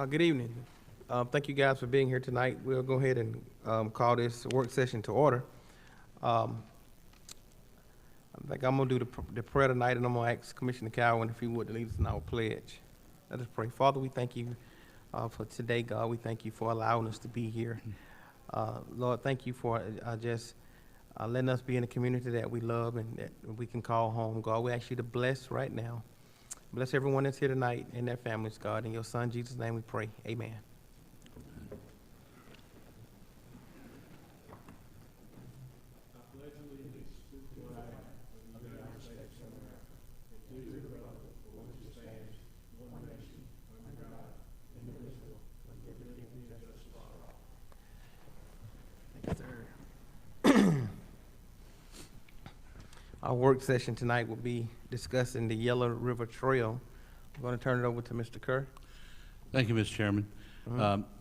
Good evening. Thank you guys for being here tonight. We'll go ahead and call this work session to order. Um, I think I'm gonna do the prayer tonight, and I'm gonna ask Commissioner Cowan if he would lead us in our pledge. Let us pray. Father, we thank you for today, God. We thank you for allowing us to be here. Lord, thank you for just letting us be in a community that we love and that we can call home, God. We ask you to bless right now. Bless everyone that's here tonight and their families, God. In your Son, Jesus' name we pray. Amen. Our work session tonight will be discussing the Yellow River Trail. I'm going to turn it over to Mr. Kerr. Thank you, Mr. Chairman.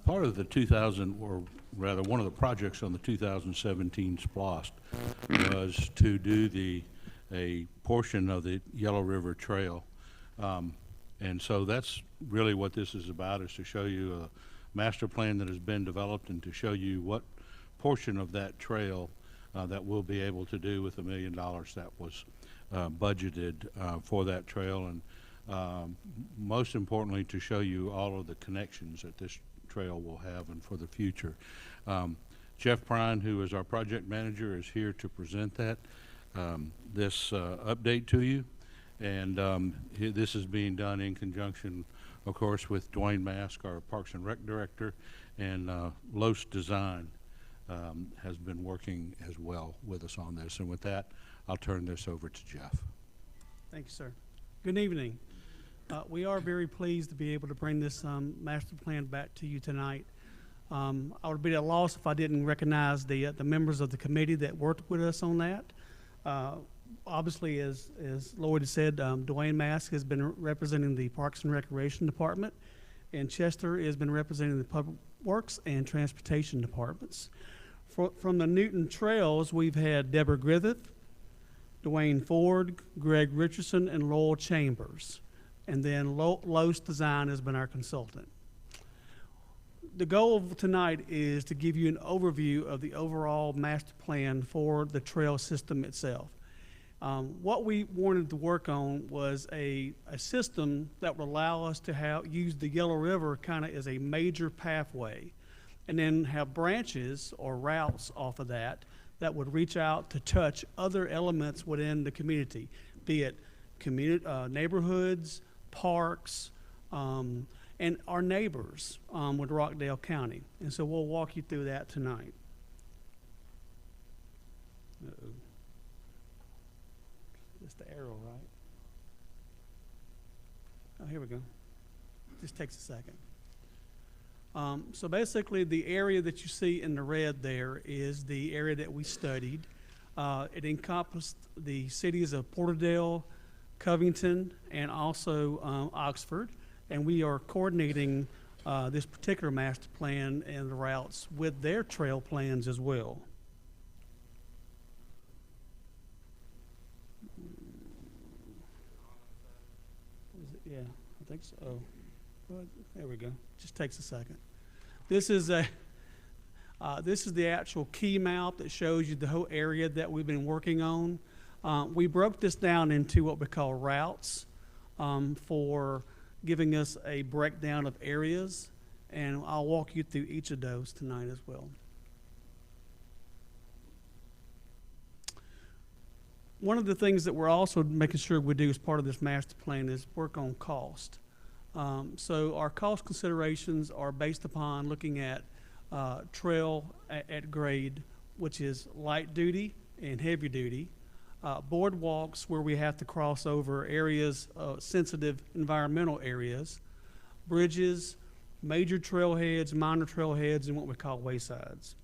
Part of the 2000, or rather one of the projects on the 2017 SPLOST was to do a portion of the Yellow River Trail. And so that's really what this is about, is to show you a master plan that has been developed and to show you what portion of that trail that we'll be able to do with $1 million that was budgeted for that trail, and most importantly to show you all of the connections that this trail will have and for the future. Jeff Prine, who is our project manager, is here to present that this update to you, and this is being done in conjunction, of course, with Dwayne Mask, our Parks and Rec director, and Los Design has been working as well with us on this. And with that, I'll turn this over to Jeff. Thank you, sir. Good evening. We are very pleased to be able to bring this master plan back to you tonight. I would be at a loss if I didn't recognize the members of the committee that worked with us on that. Obviously, as Lloyd has said, Dwayne Mask has been representing the Parks and Recreation Department, and Chester has been representing the Public Works and Transportation Departments. From the Newton Trails, we've had Deborah Griffith, Dwayne Ford, Greg Richardson, and Lowell Chambers. And then Los Design has been our consultant. The goal of tonight is to give you an overview of the overall master plan for the trail system itself. What we wanted to work on was a system that would allow us to use the Yellow River kind of as a major pathway, and then have branches or routes off of that would reach out to touch other elements within the community, be it neighborhoods, parks, and our neighbors with Rockdale County. And so we'll walk you through that tonight. Uh-oh. It's the arrow, right? Oh, here we go. Just takes a second. So basically, the area that you see in the red there is the area that we studied. It encompassed the cities of Porterdale, Covington, and also Oxford. And we are coordinating this particular master plan and the routes with their trail plans as well. Is it? Yeah, I think so. Oh, well, there we go. Just takes a second. This is the actual key map that shows you the whole area that we've been working on. We broke this down into what we call routes for giving us a breakdown of areas, and I'll walk you through each of those tonight as well. One of the things that we're also making sure we do as part of this master plan is work on cost. So our cost considerations are based upon looking at trail at grade, which is light duty and heavy duty, boardwalks where we have to cross over areas, sensitive environmental areas, bridges, major trailheads, minor trailheads, and what we call waysides.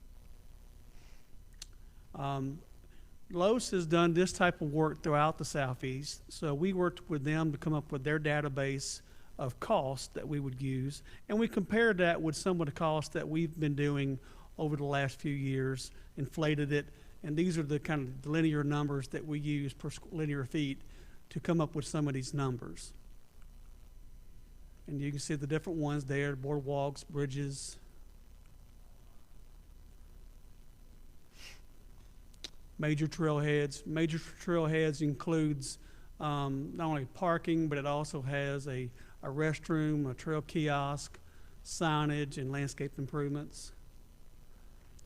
Los has done this type of work throughout the Southeast, so we worked with them to come up with their database of costs that we would use, and we compared that with some of the costs that we've been doing over the last few years, inflated it, and these are the kind of linear numbers that we use per linear feet to come up with some of these numbers. And you can see the different ones there, boardwalks, bridges. Major trailheads. Major trailheads includes not only parking, but it also has a restroom, a trail kiosk, signage, and landscape improvements.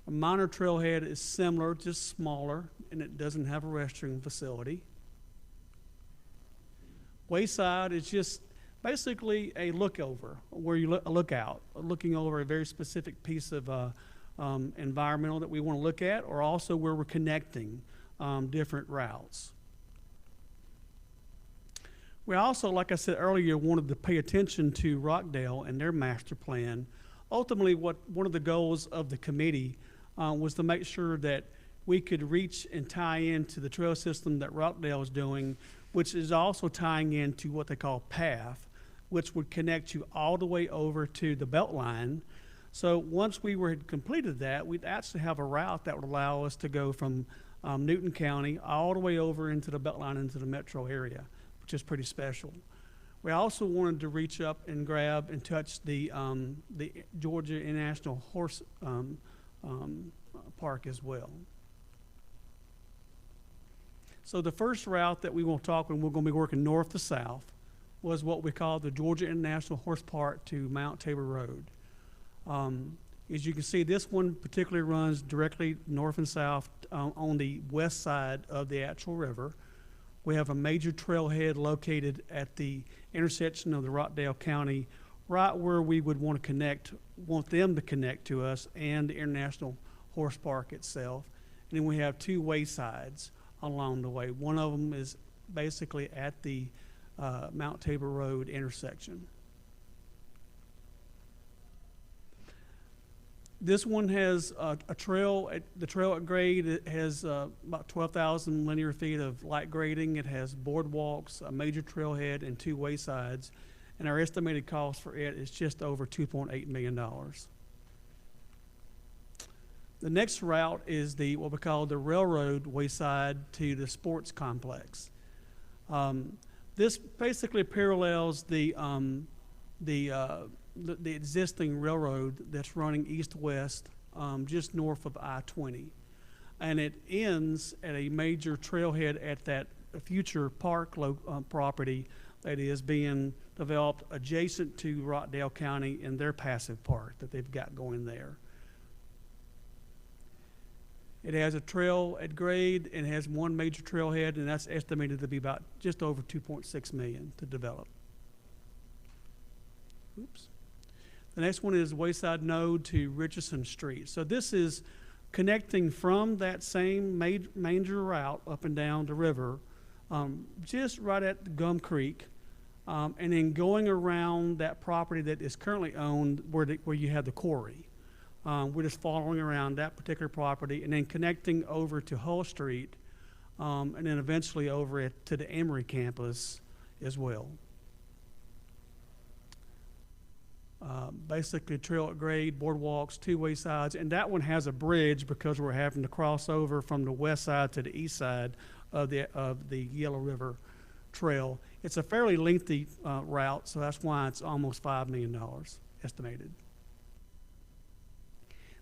A minor trailhead is similar, just smaller, and it doesn't have a restroom facility. Wayside is just basically a lookover, where you look out, looking over a very specific piece of environmental that we want to look at, or also where we're connecting different routes. We also, like I said earlier, wanted to pay attention to Rockdale and their master plan. Ultimately, one of the goals of the committee was to make sure that we could reach and tie into the trail system that Rockdale is doing, which is also tying into what they call PATH, which would connect you all the way over to the Beltline. So once we had completed that, we'd actually have a route that would allow us to go from Newton County all the way over into the Beltline, into the metro area, which is pretty special. We also wanted to reach up and grab and touch the Georgia International Horse Park as well. So the first route that we will talk, and we're going to be working north to south, was what we call the Georgia International Horse Park to Mount Tabor Road. As you can see, this one particularly runs directly north and south on the west side of the actual river. We have a major trailhead located at the intersection of the Rockdale County, right where we would want them to connect to us and the International Horse Park itself. And then we have two waysides along the way. One of them is basically at the Mount Tabor Road intersection. This one has a trail. The trail at grade, it has about 12,000 linear feet of light grading. It has boardwalks, a major trailhead, and two waysides. And our estimated cost for it is just over $2.8 million. The next route is what we call the railroad wayside to the sports complex. This basically parallels the existing railroad that's running east-west just north of I-20. And it ends at a major trailhead at that future park property that is being developed adjacent to Rockdale County and their passive park that they've got going there. It has a trail at grade and has one major trailhead, and that's estimated to be about just over $2.6 million to develop. Oops. The next one is Wayside Node to Richardson Street. So this is connecting from that same major route up and down the river, just right at Gum Creek, and then going around that property that is currently owned where you have the quarry. We're just following around that particular property and then connecting over to Hull Street, and then eventually over to the Emory campus as well. Basically trail at grade, boardwalks, two waysides, and that one has a bridge because we're having to cross over from the west side to the east side of the Yellow River Trail. It's a fairly lengthy route, so that's why it's almost $5 million estimated.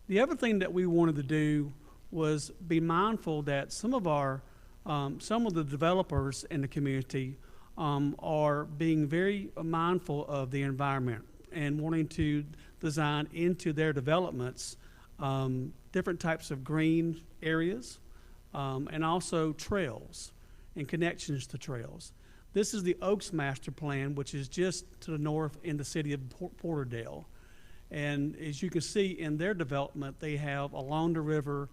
The other thing that we wanted to do was be mindful that some of the developers in the community are being very mindful of the environment and wanting to design into their developments different types of green areas and also trails and connections to trails. This is the Oaks Master Plan, which is just to the north in the city of Porterdale. And as you can see in their development, they have along the river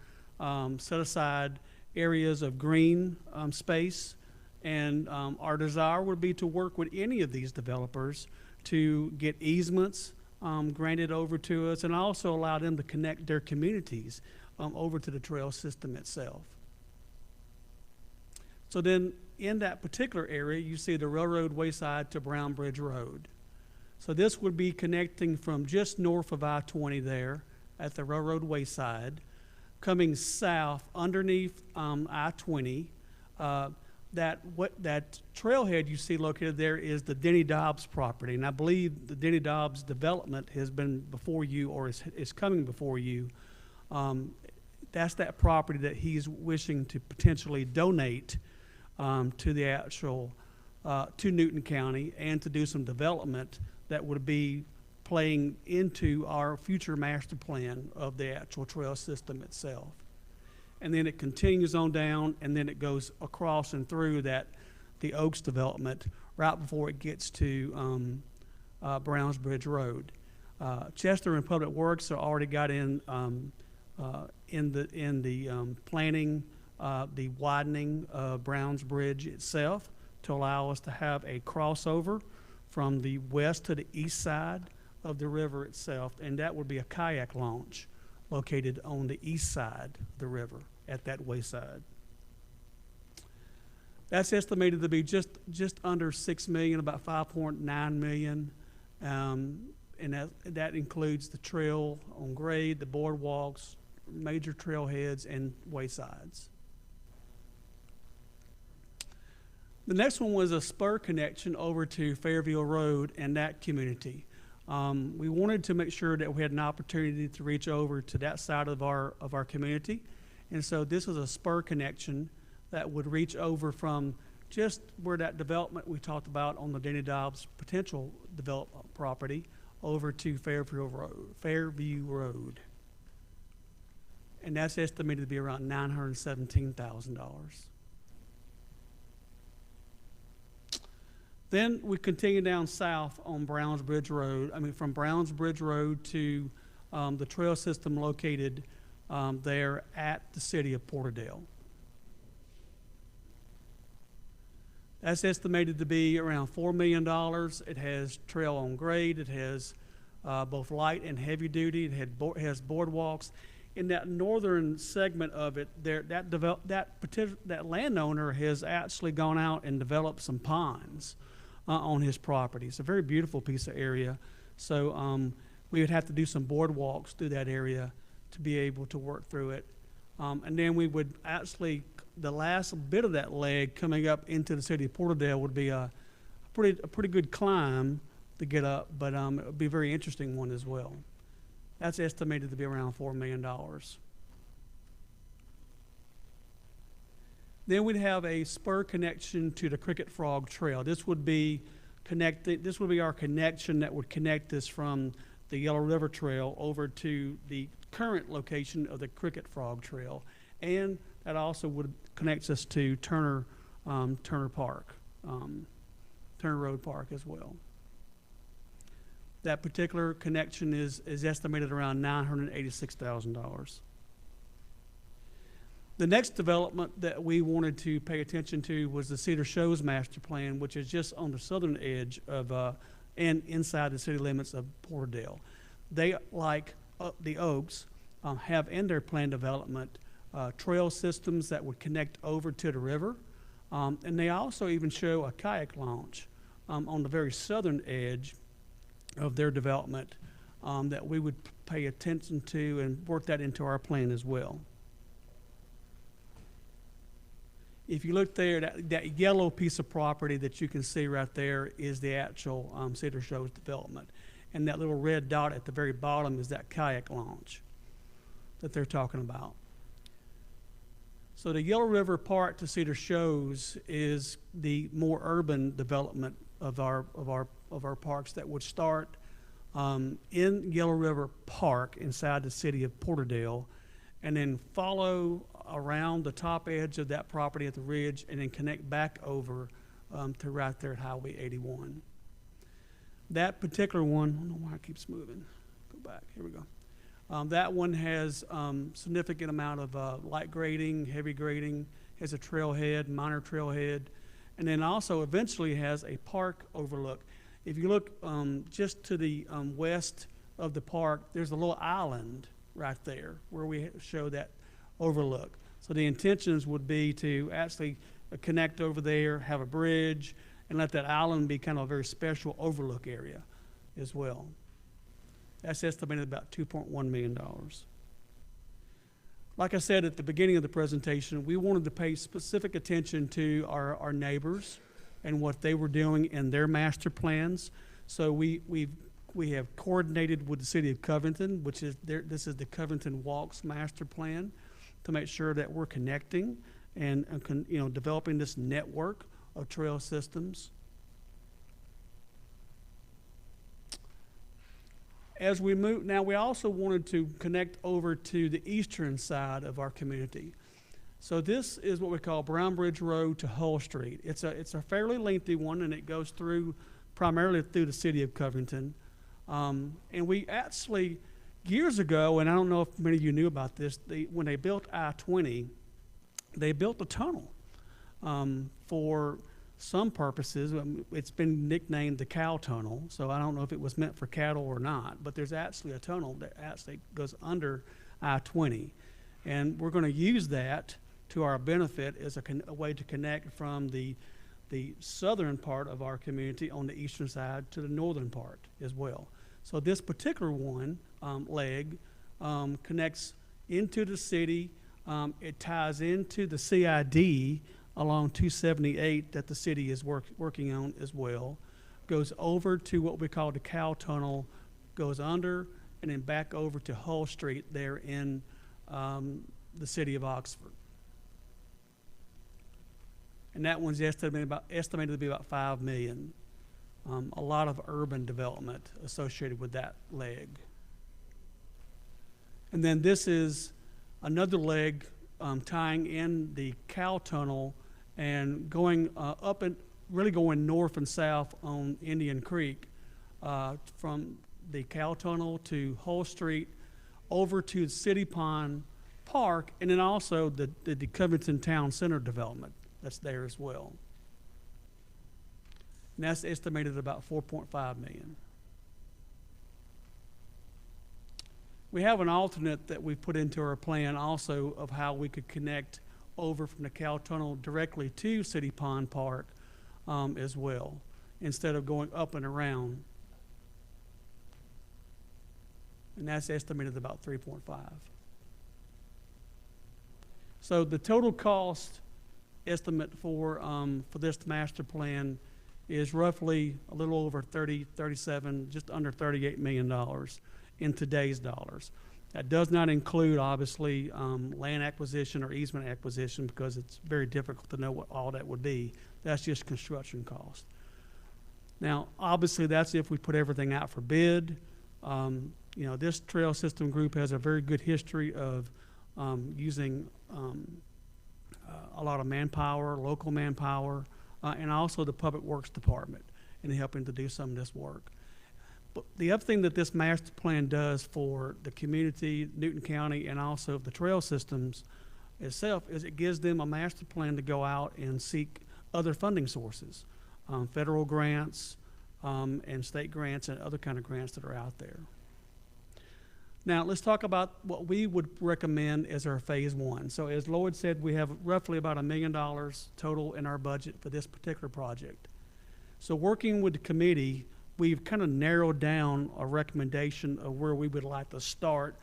set aside areas of green space. And our desire would be to work with any of these developers to get easements granted over to us and also allow them to connect their communities over to the trail system itself. So then in that particular area, you see the railroad wayside to Brown Bridge Road. So this would be connecting from just north of I-20 there at the railroad wayside, coming south underneath I-20, that trailhead you see located there is the Denny Dobbs property, and I believe the Denny Dobbs development has been before you or is coming before you. That's that property that he's wishing to potentially donate to the actual to Newton County and to do some development that would be playing into our future master plan of the actual trail system itself. And then it continues on down, and then it goes across and through the Oaks development right before it gets to Browns Bridge Road. Chester and Public Works are already got in the planning the widening of Browns Bridge itself to allow us to have a crossover from the west to the east side of the river itself, and that would be a kayak launch located on the east side of the river at that Wayside. That's estimated to be just under $6 million, about $5.9 million, and that includes the trail on grade, the boardwalks, major trailheads, and waysides. The next one was a spur connection over to Fairville Road and that community. We wanted to make sure that we had an opportunity to reach over to that side of our community. And so this was a spur connection that would reach over from just where that development we talked about on the Denny Dobbs potential development property over to Fairview Road. And that's estimated to be around $917,000. Then we continue down south on Browns Bridge Road. From Browns Bridge Road to the trail system located there at the city of Porterdale. That's estimated to be around $4 million. It has trail on grade. It has both light and heavy duty. It has boardwalks. In that northern segment of it, that landowner has actually gone out and developed some ponds on his property. It's a very beautiful piece of area. So we would have to do some boardwalks through that area to be able to work through it. And then we would actually, the last bit of that leg coming up into the city of Porterdale would be a pretty good climb to get up, but it would be a very interesting one as well. That's estimated to be around $4 million. Then we'd have a spur connection to the Cricket Frog Trail. This would be our connection that would connect us from the Yellow River Trail over to the current location of the Cricket Frog Trail, and that also would connect us to Turner Park, Turner Road Park as well. That particular connection is estimated around $986,000. The next development that we wanted to pay attention to was the Cedar Shows master plan, which is just on the southern edge of and inside the city limits of Porterdale. They, like the Oaks, have in their plan development trail systems that would connect over to the river, and they also even show a kayak launch on the very southern edge of their development that we would pay attention to and work that into our plan as well. If you look there, that yellow piece of property that you can see right there is the actual Cedar Shows development. And that little red dot at the very bottom is that kayak launch that they're talking about. So the Yellow River Park to Cedar Shows is the more urban development of our parks that would start in Yellow River Park inside the city of Porterdale, and then follow around the top edge of that property at the ridge, and then connect back over to right there at Highway 81. That particular one, I don't know why it keeps moving. Go back, here we go. That one has significant amount of light grading, heavy grading, has a trailhead, minor trailhead, and then also eventually has a park overlook. If you look just to the west of the park, there's a little island right there where we show that overlook. So the intentions would be to actually connect over there, have a bridge, and let that island be kind of a very special overlook area as well. That's estimated about $2.1 million. Like I said at the beginning of the presentation, we wanted to pay specific attention to our neighbors and what they were doing in their master plans. So we have coordinated with the city of Covington, which is this is the Covington Walks master plan, to make sure that we're connecting and developing this network of trail systems. As we move, now we also wanted to connect over to the eastern side of our community. So this is what we call Brown Bridge Road to Hull Street. It's a fairly lengthy one, and it goes through primarily through the city of Covington. And we actually, years ago, and I don't know if many of you knew about this, when they built I-20, they built a tunnel for some purposes. It's been nicknamed the Cow Tunnel, so I don't know if it was meant for cattle or not, but there's actually a tunnel that actually goes under I-20. And we're going to use that to our benefit as a way to connect from the southern part of our community on the eastern side to the northern part as well. So this particular one, leg, connects into the city. It ties into the CID along 278 that the city is working on as well, goes over to what we call the Cow Tunnel, goes under, and then back over to Hull Street there in the city of Oxford. And that one's estimated to be about $5 million. A lot of urban development associated with that leg. And then this is another leg tying in the Cow Tunnel and going up and really going north and south on Indian Creek from the Cow Tunnel to Hull Street over to City Pond Park, and then also the Covington Town Center development that's there as well. And that's estimated at about $4.5 million. We have an alternate that we put into our plan also of how we could connect over from the Cow Tunnel directly to City Pond Park as well, instead of going up and around. And that's estimated at about 3.5. So the total cost estimate for this master plan is roughly a little over 37, just under $38 million in today's dollars. That does not include, obviously, land acquisition or easement acquisition, because it's very difficult to know what all that would be. That's just construction cost. Now, obviously, that's if we put everything out for bid. This trail system group has a very good history of using a lot of manpower, local manpower, and also the Public Works Department in helping to do some of this work. But the other thing that this master plan does for the community, Newton County, and also the trail systems itself is it gives them a master plan to go out and seek other funding sources, federal grants and state grants and other kind of grants that are out there. Now, let's talk about what we would recommend as our phase one. So as Lloyd said, we have roughly about $1 million total in our budget for this particular project. So working with the committee, we've kind of narrowed down a recommendation of where we would like to start,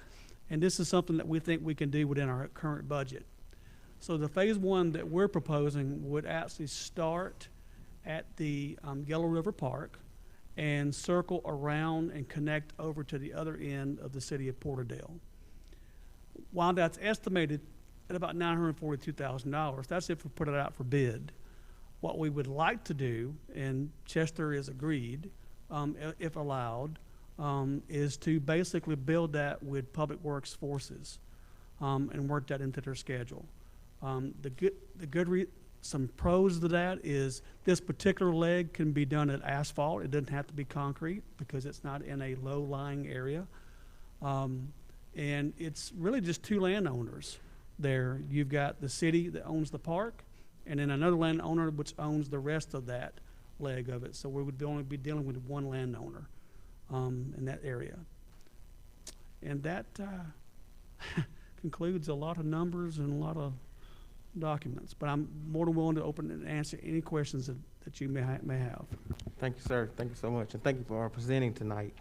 and this is something that we think we can do within our current budget. So the phase one that we're proposing would actually start at the Yellow River Park and circle around and connect over to the other end of the city of Porterdale. While that's estimated at about $942,000, that's if we put it out for bid. What we would like to do, and Chester is agreed, if allowed, is to basically build that with Public Works forces and work that into their schedule. Some pros to that is this particular leg can be done at asphalt. It doesn't have to be concrete because it's not in a low-lying area. And it's really just two landowners there. You've got the city that owns the park, and then another landowner which owns the rest of that leg of it. So we would only be dealing with one landowner in that area. And that concludes a lot of numbers and a lot of documents, but I'm more than willing to open and answer any questions that you may have. Thank you, sir. Thank you so much, and thank you for presenting tonight.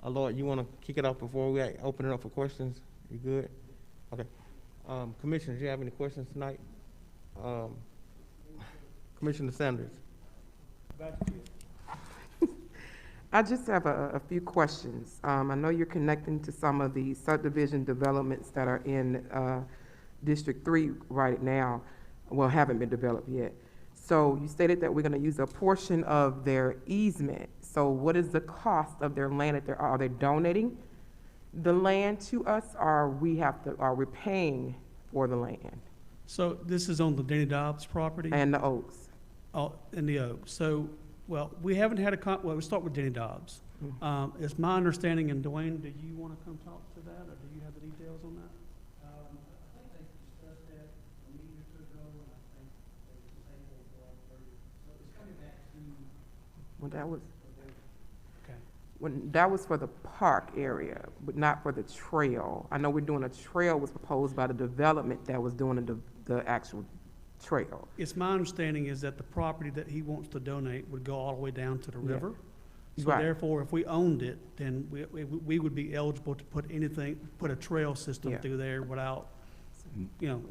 Lloyd, you want to kick it off before we open it up for questions? You good? Okay. Commissioners, do you have any questions tonight? Commissioner Sanders? I just have a few questions. I know you're connecting to some of the subdivision developments that are in District 3 right now, well, haven't been developed yet. So you stated that we're going to use a portion of their easement. So what is the cost of their land? Are they donating the land to us, or are we paying for the land So this is on the Denny Dobbs property? and the oaks? Oh, in the Oak. So, well, we haven't had well, we'll start with Denny Dobbs. It's my understanding, and Dwayne, do you want to come talk to that, or do you have the details on that? I think they discussed that a meeting or two ago, and I think they disabled so it's coming back to. Well, that was, Okay. that was for the park area, but not for the trail. I know we're doing a trail was proposed by the development that was doing the actual trail. It's my understanding is that the property that he wants to donate would go all the way down to the Yeah. river. So Right. therefore, if we owned it, then we would be eligible to put a trail system Yeah. through there without,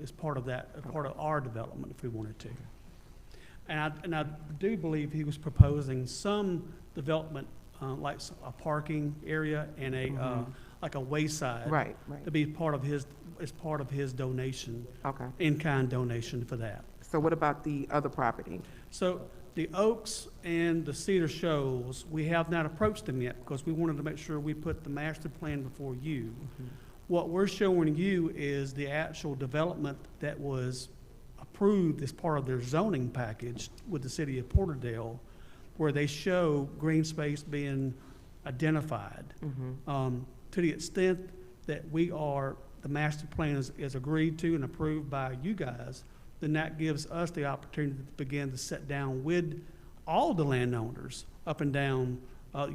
as part of that, as part of our development if we wanted to. And I do believe he was proposing some development, like a parking area and like a wayside. Right. To be part of his donation, Okay. in-kind donation for that. So what about the other property? So the Oaks and the Cedar Shoals, we have not approached them yet because we wanted to make sure we put the master plan before you. What we're showing you is the actual development that was approved as part of their zoning package with the city of Porterdale, where they show green space being identified. To the extent that the master plan is agreed to and approved by you guys, then that gives us the opportunity to begin to sit down with all the landowners up and down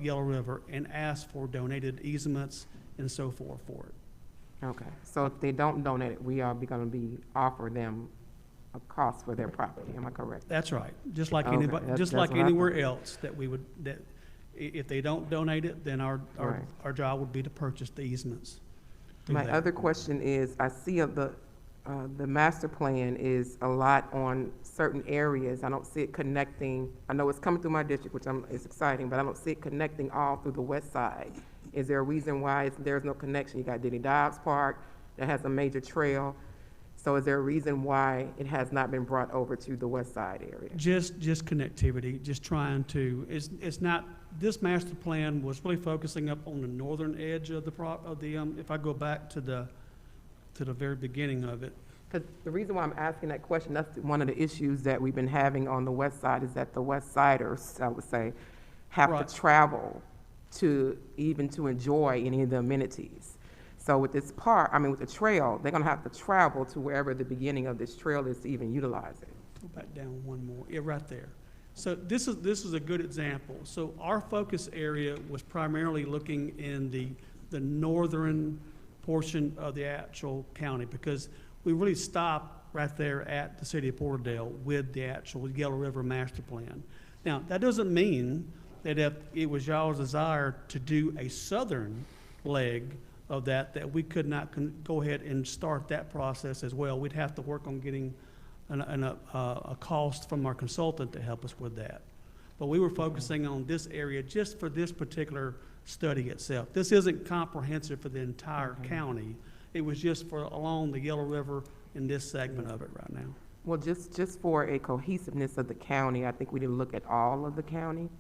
Yellow River and ask for donated easements and so forth for it. Okay. So if they don't donate it, we are going to offer them a cost for their property. Am I correct? That's right. Just like Okay, anybody, that's just like what I anywhere thought. else if they don't donate it, then our job would be to purchase the easements. through My that. other question is, I see the master plan is a lot on certain areas. I don't see it connecting. I know it's coming through my district, which it's exciting, but I don't see it connecting all through the west side. Is there a reason why there's no connection? You got Denny Dobbs Park that has a major trail. So is there a reason why it has not been brought over to the west side area? Just connectivity, just trying to, it's not, this master plan was really focusing up on the northern edge of if I go back to the very beginning of it. Because the reason why I'm asking that question, that's one of the issues that we've been having on the west side, is that the west siders, I would say, have Right. to travel to enjoy any of the amenities. So with this with the trail, they're gonna have to travel to wherever the beginning of this trail is to even utilize it. Go back down one more, yeah, right there. So this is a good example. So our focus area was primarily looking in the northern portion of the actual county, because we really stopped right there at the city of Porterdale with the actual Yellow River master plan. Now, that doesn't mean that if it was y'all's desire to do a southern leg of that we could not go ahead and start that process as well. We'd have to work on getting a cost from our consultant to help us with that. But we were focusing on this area just for this particular study itself. This isn't comprehensive for the entire county. It was just for along the Yellow River in this segment of it right now. Well, just for a cohesiveness of the county, I think we need to look at all of the county,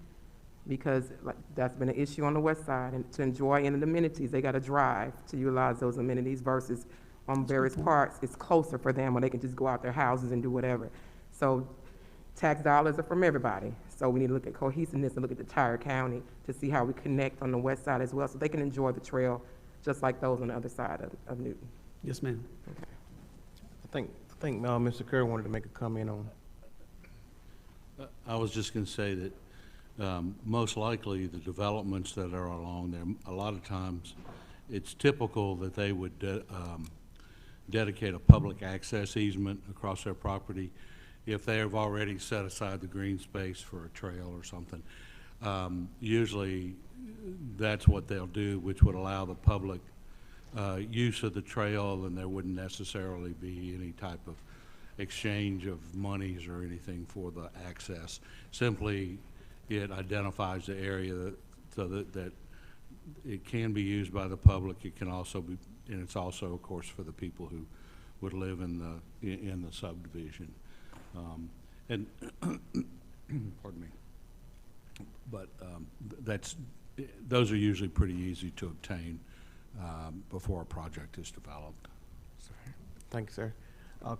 because that's been an issue on the west side, and to enjoy any of the amenities, they gotta drive to utilize those amenities, versus on various parts, it's closer for them, or they can just go out their houses and do whatever. So tax dollars are from everybody, so we need to look at cohesiveness and look at the entire county to see how we connect on the west side as well, so they can enjoy the trail just like those on the other side of Newton. Yes, ma'am. I think Mr. Kerr wanted to make a comment on. I was just going to say that most likely the developments that are along there, a lot of times it's typical that they would dedicate a public access easement across their property if they have already set aside the green space for a trail or something. Usually that's what they'll do, which would allow the public use of the trail, and there wouldn't necessarily be any type of exchange of monies or anything for the access. Simply, it identifies the area so that it can be used by the public. It can also be, and it's also, of course, for the people who would live in the subdivision. And pardon me. But those are usually pretty easy to obtain before a project is developed. Thank you, sir.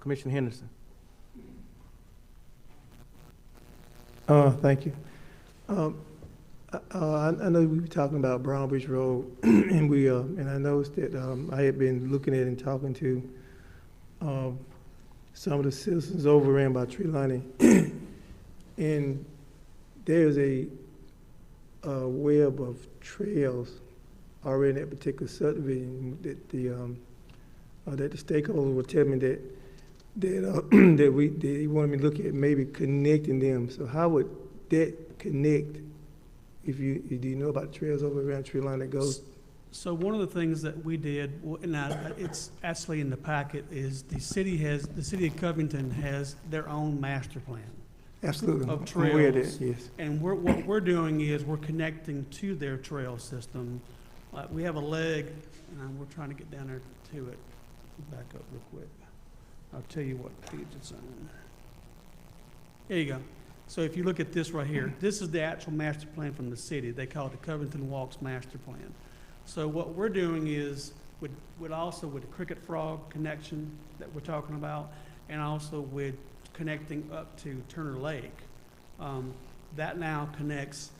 Commissioner Henderson. Thank you. I know we were talking about Brown Bridge Road, and and I noticed that I had been looking at and talking to some of the citizens over in by Tree Lining, and there's a web of trails already in that particular subdivision that the stakeholders were telling me that they wanted me to look at maybe connecting them. So how would that connect? Do you know about trails over around Tree Line that goes? So one of the things that we did, and it's actually in the packet, is the city of Covington has their own master plan. Absolutely. Of I'm aware of trails. that, yes. And what we're doing is we're connecting to their trail system. We have a leg, and we're trying to get down there to it. Back up real quick. I'll tell you what page it's on. There you go. So if you look at this right here, this is the actual master plan from the city. They call it the Covington Walks Master Plan. So what we're doing is, with the Cricket Frog connection that we're talking about, and also with connecting up to Turner Lake, that now connects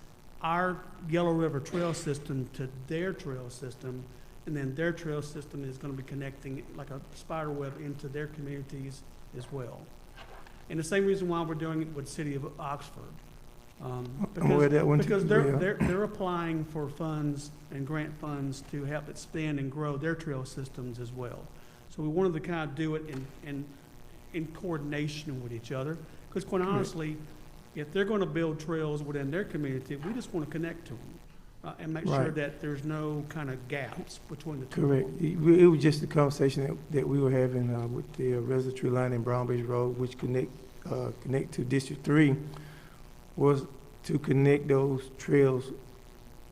our Yellow River trail system to their trail system, and then their trail system is going to be connecting like a spider web into their communities as well. And the same reason why we're doing it with the city of Oxford. I'm aware of that one too. Because they're applying for funds and grant funds to help expand and grow their trail systems as well. So we wanted to kind of do it in coordination with each other. Because quite honestly, if they're going to build trails within their community, we just want to connect to them and make sure that there's no kind of gaps between the two. Correct. It was just a conversation that we were having with the residential line in Brown Bridge Road, which connect to District 3, was to connect those trails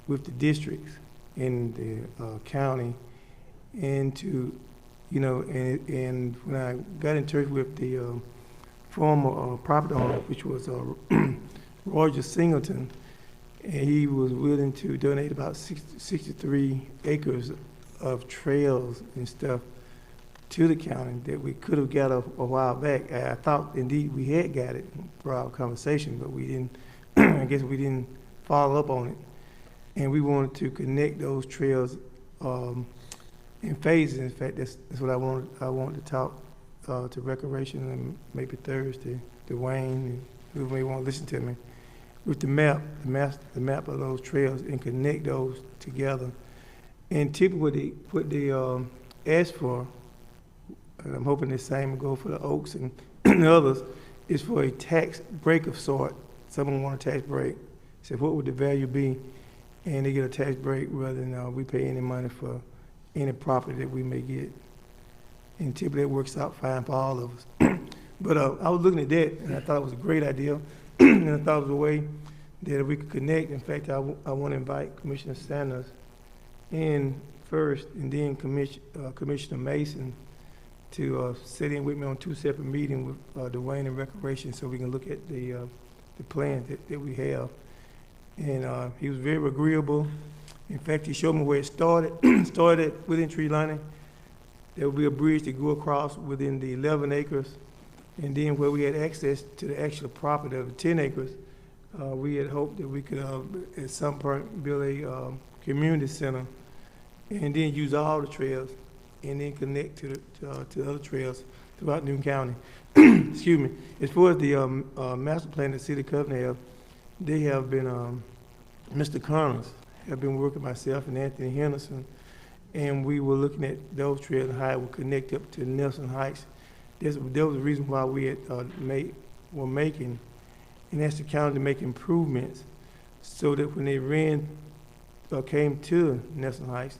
with the districts in the county, and to, and when I got in touch with the former property owner, which was Roger Singleton, and he was willing to donate about 63 acres of trails and stuff to the county that we could have got a while back. I thought indeed we had got it for our conversation, but we didn't. I guess we didn't follow up on it, and we wanted to connect those trails in phases. In fact, that's what I wanted. I wanted to talk to Recreation and maybe Thursday to Wayne and whoever may want to listen to me with the map of those trails and connect those together. And typically what they ask for, and I'm hoping the same will go for the Oaks and others, is for a tax break of sort. Someone want a tax break. Said, what would the value be? And they get a tax break rather than we pay any money for any property that we may get. And typically it works out fine for all of us. But I was looking at that, and I thought it was a great idea. And I thought it was a way that we could connect. In fact, I want to invite Commissioner Sanders in first, and then Commissioner Mason to sit in with me on 2 separate meetings with Dwayne and Recreation, so we can look at the plan that we have. And he was very agreeable. In fact, he showed me where it started. Started within Tree Lining. There will be a bridge to go across within the 11 acres. And then where we had access to the actual property of 10 acres, we had hoped that we could at some point build a community center and then use all the trails and then connect to other trails throughout Newton County. Excuse me. As far as the master plan that City of Covington have, they have been, Mr. Connors have been working with myself and Anthony Henderson, and we were looking at those trails and how it would connect up to Nelson Heights. There was the reason why we had were making, and asked the county to make improvements so that when they came to Nelson Heights,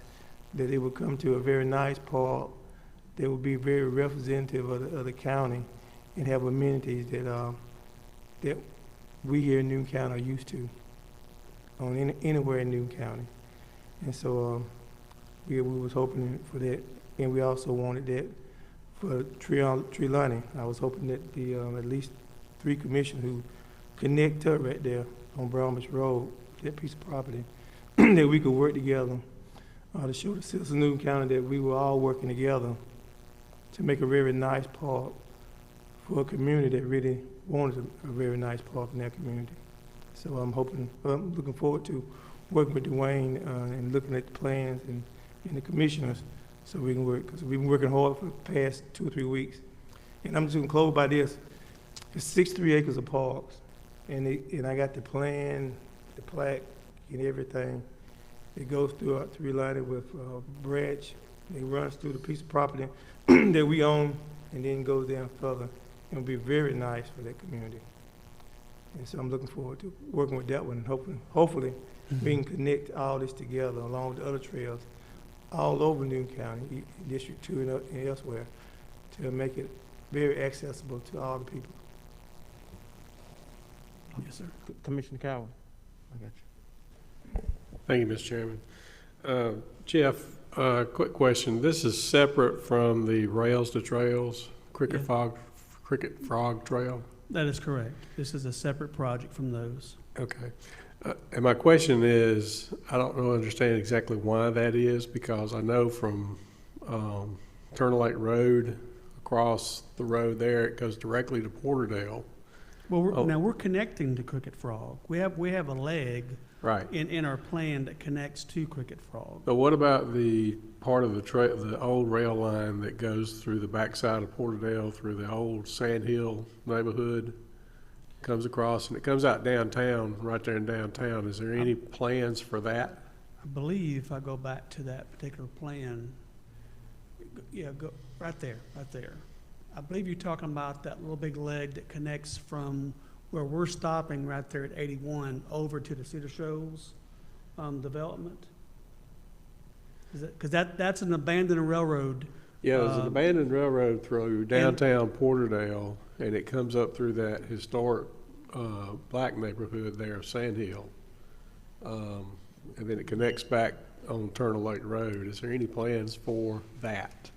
that it would come to a very nice park that would be very representative of the county and have amenities that we here in Newton County are used to anywhere in Newton County. And so we was hoping for that, and we also wanted that for tree lining. I was hoping that the at least 3 commissioners who connect up right there on Brownbush Road, that piece of property, that we could work together to show the citizens of Newton County that we were all working together to make a very nice park for a community that really wanted a very nice park in their community. So I'm looking forward to working with Dwayne and looking at the plans and the commissioners so we can work, because we've been working hard for the past 2 or 3 weeks. And I'm just gonna close by this. It's 63 acres of parks, and I got the plan, the plaque, and everything. It goes through tree lining with branch. It runs through the piece of property that we own, and then goes down further. It'll be very nice for that community. And so I'm looking forward to working with that one, and hopefully we can connect all this together along with the other trails all over Newton County, District 2 and elsewhere, to make it very accessible to all the people. Yes, sir. Commissioner Cowan. I got you. Thank you, Mr. Chairman. Jeff, quick question. This is separate from the Rails to Trails Cricket Frog Trail? That is correct. This is a separate project from those. Okay. And my question is, I don't really understand exactly why that is, because I know from Turner Lake Road, across the road there, it goes directly to Porterdale. Well, now we're connecting to Cricket Frog. We have a leg Right. in our plan that connects to Cricket Frog. But what about the part of the old rail line that goes through the backside of Porterdale, through the old Sand Hill neighborhood, comes across, and it comes out downtown, right there in downtown? Is there any plans for that? I believe if I go back to that particular plan, go right there. I believe you're talking about that little big leg that connects from where we're stopping right there at 81 over to the Cedar Shoals development. Because that's an abandoned railroad. Yeah, there's an abandoned railroad through downtown Porterdale, and it comes up through that historic black neighborhood there of Sand Hill. And then it connects back on Turner Lake Road. Is there any plans for that?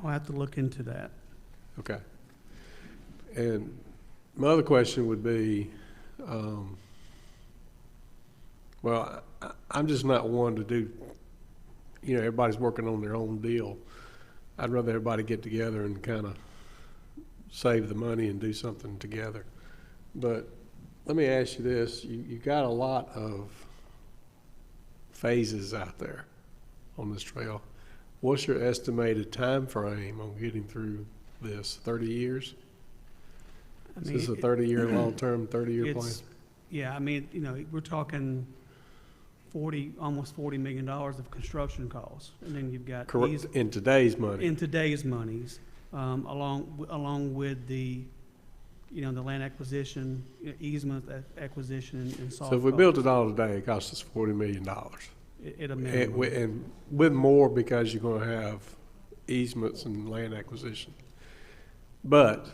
I'll have to look into that. Okay. And my other question would be, well, I'm just not one to do, everybody's working on their own deal. I'd rather everybody get together and kind of save the money and do something together. But let me ask you this. You got a lot of phases out there on this trail. What's your estimated time frame on getting through this? 30 years? Is this a 30-year long-term, 30-year plan? Yeah, we're talking almost $40 million of construction costs, and then you've got Correct. In today's money. In today's monies, along with the the land acquisition, easement acquisition, and soft So if we costs. built it all today, it costs us $40 million. At a minimum. And with more, because you're going to have easements and land acquisition. But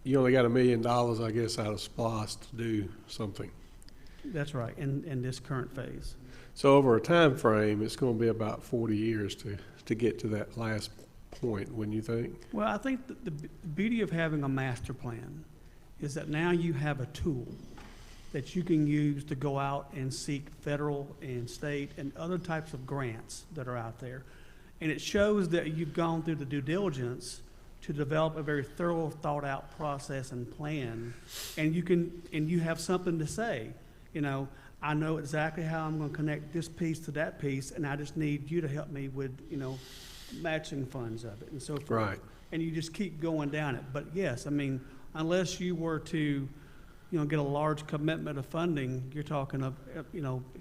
you only got $1 million, I guess, out of SPLOST to do something. That's right, in this current phase. So over a time frame, it's going to be about 40 years to get to that last point, wouldn't you think? Well, I think the beauty of having a master plan is that now you have a tool that you can use to go out and seek federal and state and other types of grants that are out there. And it shows that you've gone through the due diligence to develop a very thorough, thought-out process and plan, and you have something to say. I know exactly how I'm going to connect this piece to that piece, and I just need you to help me with, matching funds of it and so forth. Right. And you just keep going down it. But yes, unless you were to, get a large commitment of funding, you're talking of, at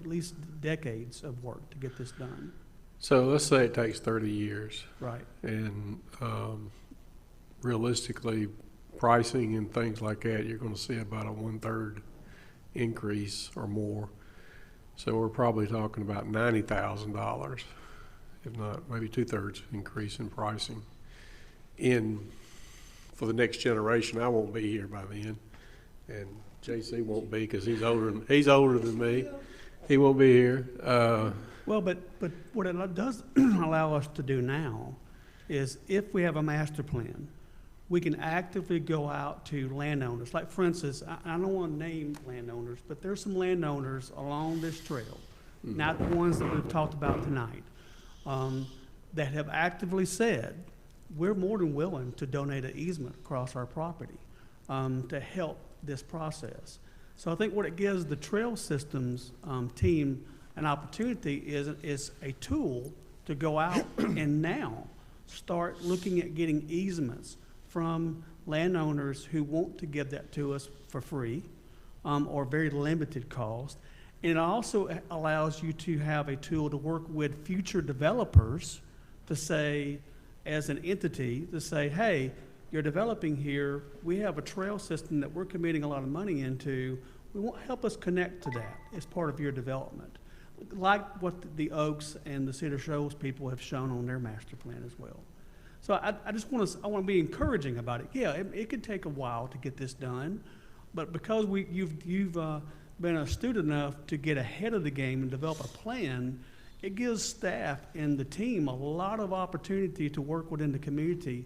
least decades of work to get this done. So let's say it takes 30 years. Right. And realistically, pricing and things like that, you're going to see about a 1/3 increase or more. So we're probably talking about $90,000 if not maybe 2/3 increase in pricing. For the next generation, I won't be here by then, and JC won't be because he's older than me. He won't be here. Well, but what it does allow us to do now is if we have a master plan, we can actively go out to landowners. Like, for instance, I don't want to name landowners, but there's some landowners along this trail, not the ones that we've talked about tonight, that have actively said, we're more than willing to donate an easement across our property to help this process. So I think what it gives the trail systems team an opportunity is a tool to go out and now start looking at getting easements from landowners who want to give that to us for free or very limited cost. And it also allows you to have a tool to work with future developers to say, as an entity, to say, hey, you're developing here, we have a trail system that we're committing a lot of money into, we want help us connect to that as part of your development. Like what the Oaks and the Cedar Shoals people have shown on their master plan as well. So I just want to be encouraging about it. Yeah, it could take a while to get this done, but because you've been astute enough to get ahead of the game and develop a plan, it gives staff and the team a lot of opportunity to work within the community,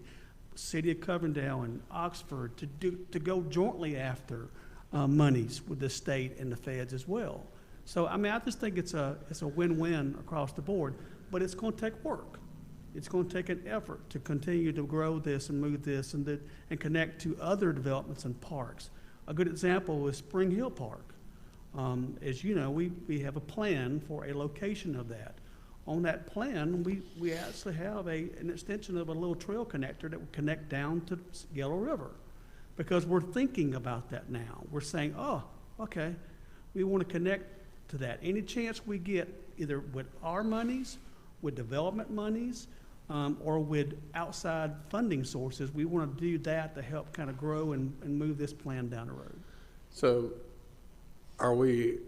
City of Coverdale and Oxford, to go jointly after monies with the state and the feds as well. So I mean, I just think it's a win-win across the board, but it's going to take work. It's going to take an effort to continue to grow this and move this and connect to other developments and parks. A good example is Spring Hill Park. As you know, we have a plan for a location of that. On that plan, we actually have an extension of a little trail connector that will connect down to Yellow River, because we're thinking about that now. We're saying, oh, okay, we want to connect to that. Any chance we get, either with our monies, with development monies, or with outside funding sources, we want to do that to help kind of grow and move this plan down the road. So are we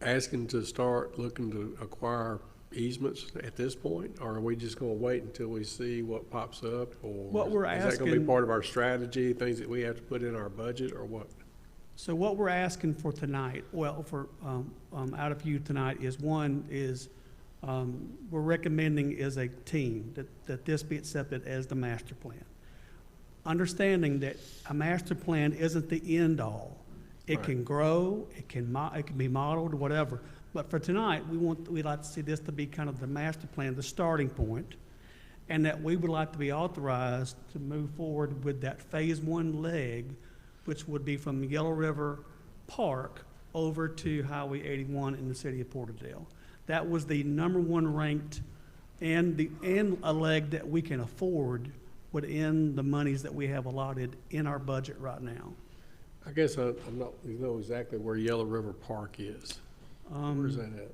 asking to start looking to acquire easements at this point, or are we just going to wait until we see what pops up? Or What we're is that going to be asking- part of our strategy, things that we have to put in our budget, or what? So what we're asking for tonight, well, for out of you tonight is we're recommending as a team that this be accepted as the master plan. Understanding that a master plan isn't the end all. It Right. can grow, it can be modeled, whatever. But for tonight, we'd like to see this to be kind of the master plan, the starting point, and that we would like to be authorized to move forward with that phase one leg, which would be from Yellow River Park over to Highway 81 in the city of Porterdale. That was the #1 ranked and a leg that we can afford within the monies that we have allotted in our budget right now. I guess I'm not, you know exactly where Yellow River Park is. Where's that at?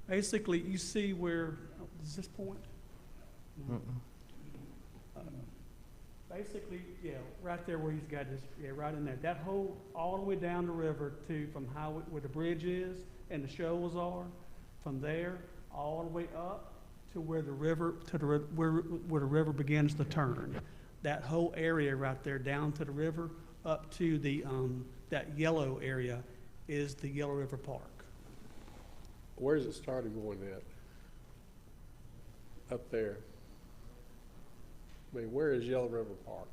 Basically, you see where, is this point? Basically, yeah, right there where he's got this, yeah, right in there. That whole, all the way down the river from highway, where the bridge is and the shoals are, from there, all the way up to where the river, where the river begins to turn. That whole area right there, down to the river, up to the, that yellow area is the Yellow River Park. Where's it started going at? Up there. I mean, where is Yellow River Park?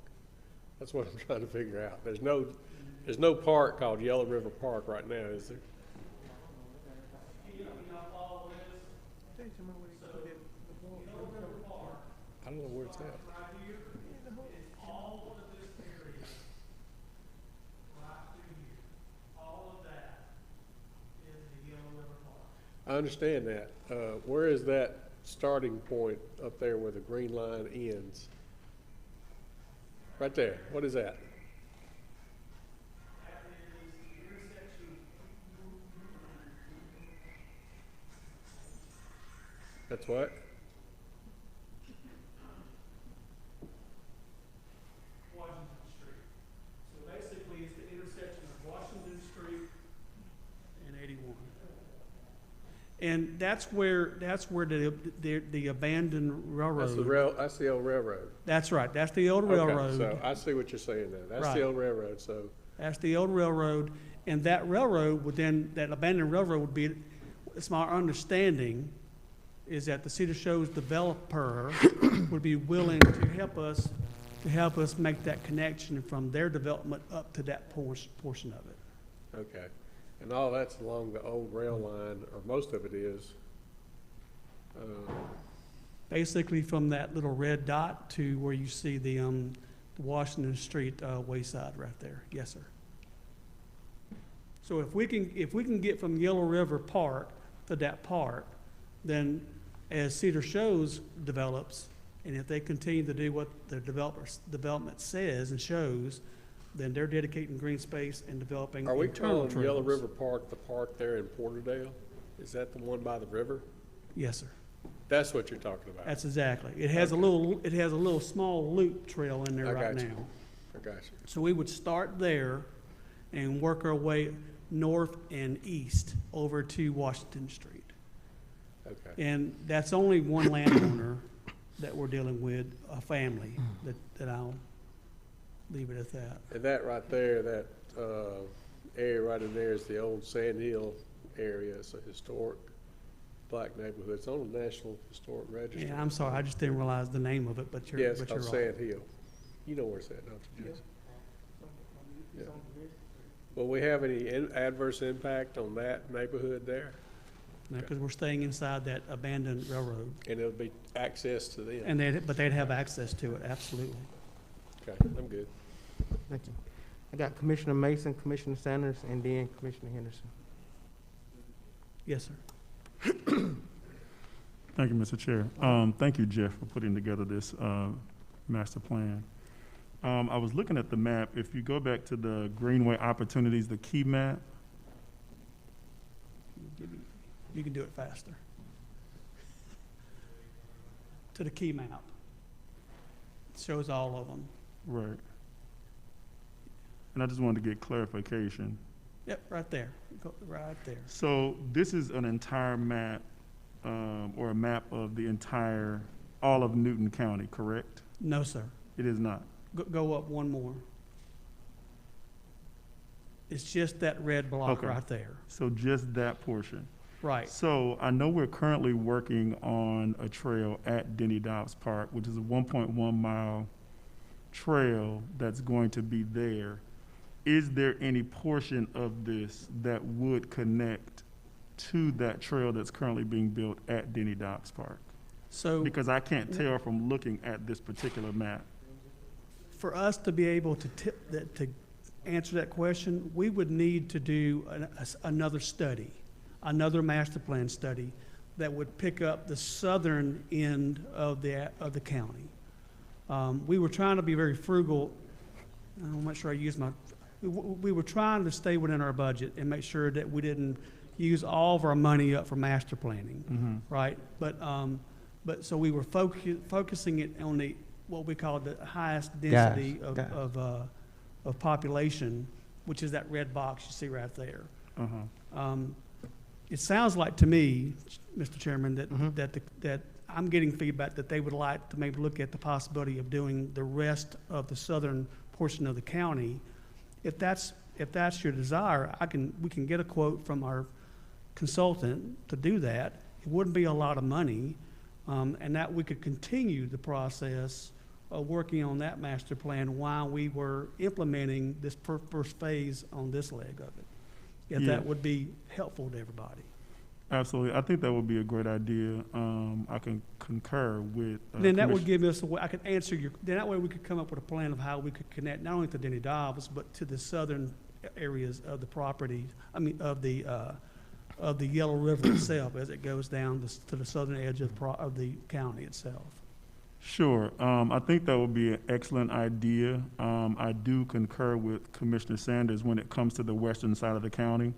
That's what I'm trying to figure out. There's no park called Yellow River Park right now, is there? I don't know where it's at. I understand that. Where is that starting point up there where the green line ends? Right there. What is that? That's what? Washington Street. So basically, it's the intersection of Washington Street and 81. And that's where the abandoned railroad. That's the old railroad. That's right, that's the old Okay, railroad. so I see what you're saying now. That's Right. the old railroad, so, That's the old railroad, and that railroad would then, that abandoned railroad would be, it's my understanding, is that the Cedar Show's developer would be willing to help us make that connection from their development up to that portion of it. okay. And all that's along the old rail line, or most of it is. Basically from that little red dot to where you see the Washington Street Wayside right there. Yes, sir. So if we can get from Yellow River Park to that park, then as Cedar Shows develops, and if they continue to do what the development says and shows, then they're dedicating green space and developing Are we internal calling trails. Yellow River Park the park there in Porterdale? Is that the one by the river? Yes, sir. That's what you're talking about? That's exactly. It has a little small loop trail in there I right got you. now. I got you. So we would start there and work our way north and east over to Washington Street. Okay. And that's only one landowner that we're dealing with, a family, that I'll leave it at that. And that right there, that area right in there is the old Sand Hill area. It's a historic black neighborhood. It's on the National Historic Register. Yeah, I'm sorry, I just didn't realize the name of it, but Yeah, you're it's called right. Sand Hill. You know where it's at, don't you, Jason? Yeah. Will we have any adverse impact on that neighborhood there? Because we're staying inside that abandoned railroad, And it'll be access to them? and but they'd have access to it, absolutely. Okay, I'm good. Thank you. I got Commissioner Mason, Commissioner Sanders, and then Commissioner Henderson. Yes, sir. Thank you, Mr. Chair. Thank you, Jeff, for putting together this master plan. I was looking at the map. If you go back to the Greenway Opportunities, the key map, You can do it faster. To the key map. It shows all of them. right. And I just wanted to get clarification. Yep, right there. Go right there. So this is an entire map, or a map of all of Newton County, correct? No, sir. It is not. Go up one more. It's just that red block Okay. right there. So just that portion. Right. So I know we're currently working on a trail at Denny Dobbs Park, which is a 1.1 mile trail that's going to be there. Is there any portion of this that would connect to that trail that's currently being built at Denny Dobbs Park? So Because I can't tell from looking at this particular map. for us to be able to to answer that question, we would need to do another study, another master plan study that would pick up the southern end of the county. We were trying to be very frugal. I'm not sure I used we were trying to stay within our budget and make sure that we didn't use all of our money up for master planning, right? But so we were focusing it on what we call the highest density of population, which is that red box you see right there. It sounds like to me, Mr. Chairman, that I'm getting feedback that they would like to maybe look at the possibility of doing the rest of the southern portion of the county. If that's your desire, we can get a quote from our consultant to do that. It wouldn't be a lot of money, and that we could continue the process of working on that master plan while we were implementing this first phase on this leg of it. If that would be helpful to everybody. Absolutely. I think that would be a great idea. I can concur with. Then that would give us a way, I could answer then that way we could come up with a plan of how we could connect not only to Denny Dobbs, but to the southern areas of the property, of the Yellow River itself as it goes down to the southern edge of the county itself. Sure. I think that would be an excellent idea. I do concur with Commissioner Sanders when it comes to the western side of the county.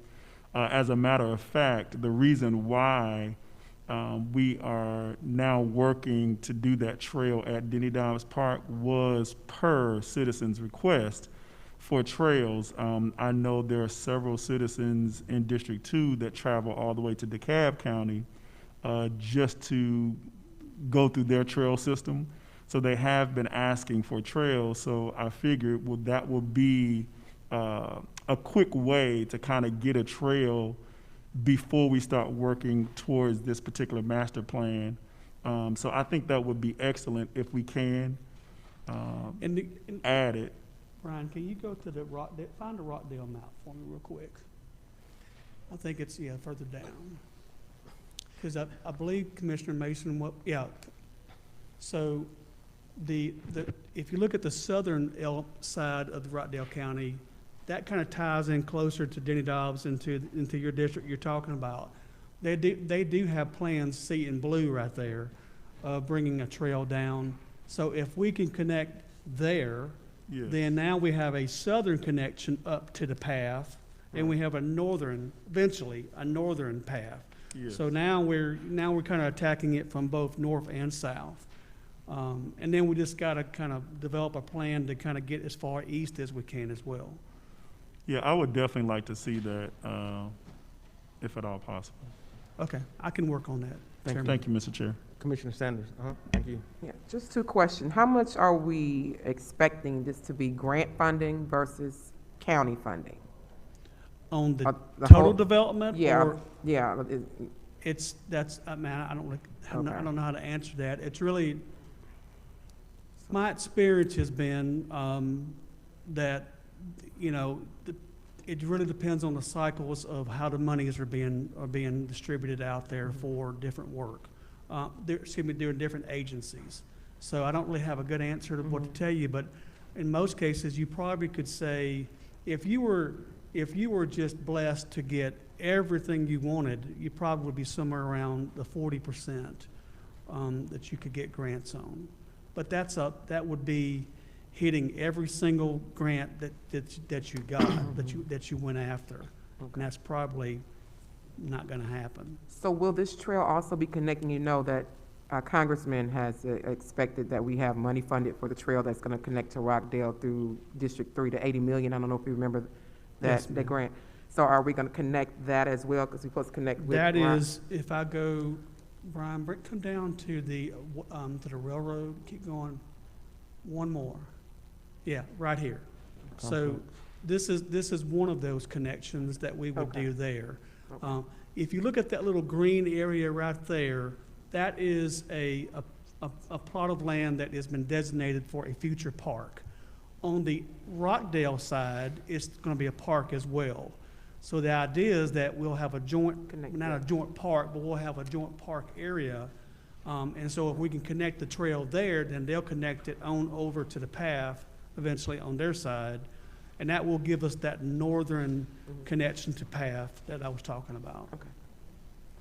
As a matter of fact, the reason why we are now working to do that trail at Denny Dobbs Park was per citizens' request for trails, I know there are several citizens in District 2 that travel all the way to DeKalb County just to go through their trail system. So they have been asking for trails. So I figured, well, that would be a quick way to kind of get a trail before we start working towards this particular master plan. So I think that would be excellent if we can And add it. Brian, can you go to the Rockdale, find the Rockdale map for me real quick? I think it's, yeah, further down. Because I believe Commissioner Mason, yeah. So if you look at the southern side of the Rockdale County, that kind of ties in closer to Denny Dobbs into your district you're talking about. They do have plans, see in blue right there, bringing a trail down. So if we can connect there, Yes. then now we have a southern connection up to the path, and we have eventually a northern path. Yes. So now we're kind of attacking it from both north and south. And then we just got to kind of develop a plan to kind of get as far east as we can as well. Yeah, I would definitely like to see that, if at all possible. Okay, I can work on that. Chairman. Thank you, Mr. Chair. Commissioner Sanders, thank you. Yeah, just two questions. How much are we expecting this to be grant funding versus county funding? On the The total whole- development? Yeah, Or yeah, I don't Okay. know how to answer that. It's really, my experience has been, that, you know, it really depends on the cycles of how the monies are being distributed out there for different work. During different agencies. So I don't really have a good answer to what to tell you, but in most cases, you probably could say, if you were just blessed to get everything you wanted, you probably would be somewhere around the 40% that you could get grants on. But that would be hitting every single grant that you got, that you went after. And that's probably not gonna happen. So will this trail also be connecting, you know, that our congressman has expected that we have money funded for the trail that's gonna connect to Rockdale through District 3 to 80 million? I don't know if you remember Yes, that ma'am. grant. So are we gonna connect that as well? Because we're supposed to connect with. That is, if I go, Brian, come down to the railroad, keep going, one more. Yeah, right here. So this is one of those connections that we would Okay. do there. If you look at that little green area right there, that is a plot of land that has been designated for a future park. On the Rockdale side, it's gonna be a park as well. So the idea is that we'll have a not a joint park, but we'll have a joint park area. And so if we can connect the trail there, then they'll connect it on over to the path eventually on their side. And that will give us that northern connection to path that I was talking about. Okay.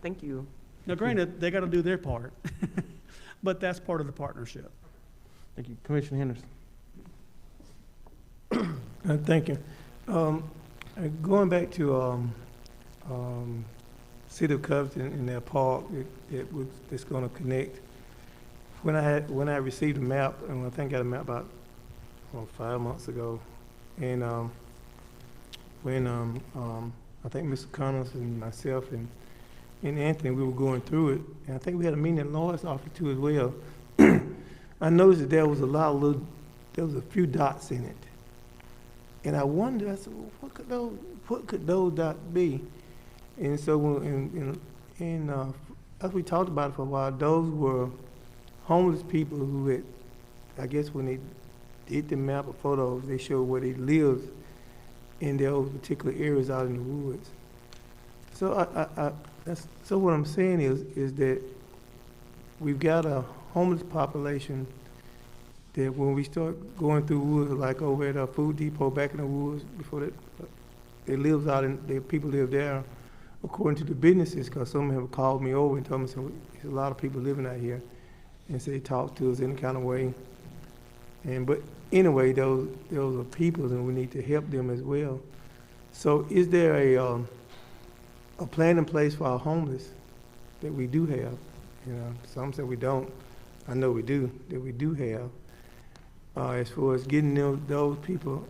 Thank you. Now granted, they gotta do their part, but that's part of the partnership. Thank you. Commissioner Henderson. Thank you. Going back to City of Covington and their park that's going to connect. When I received a map, and I think I got a map about 5 months ago, and when I think Mr. Connors and myself and Anthony, we were going through it, and I think we had a meeting in Lloyd's office too as well. I noticed that there was a few dots in it. And I wondered, I said, well, what could those dots be? And so, as we talked about it for a while, those were homeless people who had, I guess when they did the map of photos, they showed where they lived in those particular areas out in the woods. So so what I'm saying is that we've got a homeless population that when we start going through woods, like over at our food depot back in the woods, before they live out in, people live there, according to the businesses, because some have called me over and told me, so there's a lot of people living out here, and so they talk to us any kind of way. But anyway, those are people, and we need to help them as well. So is there a plan in place for our homeless that we do have? You know, some say we don't. I know we do, that we do have. As far as getting those people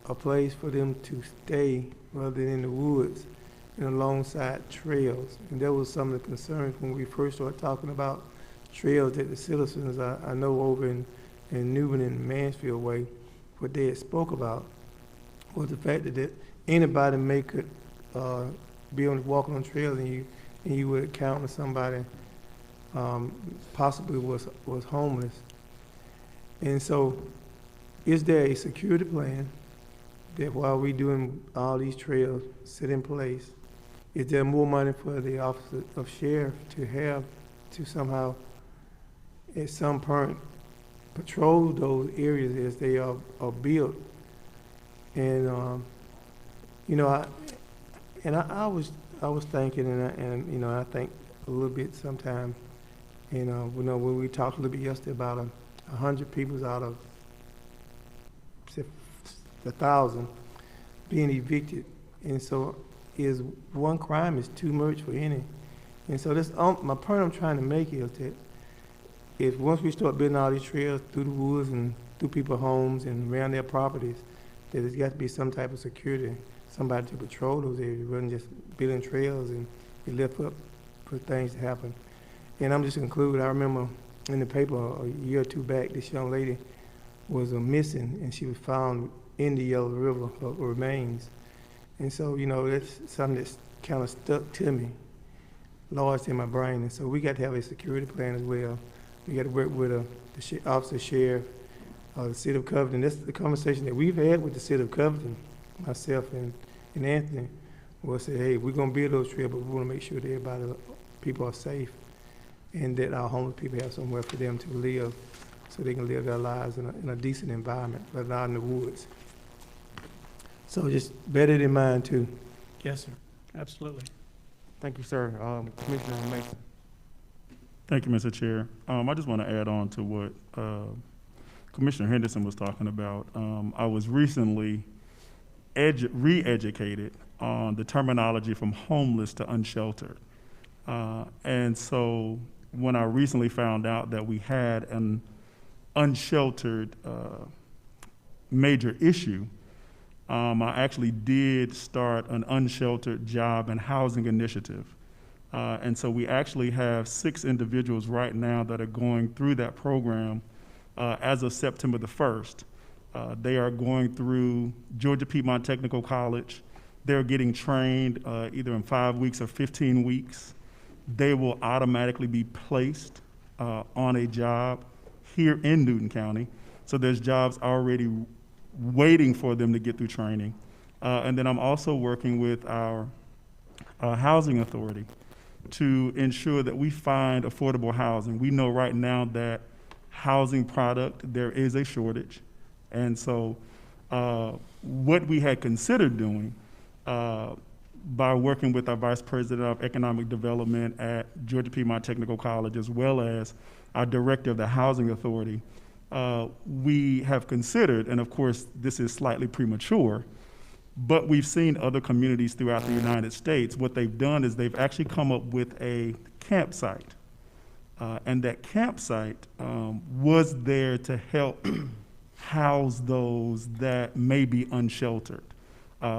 a place for them to stay rather than in the woods and alongside trails. And that was some of the concerns when we first started talking about trails that the citizens I know over in Newman and Mansfield way, what they had spoke about was the fact that anybody could be walking on trails and you would encounter somebody possibly was homeless. And so is there a security plan that while we doing all these trails set in place, is there more money for the officer of sheriff to have to somehow at some point patrol those areas as they are built? And you know, I was thinking, and you know, I think a little bit sometimes, you know, when we talked a little bit yesterday about 100 people out of say 1,000 being evicted, and so is one crime is too much for any. And so this my point I'm trying to make is that if once we start building all these trails through the woods and through people's homes and around their properties, that there's got to be some type of security, somebody to patrol those areas, rather than just building trails and be left up for things to happen. And I'm just conclude. I remember in the paper a year or two back, this young lady was missing, and she was found in the Yellow River, her remains. And so, you know, that's something that's kind of stuck to me, lodged in my brain. And so we got to have a security plan as well. We got to work with the officer sheriff, the city of Covington. That's the conversation that we've had with the city of Covington, myself and Anthony, will say, hey, we're going to build those trails, but we want to make sure that people are safe and that our homeless people have somewhere for them to live so they can live their lives in a decent environment, but not in the woods. So just bear that in mind too. Yes, sir. Absolutely. Thank you, sir. Commissioner Mason. Thank you, Mr. Chair. I just want to add on to what Commissioner Henderson was talking about. I was recently re-educated on the terminology from homeless to unsheltered. And so when I recently found out that we had an unsheltered major issue, I actually did start an unsheltered job and housing initiative. And so we actually have 6 individuals right now that are going through that program as of September the 1st. They are going through Georgia Piedmont Technical College. They're getting trained either in 5 weeks or 15 weeks. They will automatically be placed on a job here in Newton County. So there's jobs already waiting for them to get through training. And then I'm also working with our housing authority to ensure that we find affordable housing. We know right now that housing product, there is a shortage. And so what we had considered doing by working with our Vice President of Economic Development at Georgia Piedmont Technical College, as well as our Director of the Housing Authority, we have considered, and of course this is slightly premature, but we've seen other communities throughout the United States. What they've done is they've actually come up with a campsite. And that campsite was there to help house those that may be unsheltered.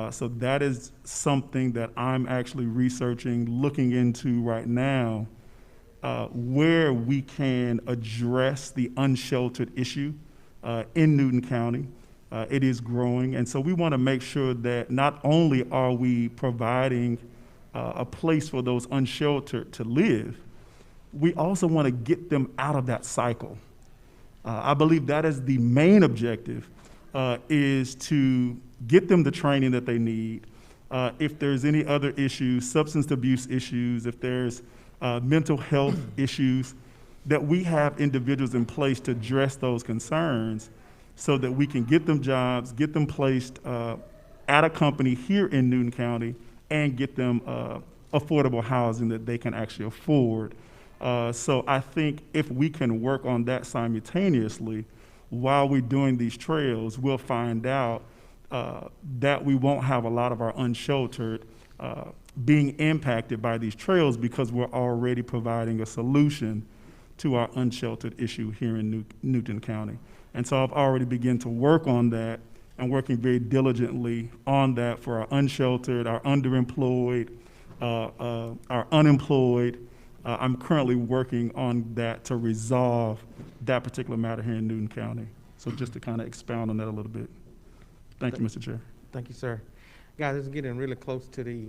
So that is something that I'm actually researching, looking into right now, where we can address the unsheltered issue in Newton County. It is growing, and so we want to make sure that not only are we providing a place for those unsheltered to live, we also want to get them out of that cycle. I believe that is the main objective, is to get them the training that they need. If there's any other issues, substance abuse issues, if there's mental health issues, that we have individuals in place to address those concerns so that we can get them jobs, get them placed at a company here in Newton County, and get them affordable housing that they can actually afford. So I think if we can work on that simultaneously while we're doing these trails, we'll find out that we won't have a lot of our unsheltered being impacted by these trails, because we're already providing a solution to our unsheltered issue here in Newton County. And so I've already begun to work on that and working very diligently on that for our unsheltered, our underemployed, our unemployed. I'm currently working on that to resolve that particular matter here in Newton County. So just to kind of expound on that a little bit. Thank you, Mr. Chair. Thank you, sir. Guys, it's getting really close to the,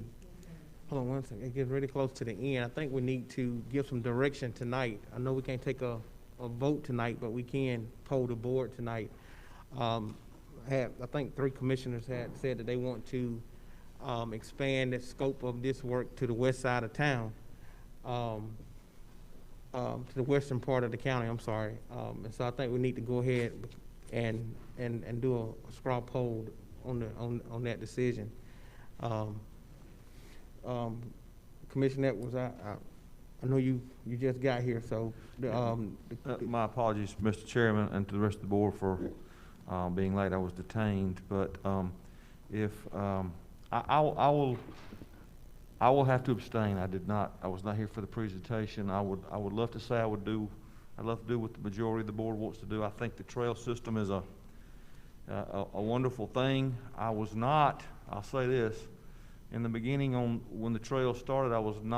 hold on one second, it's getting really close to the end. I think we need to give some direction tonight. I know we can't take a vote tonight, but we can poll the board tonight. I think 3 commissioners had said that they want to expand the scope of this work to the west side of town, to the western part of the county, I'm sorry. And so I think we need to go ahead and do a straw poll on that decision. Commissioner Edwards, I know you just got here, so my apologies, Mr. Chairman, and to the rest of the board for being late. I was detained, but I will have to abstain. I was not here for the presentation. I would love to say I'd love to do what the majority of the board wants to do. I think the trail system is a wonderful thing. I'll say this, in the beginning when the trail started, I wasn't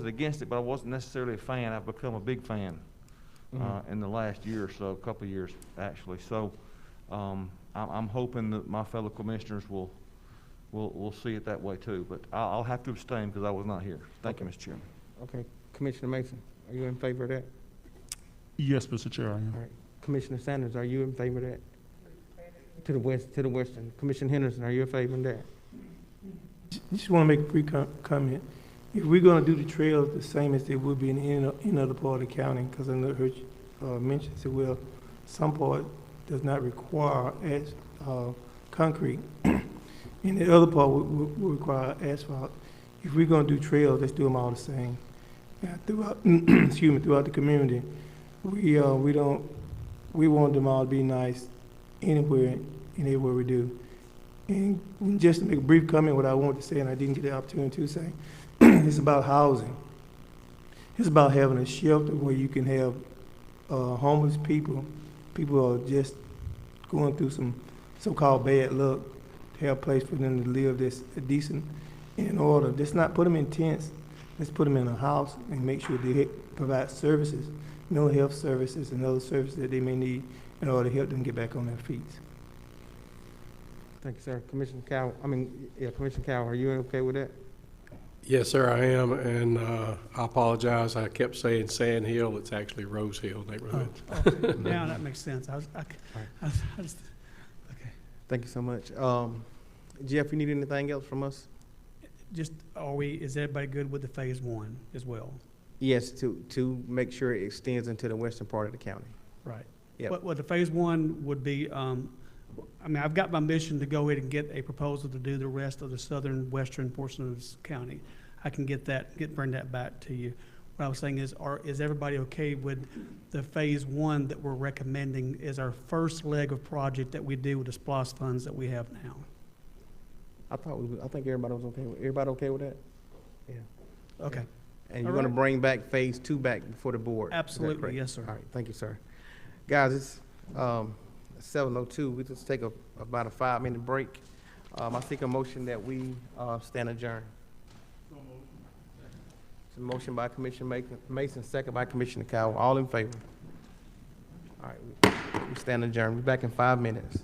against it, but I wasn't necessarily a fan. I've become a big fan in the last year or so, a couple of years actually. So I'm hoping that my fellow commissioners will see it that way too, but I'll have to abstain because I was not here. Thank you, Mr. Chairman. okay. Commissioner Mason, are you in favor of that? Yes, Mr. Chair, I am. All right. Commissioner Sanders, are you in favor of that? To the western. Commissioner Henderson, are you in favor of that? Just want to make a brief comment. If we're going to do the trails the same as they would be in any other part of the county, because I know heard you mention, said, well, some part does not require concrete, and the other part will require asphalt. If we're going to do trails, let's do them all the same. Throughout, throughout the community, we want them all to be nice anywhere we do. And just to make a brief comment, what I wanted to say, and I didn't get the opportunity to say, it's about housing. It's about having a shelter where you can have homeless people who are just going through some so-called bad luck, to have a place for them to live that's decent in order. Let's not put them in tents. Let's put them in a house and make sure they provide services, mental health services and other services that they may need in order to help them get back on their feet. Thank you, sir. Commissioner Cow, are you okay with that? Yes, sir, I am, and I apologize. I kept saying Sand Hill. It's actually Rose Hill neighborhood. Now that makes sense. I just, okay. Thank you so much. Jeff, you need anything else from us? Just, is everybody good with the phase 1 as well? Yes, to make sure it extends into the western part of the county. Right. Yep. What the phase 1 would be, I've got my mission to go ahead and get a proposal to do the rest of the southern western portion of this county. I can bring that back to you. What I was saying is everybody okay with the phase 1 that we're recommending as our first leg of project that we do with the SPLOST funds that we have now? I think everybody was okay. Everybody okay with that? Yeah. Okay. Yeah. And you're All going to right. bring back phase 2 back before the board? Is that Absolutely, correct? yes, sir. All right, thank you, sir. Guys, it's 7:02. We just take about a 5-minute break. I seek a motion that we stand adjourned. It's a motion by Commissioner Mason, second by Commissioner Cowell. All in favor? All right, we stand adjourned. We're back in 5 minutes.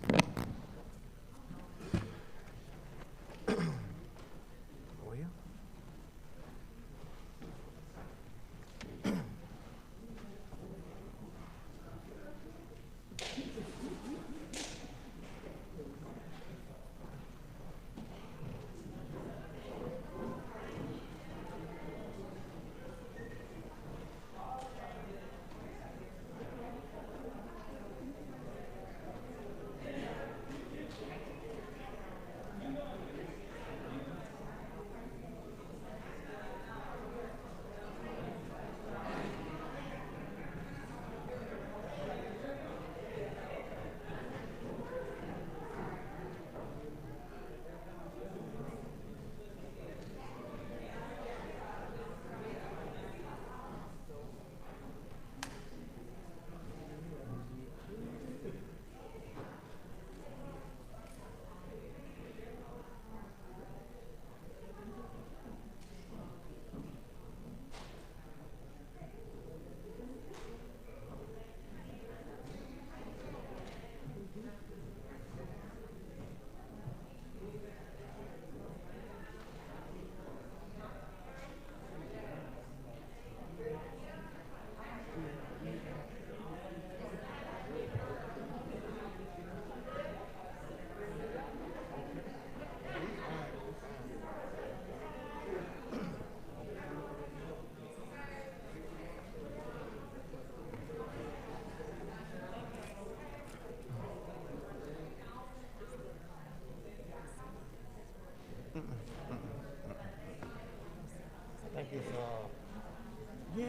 Yeah.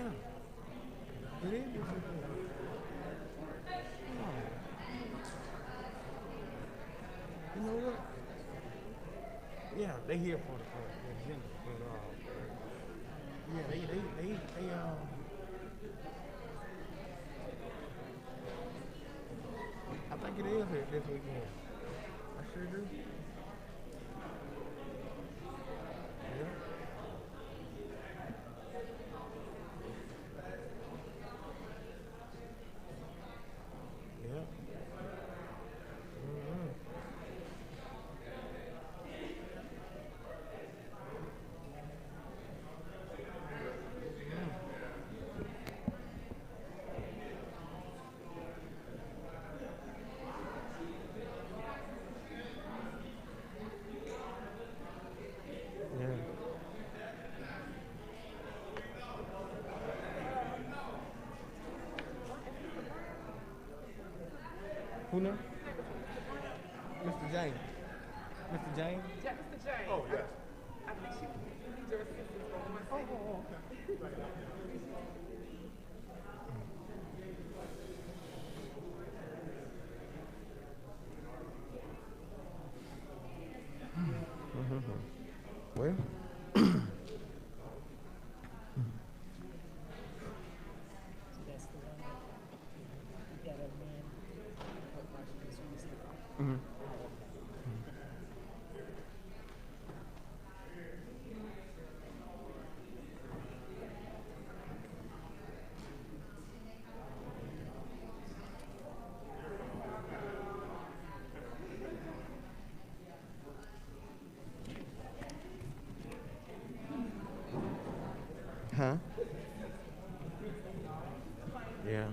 It is. You know what? Yeah, they here for the agenda, but yeah, they I think it is here this weekend. I sure do. Yeah. Yeah. Mm-hmm. Yeah. Who now? Mr. James. Mr. James? Yeah, Mr. James. Oh, yes. I think she needs your assistance for 1 second. Okay. Well, That's the one. You got a man. mhm. Huh? Yeah.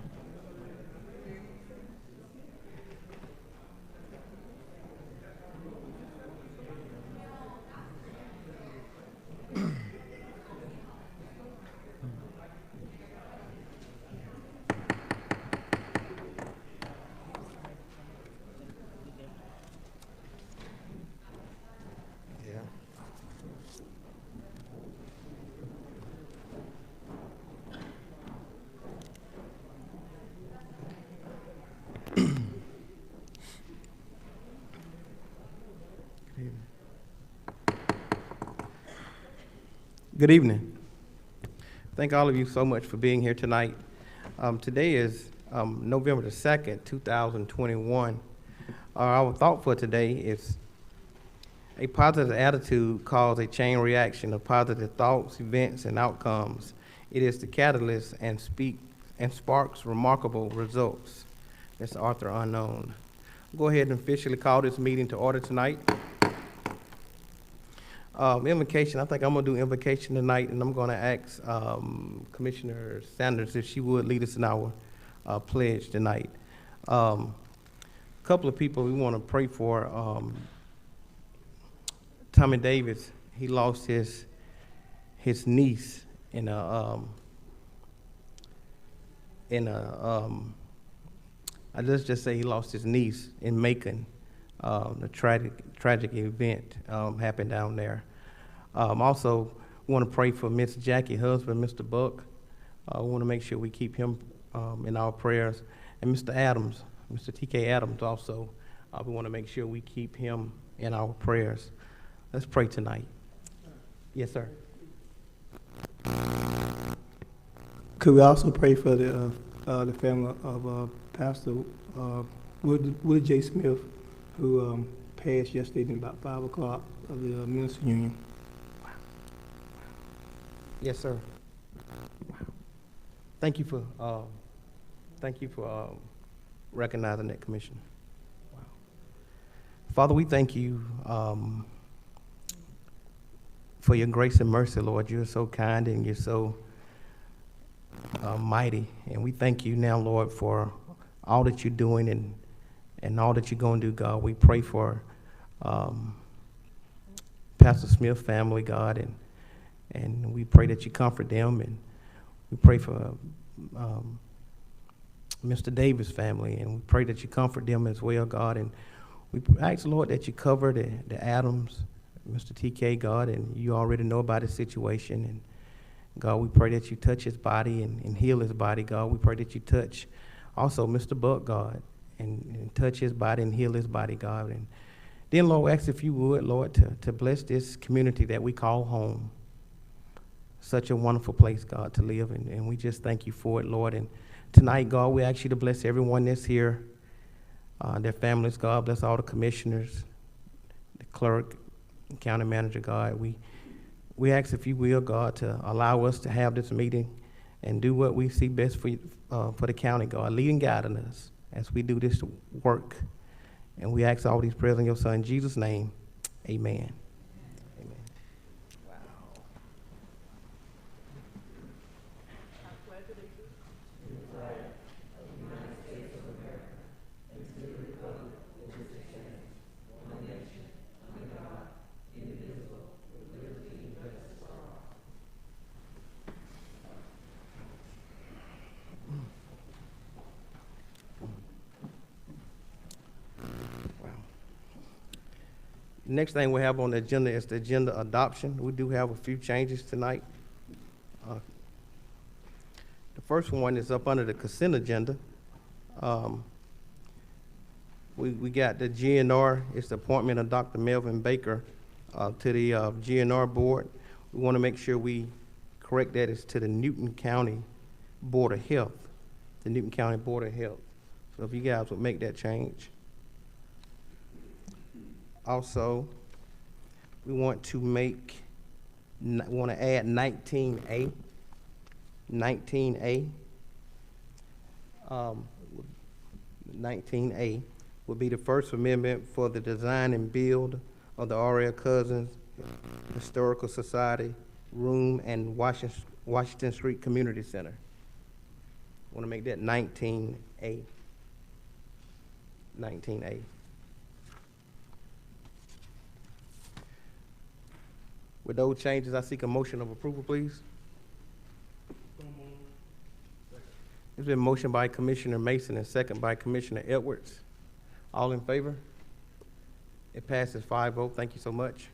Yeah. Good evening. Thank all of you so much for being here tonight. Today is November the 2nd, 2021. Our thought for today is a positive attitude causes a chain reaction of positive thoughts, events, and outcomes. It is the catalyst and sparks remarkable results. That's Arthur Unknown. Go ahead and officially call this meeting to order tonight. Invocation, I think I'm gonna do invocation tonight, and I'm gonna ask Commissioner Sanders if she would lead us in our pledge tonight. Couple of people we wanna pray for. Tommy Davis, he lost his niece in a let's just say he lost his niece in Macon. The tragic event happened down there. Also, want to pray for Miss Jackie's husband, Mr. Buck. We want to make sure we keep him in our prayers. And Mr. Adams, Mr. T.K. Adams also, we want to make sure we keep him in our prayers. Let's pray tonight. Yes, sir. Could we also pray for the family of Pastor Wood J. Smith, who passed yesterday at about 5 o'clock of the Minister Union? Yes, sir. Wow. Thank you for recognizing that, Commissioner. Wow. Father, we thank you for your grace and mercy, Lord. You're so kind and you're so mighty. And we thank you now, Lord, for all that you're doing and all that you're going to do, God. We pray for Pastor Smith family, God, and we pray that you comfort them, and we pray for Mr. Davis family, and we pray that you comfort them as well, God, and we ask, Lord, that you cover the Adams, Mr. TK, God, and you already know about his situation, God, we pray that you touch his body and heal his body, God. We pray that you touch also Mr. Buck, God, and touch his body and heal his body, God. And then, Lord, we ask if you would, Lord, to bless this community that we call home. Such a wonderful place, God, to live, and we just thank you for it, Lord. And tonight, God, we ask you to bless everyone that's here, their families, God. Bless all the commissioners, the clerk, and county manager, God. We ask if you will, God, to allow us to have this meeting and do what we see best for the county, God. Lead and guide us as we do this work. And we ask all these prayers in your son, Jesus' name. Amen. Amen. Next thing we have on the agenda is the agenda adoption. We do have a few changes tonight. The first one is up under the consent agenda. We got the GNR. It's the appointment of Dr. Melvin Baker to the GNR board. We want to make sure we correct that. It's to the Newton County Board of Health. The Newton County Board of Health. So if you guys would make that change. Also, we want to add 19A. 19A. 19A will be the first amendment for the design and build of the Ariel Cousins Historical Society Room and Washington Street Community Center. Want to make that 19A. 19A. With those changes, I seek a motion of approval, please. It's been motioned by Commissioner Mason and second by Commissioner Edwards. All in favor? It passes 5-0. Thank you so much.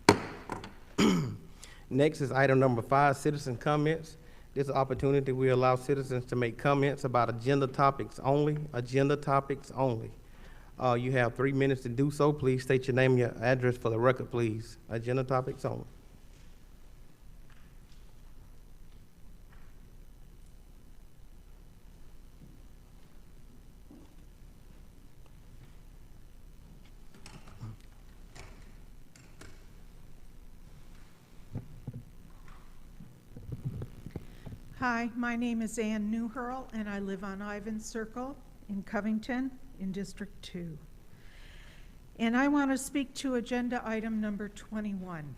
Next is item number 5, citizen comments. This opportunity we allow citizens to make comments about agenda topics only. Agenda topics only. You have 3 minutes to do so. Please state your name and your address for the record, please. Agenda topics only. Hi, my name is Ann Newhurl, and I live on Ivans Circle in Covington in District 2. And I want to speak to agenda item number 21.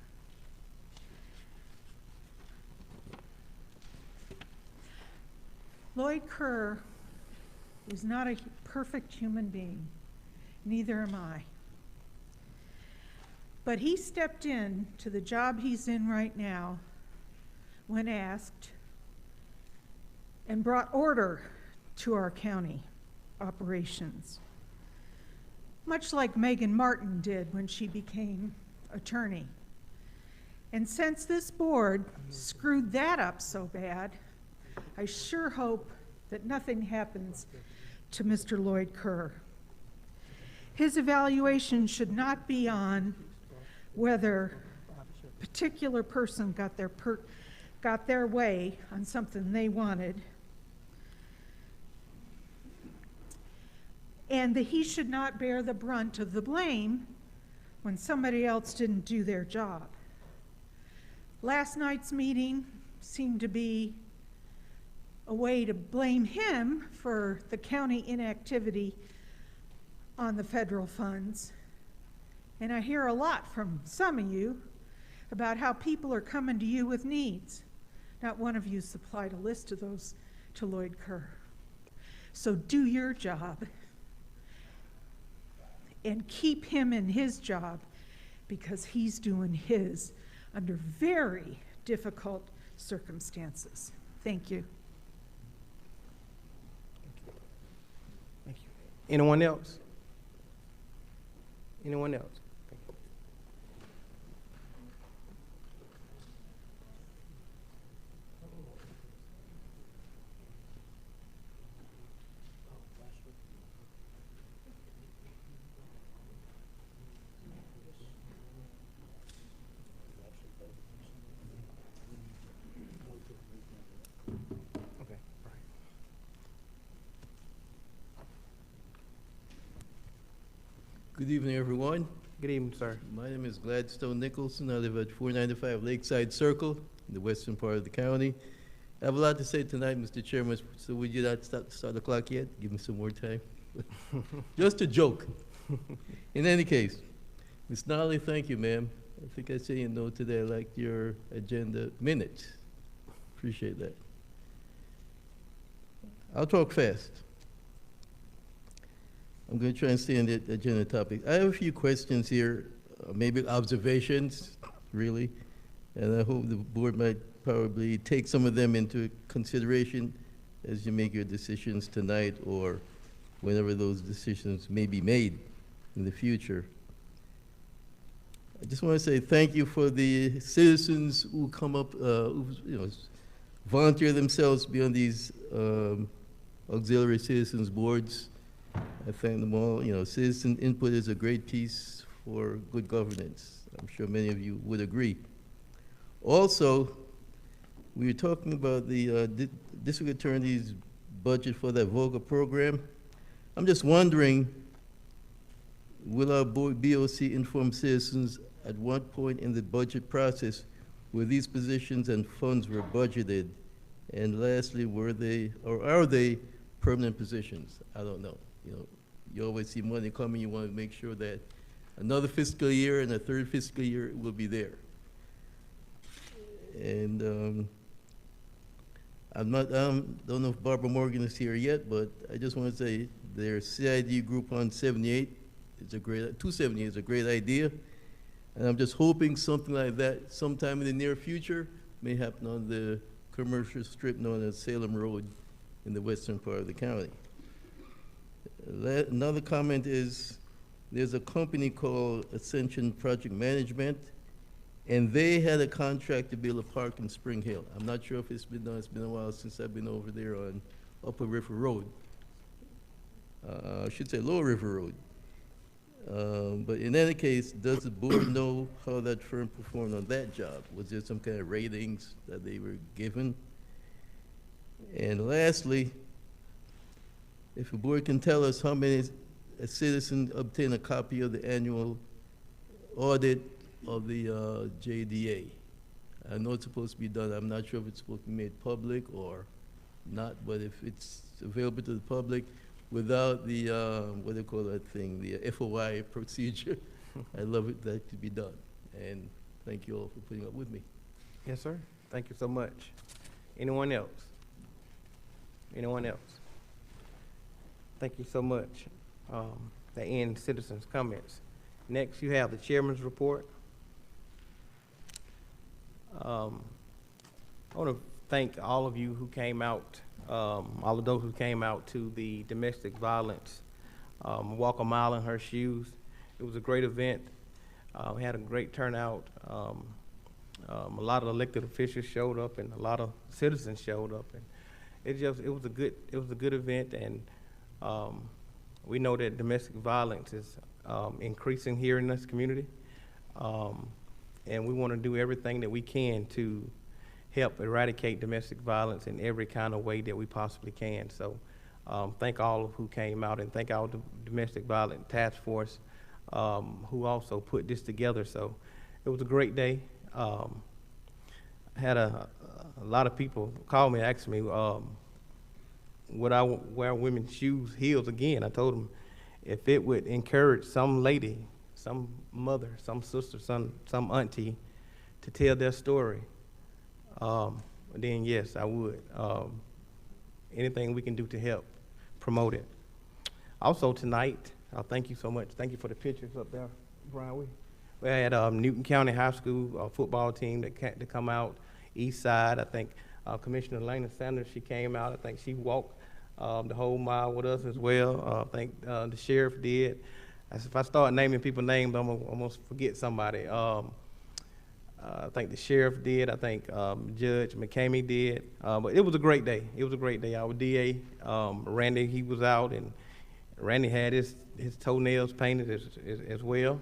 Lloyd Kerr is not a perfect human being. Neither am I. But he stepped in to the job he's in right now when asked, and brought order to our county operations, much like Megan Martin did when she became attorney. And since this board screwed that up so bad, I sure hope that nothing happens to Mr. Lloyd Kerr. His evaluation should not be on whether a particular person got their way on something they wanted, and that he should not bear the brunt of the blame when somebody else didn't do their job. Last night's meeting seemed to be a way to blame him for the county inactivity on the federal funds. And I hear a lot from some of you about how people are coming to you with needs. Not one of you supplied a list of those to Lloyd Kerr. So do your job and keep him in his job, because he's doing his under very difficult circumstances. Thank you. Thank you. Anyone else? Anyone else? Good evening, everyone. Good evening, sir. My name is Gladstone Nicholson. I live at 495 Lakeside Circle in the western part of the county. I have a lot to say tonight, Mr. Chairman, so would you not start the clock yet? Give me some more time. Just a joke. In any case, Ms. Nolly, thank you, ma'am. I think I say you know today. I liked your agenda minutes. Appreciate that. I'll talk fast. I'm going to try and stay on the agenda topic. I have a few questions here, maybe observations, really, and I hope the board might probably take some of them into consideration as you make your decisions tonight or whenever those decisions may be made in the future. I just want to say thank you for the citizens who come up, who, volunteer themselves to be on these auxiliary citizens boards. I thank them all. Citizen input is a great piece for good governance. I'm sure many of you would agree. Also, we were talking about the district attorney's budget for that VOGA program. I'm just wondering, will our BOC inform citizens at what point in the budget process where these positions and funds were budgeted? And lastly, were they or are they permanent positions? I don't know. You always see money coming. You want to make sure that another fiscal year and a third fiscal year will be there. And don't know if Barbara Morgan is here yet, but I just want to say their CID group on 78 is a great, 278 is a great idea. And I'm just hoping something like that sometime in the near future may happen on the commercial strip known as Salem Road in the western part of the county. Another comment is there's a company called Ascension Project Management, and they had a contract to build a park in Spring Hill. I'm not sure if it's been done. It's been a while since I've been over there on Upper River Road. I should say Lower River Road. But in any case, does the board know how that firm performed on that job? Was there some kind of ratings that they were given? And lastly, if the board can tell us how many citizens obtain a copy of the annual audit of the JDA. I know it's supposed to be done. I'm not sure if it's supposed to be made public or not, but if it's available to the public without the, what do they call that thing, the FOI procedure, I'd love it that to be done. And thank you all for putting up with me. Yes, sir. Thank you so much. Anyone else? Anyone else? Thank you so much. That ends citizens' comments. Next, you have the chairman's report. I want to thank all of you who came out, all of those who came out to the domestic violence Walk a Mile in Her Shoes. It was a great event. We had a great turnout. A lot of elected officials showed up, and a lot of citizens showed up, and it was a good event. And we know that domestic violence is increasing here in this community, and we want to do everything that we can to help eradicate domestic violence in every kind of way that we possibly can. So thank all who came out, and thank all the domestic violence task force who also put this together. So it was a great day. Had a lot of people call me, ask me, would I wear women's shoes, heels again? I told them if it would encourage some lady, some mother, some sister, some auntie to tell their story, then yes, I would. Anything we can do to help promote it. Also tonight, thank you so much. Thank you for the pictures up there, Brian. We had Newton County High School football team that come out, East Side. I think Commissioner Lena Sanders, she came out. I think she walked the whole mile with us as well. I think the sheriff did. If I start naming people's names, I'm gonna forget somebody. I think the sheriff did. I think Judge McCamey did. But it was a great day. It was a great day. Our DA, Randy, he was out, and Randy had his toenails painted as well.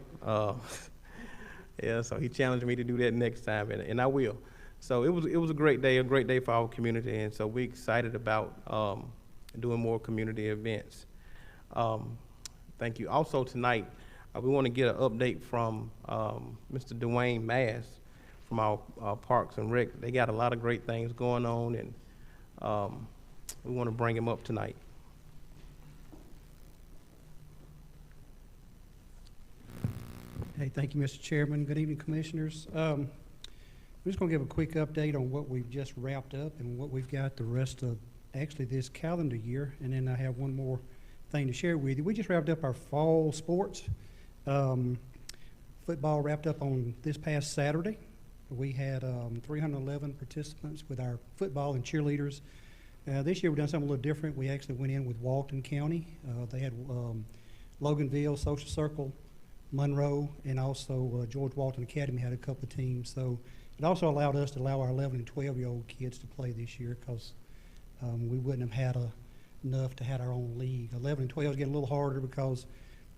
Yeah, so he challenged me to do that next time, and I will. So it was a great day for our community, and so we're excited about doing more community events. Thank you. Also tonight, we want to get an update from Mr. Dwayne Mass from our Parks and Rec. They got a lot of great things going on, and we want to bring him up tonight. Hey, thank you, Mr. Chairman. Good evening, Commissioners. I'm just going to give a quick update on what we've just wrapped up and what we've got the rest of actually this calendar year, and then I have one more thing to share with you. We just wrapped up our fall sports. Football wrapped up on this past Saturday. We had 311 participants with our football and cheerleaders. This year we've done something a little different. We actually went in with Walton County. They had Loganville, Social Circle, Monroe, and also George Walton Academy had a couple of teams. So it also allowed us to allow our 11 and 12-year-old kids to play this year because we wouldn't have had enough to have our own league. 11 and 12 is getting a little harder because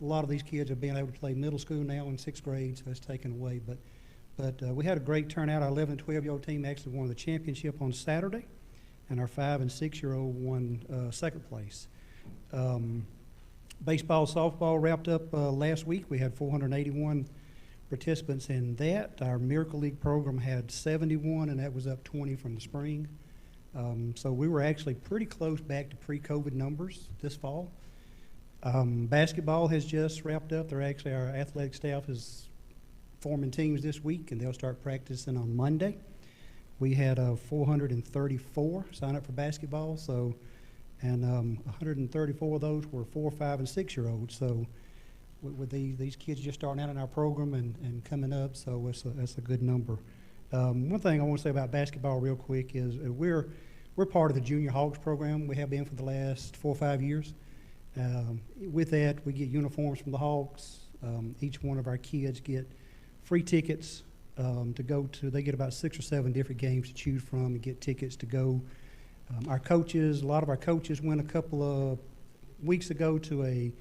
a lot of these kids are being able to play middle school now in 6th grade, so it's taken away. But we had a great turnout. Our 11 and 12-year-old team actually won the championship on Saturday, and our 5 and 6-year-old won second place. Baseball, softball wrapped up last week. We had 481 participants in that. Our Miracle League program had 71, and that was up 20 from the spring. So we were actually pretty close back to pre-COVID numbers this fall. Basketball has just wrapped up. Our athletic staff is forming teams this week, and they'll start practicing on Monday. We had 434 sign up for basketball, and 134 of those were 4, 5, and 6-year-olds. So with these kids just starting out in our program and coming up, so that's a good number. One thing I want to say about basketball real quick is we're part of the Junior Hawks program. We have been for the last 4 or 5 years. With that, we get uniforms from the Hawks. Each one of our kids get free tickets to go to. They get about 6 or 7 different games to choose from and get tickets to go. Our coaches, a lot of our coaches went a couple of weeks ago to a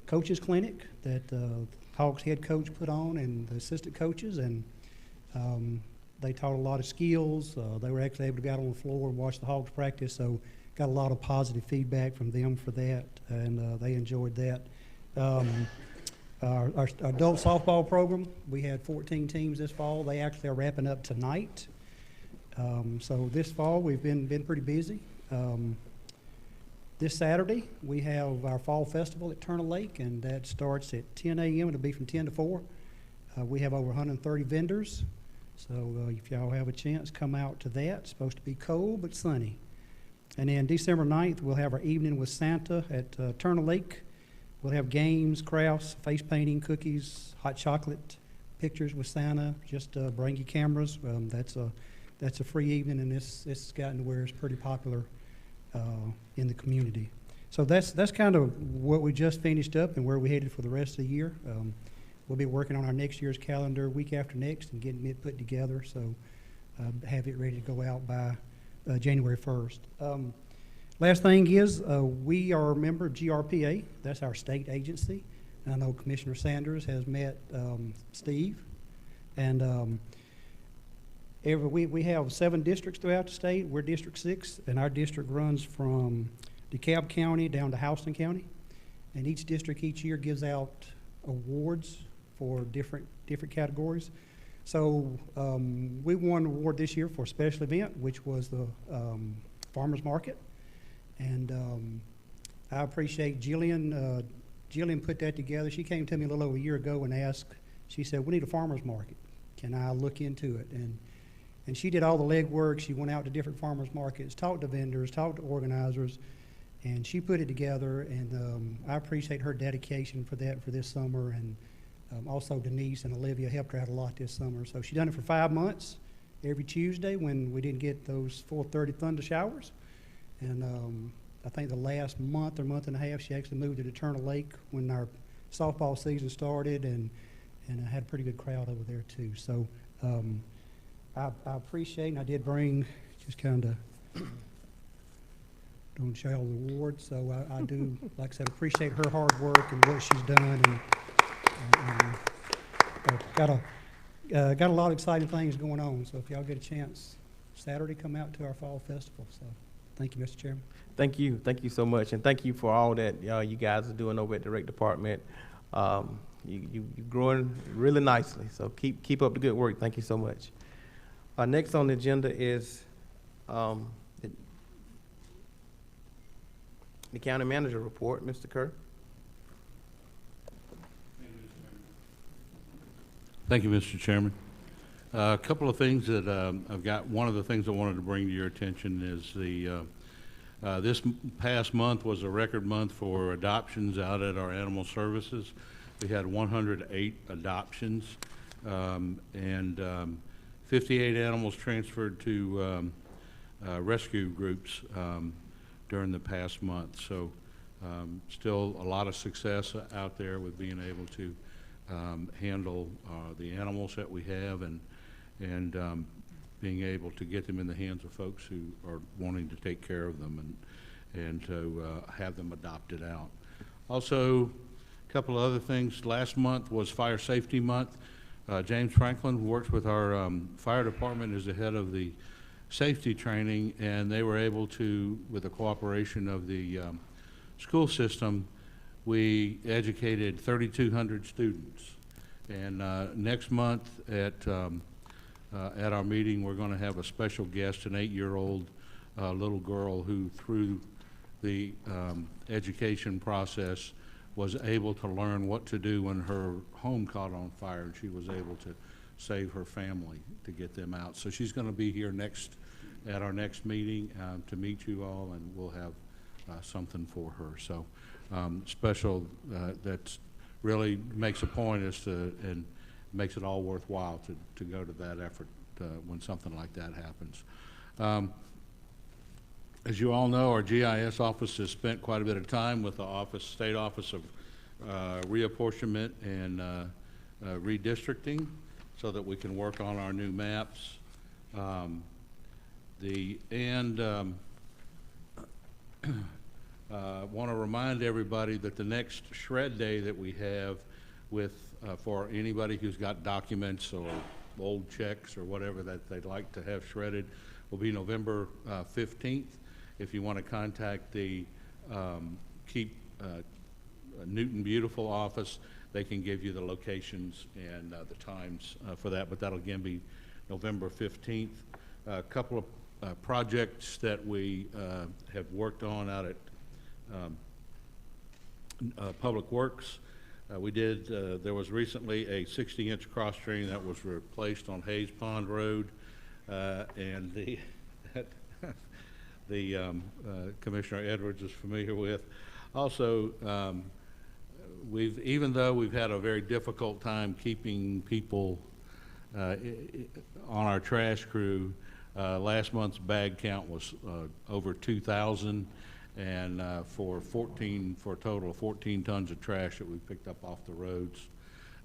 coaches clinic that Hawks head coach put on and the assistant coaches, and they taught a lot of skills. They were actually able to get out on the floor and watch the Hawks practice, so got a lot of positive feedback from them for that, and they enjoyed that. Our adult softball program, we had 14 teams this fall. They actually are wrapping up tonight. So this fall, we've been pretty busy. This Saturday, we have our fall festival at Turner Lake, and that starts at 10 a.m. It'll be from 10 to 4. We have over 130 vendors. So if y'all have a chance, come out to that. It's supposed to be cold but sunny. And then December 9th, we'll have our evening with Santa at Turner Lake. We'll have games, crafts, face painting, cookies, hot chocolate, pictures with Santa. Just bring your cameras. That's a free evening, and it's gotten to where it's pretty popular in the community. So that's kind of what we just finished up and where we headed for the rest of the year. We'll be working on our next year's calendar week after next and getting it put together, so have it ready to go out by January 1st. Last thing is we are a member of GRPA. That's our state agency. And I know Commissioner Sanders has met Steve, and we have 7 districts throughout the state. We're District 6, and our district runs from DeKalb County down to Houston County. And each district each year gives out awards for different categories. So we won an award this year for a special event, which was the farmers market. And I appreciate Jillian. Jillian put that together. She came to me a little over a year ago and asked, she said, we need a farmers market. Can I look into it? And she did all the legwork. She went out to different farmers markets, talked to vendors, talked to organizers, and she put it together. And I appreciate her dedication for that for this summer. And also Denise and Olivia helped her out a lot this summer. So she done it for 5 months, every Tuesday when we didn't get those 4:30 thunder showers. And I think the last month or month and a half, she actually moved to Turner Lake when our softball season started, and I had a pretty good crowd over there too. So I appreciate, and I did bring just kind of don't show all the awards. So I do, like I said, appreciate her hard work and what she's done, and got a lot of exciting things going on. So if y'all get a chance, Saturday, come out to our fall festival. So thank you, Mr. Chairman. Thank you so much, and thank you for all that you guys are doing over at the rec department. you're growing really nicely. So keep up the good work. Thank you so much. Next on the agenda is the county manager report. Mr. Kerr. Thank you, Mr. Chairman. A couple of things that I've got. One of the things I wanted to bring to your attention is this past month was a record month for adoptions out at our animal services. We had 108 adoptions and 58 animals transferred to rescue groups during the past month. So still a lot of success out there with being able to handle the animals that we have and being able to get them in the hands of folks who are wanting to take care of them and to have them adopted out. Also, a couple of other things. Last month was Fire Safety Month. James Franklin, who works with our fire department, is the head of the safety training, and they were able to, with the cooperation of the school system, we educated 3,200 students. And next month at our meeting, we're going to have a special guest, an 8-year-old little girl who, through the education process, was able to learn what to do when her home caught on fire, and she was able to save her family to get them out. So she's going to be here at our next meeting to meet you all, and we'll have something for her. So special, that's really makes a point and makes it all worthwhile to go to that effort when something like that happens. As you all know, our GIS office has spent quite a bit of time with the State Office of Reapportionment and Redistricting so that we can work on our new maps. Want to remind everybody that the next shred day that we have for anybody who's got documents or old checks or whatever that they'd like to have shredded will be November 15th. If you want to contact the Keep Newton Beautiful office, they can give you the locations and the times for that, but that'll again be November 15th. A couple of projects that we have worked on out at Public Works. There was recently a 60-inch cross drain that was replaced on Hayes Pond Road, and the Commissioner Edwards is familiar with. Also, even though we've had a very difficult time keeping people on our trash crew, last month's bag count was over 2,000, and for a total of 14 tons of trash that we picked up off the roads.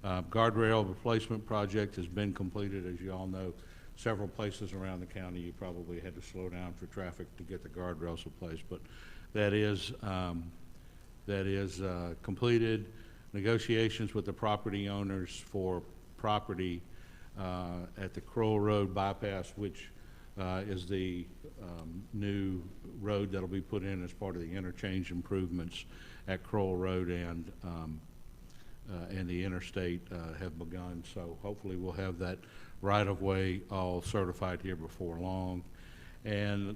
Guardrail replacement project has been completed, as you all know. Several places around the county you probably had to slow down for traffic to get the guardrails replaced, but that is completed. Negotiations with the property owners for property at the Kroll Road bypass, which is the new road that'll be put in as part of the interchange improvements at Kroll Road and the interstate have begun. So hopefully we'll have that right-of-way all certified here before long. And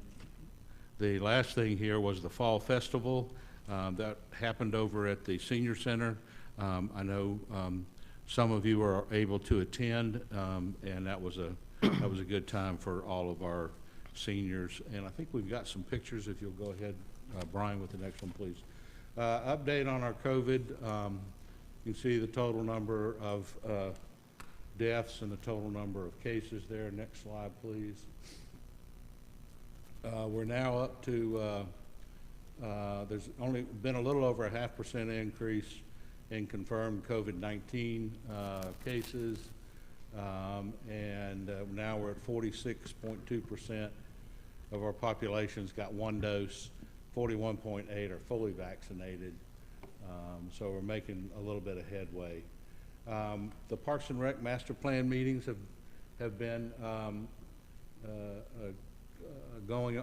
the last thing here was the Fall Festival that happened over at the Senior Center. I know some of you are able to attend, and that was a good time for all of our seniors. And I think we've got some pictures. If you'll go ahead, Brian, with the next one, please. Update on our COVID. You can see the total number of deaths and the total number of cases there. Next slide, please. We're now up to, there's only been a little over a 0.5% increase in confirmed COVID-19 cases. And now we're at 46.2% of our population's got one dose, 41.8 are fully vaccinated. So we're making a little bit of headway. The Parks and Rec master plan meetings have been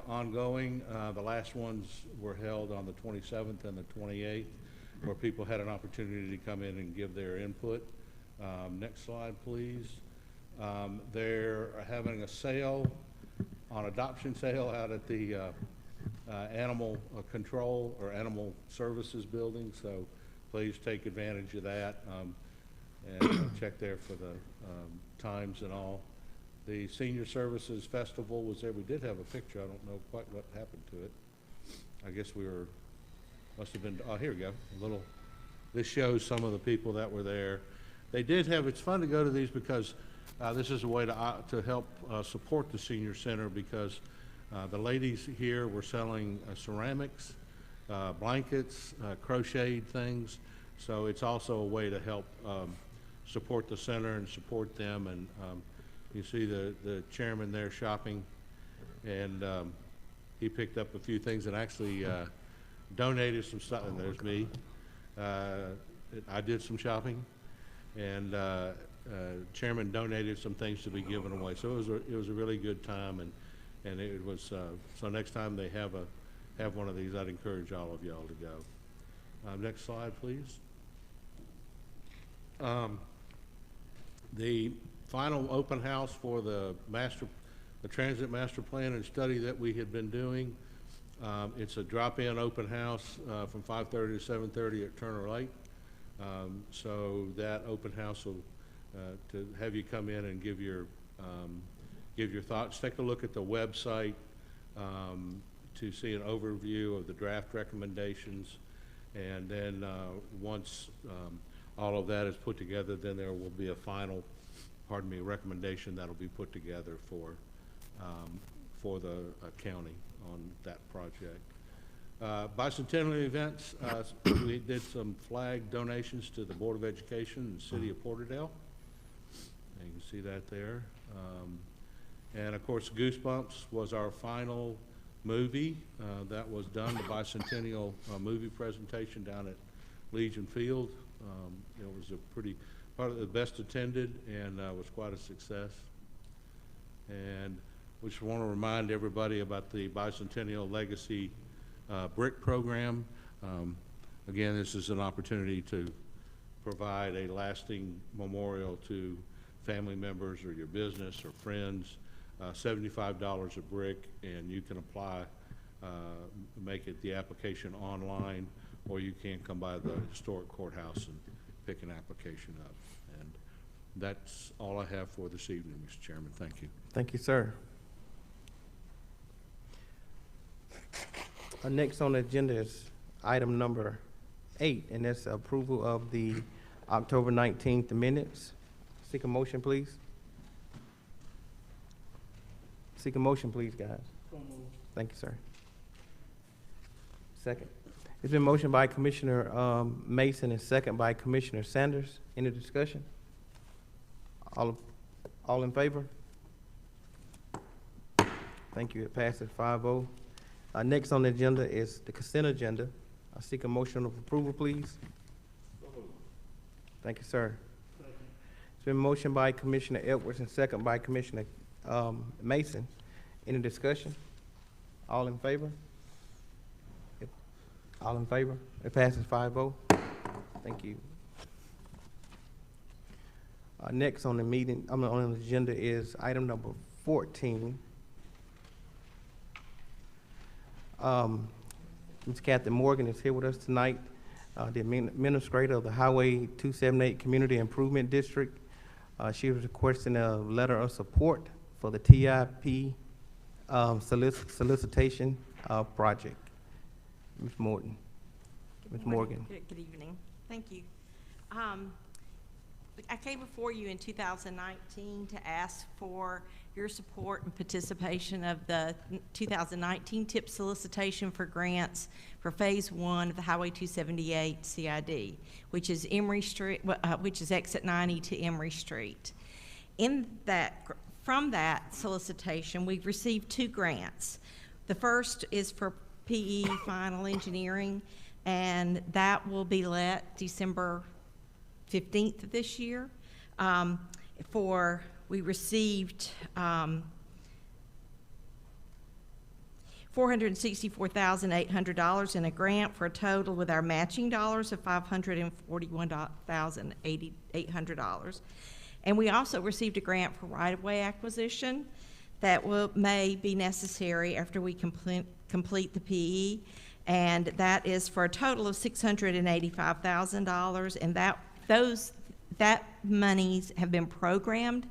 ongoing. The last ones were held on the 27th and the 28th, where people had an opportunity to come in and give their input. Next slide, please. They're having a sale, on adoption sale out at the animal control or animal services building, so please take advantage of that, and check there for the times and all. The Senior Services Festival was there. We did have a picture. I don't know quite what happened to it. I guess must have been, oh, here we go. This shows some of the people that were there. They did have, it's fun to go to these because this is a way to help support the senior center, because the ladies here were selling ceramics, blankets, crocheted things. So it's also a way to help support the center and support them. And you see the chairman there shopping, and he picked up a few things and actually donated some stuff. And there's me. I did some shopping, and chairman donated some things to be given away. So it was a really good time, and it was so next time they have one of these, I'd encourage all of y'all to go. Next slide, please. The final open house for the transit master plan and study that we had been doing. It's a drop-in open house from 5:30 to 7:30 at Turner Lake. So that open house will to have you come in and give your thoughts. Take a look at the website to see an overview of the draft recommendations, and then once all of that is put together, then there will be a final, recommendation that'll be put together for the county on that project. Bicentennial events, we did some flag donations to the Board of Education and the City of Porterdale. And you can see that there. And of course, Goosebumps was our final movie that was done, the bicentennial movie presentation down at Legion Field. It was part of the best attended, and was quite a success. And we just want to remind everybody about the Bicentennial Legacy brick program. Again, this is an opportunity to provide a lasting memorial to family members or your business or friends. $75 a brick, and you can apply, make it the application online, or you can come by the historic courthouse and pick an application up. And that's all I have for this evening, Mr. Chairman. Thank you. Thank you, sir. Next on the agenda is item number 8, and that's approval of the October 19th minutes. Seek a motion, please. Seek a motion, please, guys. Thank you, sir. Second. It's been motioned by Commissioner Mason and second by Commissioner Sanders. Any discussion? All in favor? Thank you. It passes 5-0. Next on the agenda is the consent agenda. I seek a motion of approval, please. Thank you, sir. It's been motioned by Commissioner Edwards and second by Commissioner Mason. Any discussion? All in favor? All in favor? It passes 5-0. Thank you. Next on the on the agenda is item number 14. Ms. Kathy Morgan is here with us tonight, the administrator of the Highway 278 Community Improvement District. She was requesting a letter of support for the TIP solicitation project. Ms. Morgan. Good evening. Thank you. I came before you in 2019 to ask for your support and participation of the 2019 TIP solicitation for grants for Phase 1 of the Highway 278 CID, which is Emory Street, which is exit 90 to Emory Street. From that solicitation, we've received 2 grants. The first is for PE final engineering, and that will be let December 15th of this year. We received $464,800 in a grant for a total with our matching dollars of $541,800. And we also received a grant for right-of-way acquisition that may be necessary after we complete the PE, and that is for a total of $685,000, and that monies have been programmed,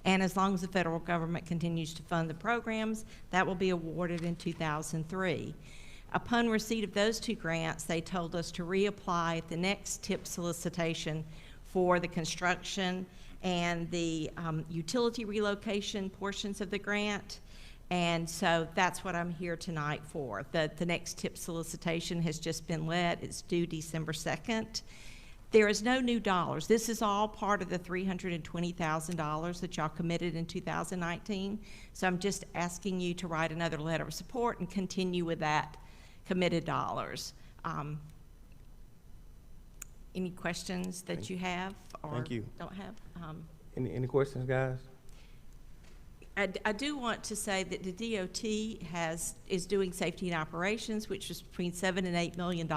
and as long as the federal government continues to fund the programs, that will be awarded in 2003. Upon receipt of those two grants, they told us to reapply at the next TIP solicitation for the construction and the utility relocation portions of the grant. And so that's what I'm here tonight for. The next TIP solicitation has just been let. It's due December 2nd. There is no new dollars. This is all part of the $320,000 that y'all committed in 2019. So I'm just asking you to write another letter of support and continue with that committed dollars. Any questions that you have or Thank you. don't have? Any questions, guys? I do want to say that the DOT is doing safety and operations, which is between $7 and $8 million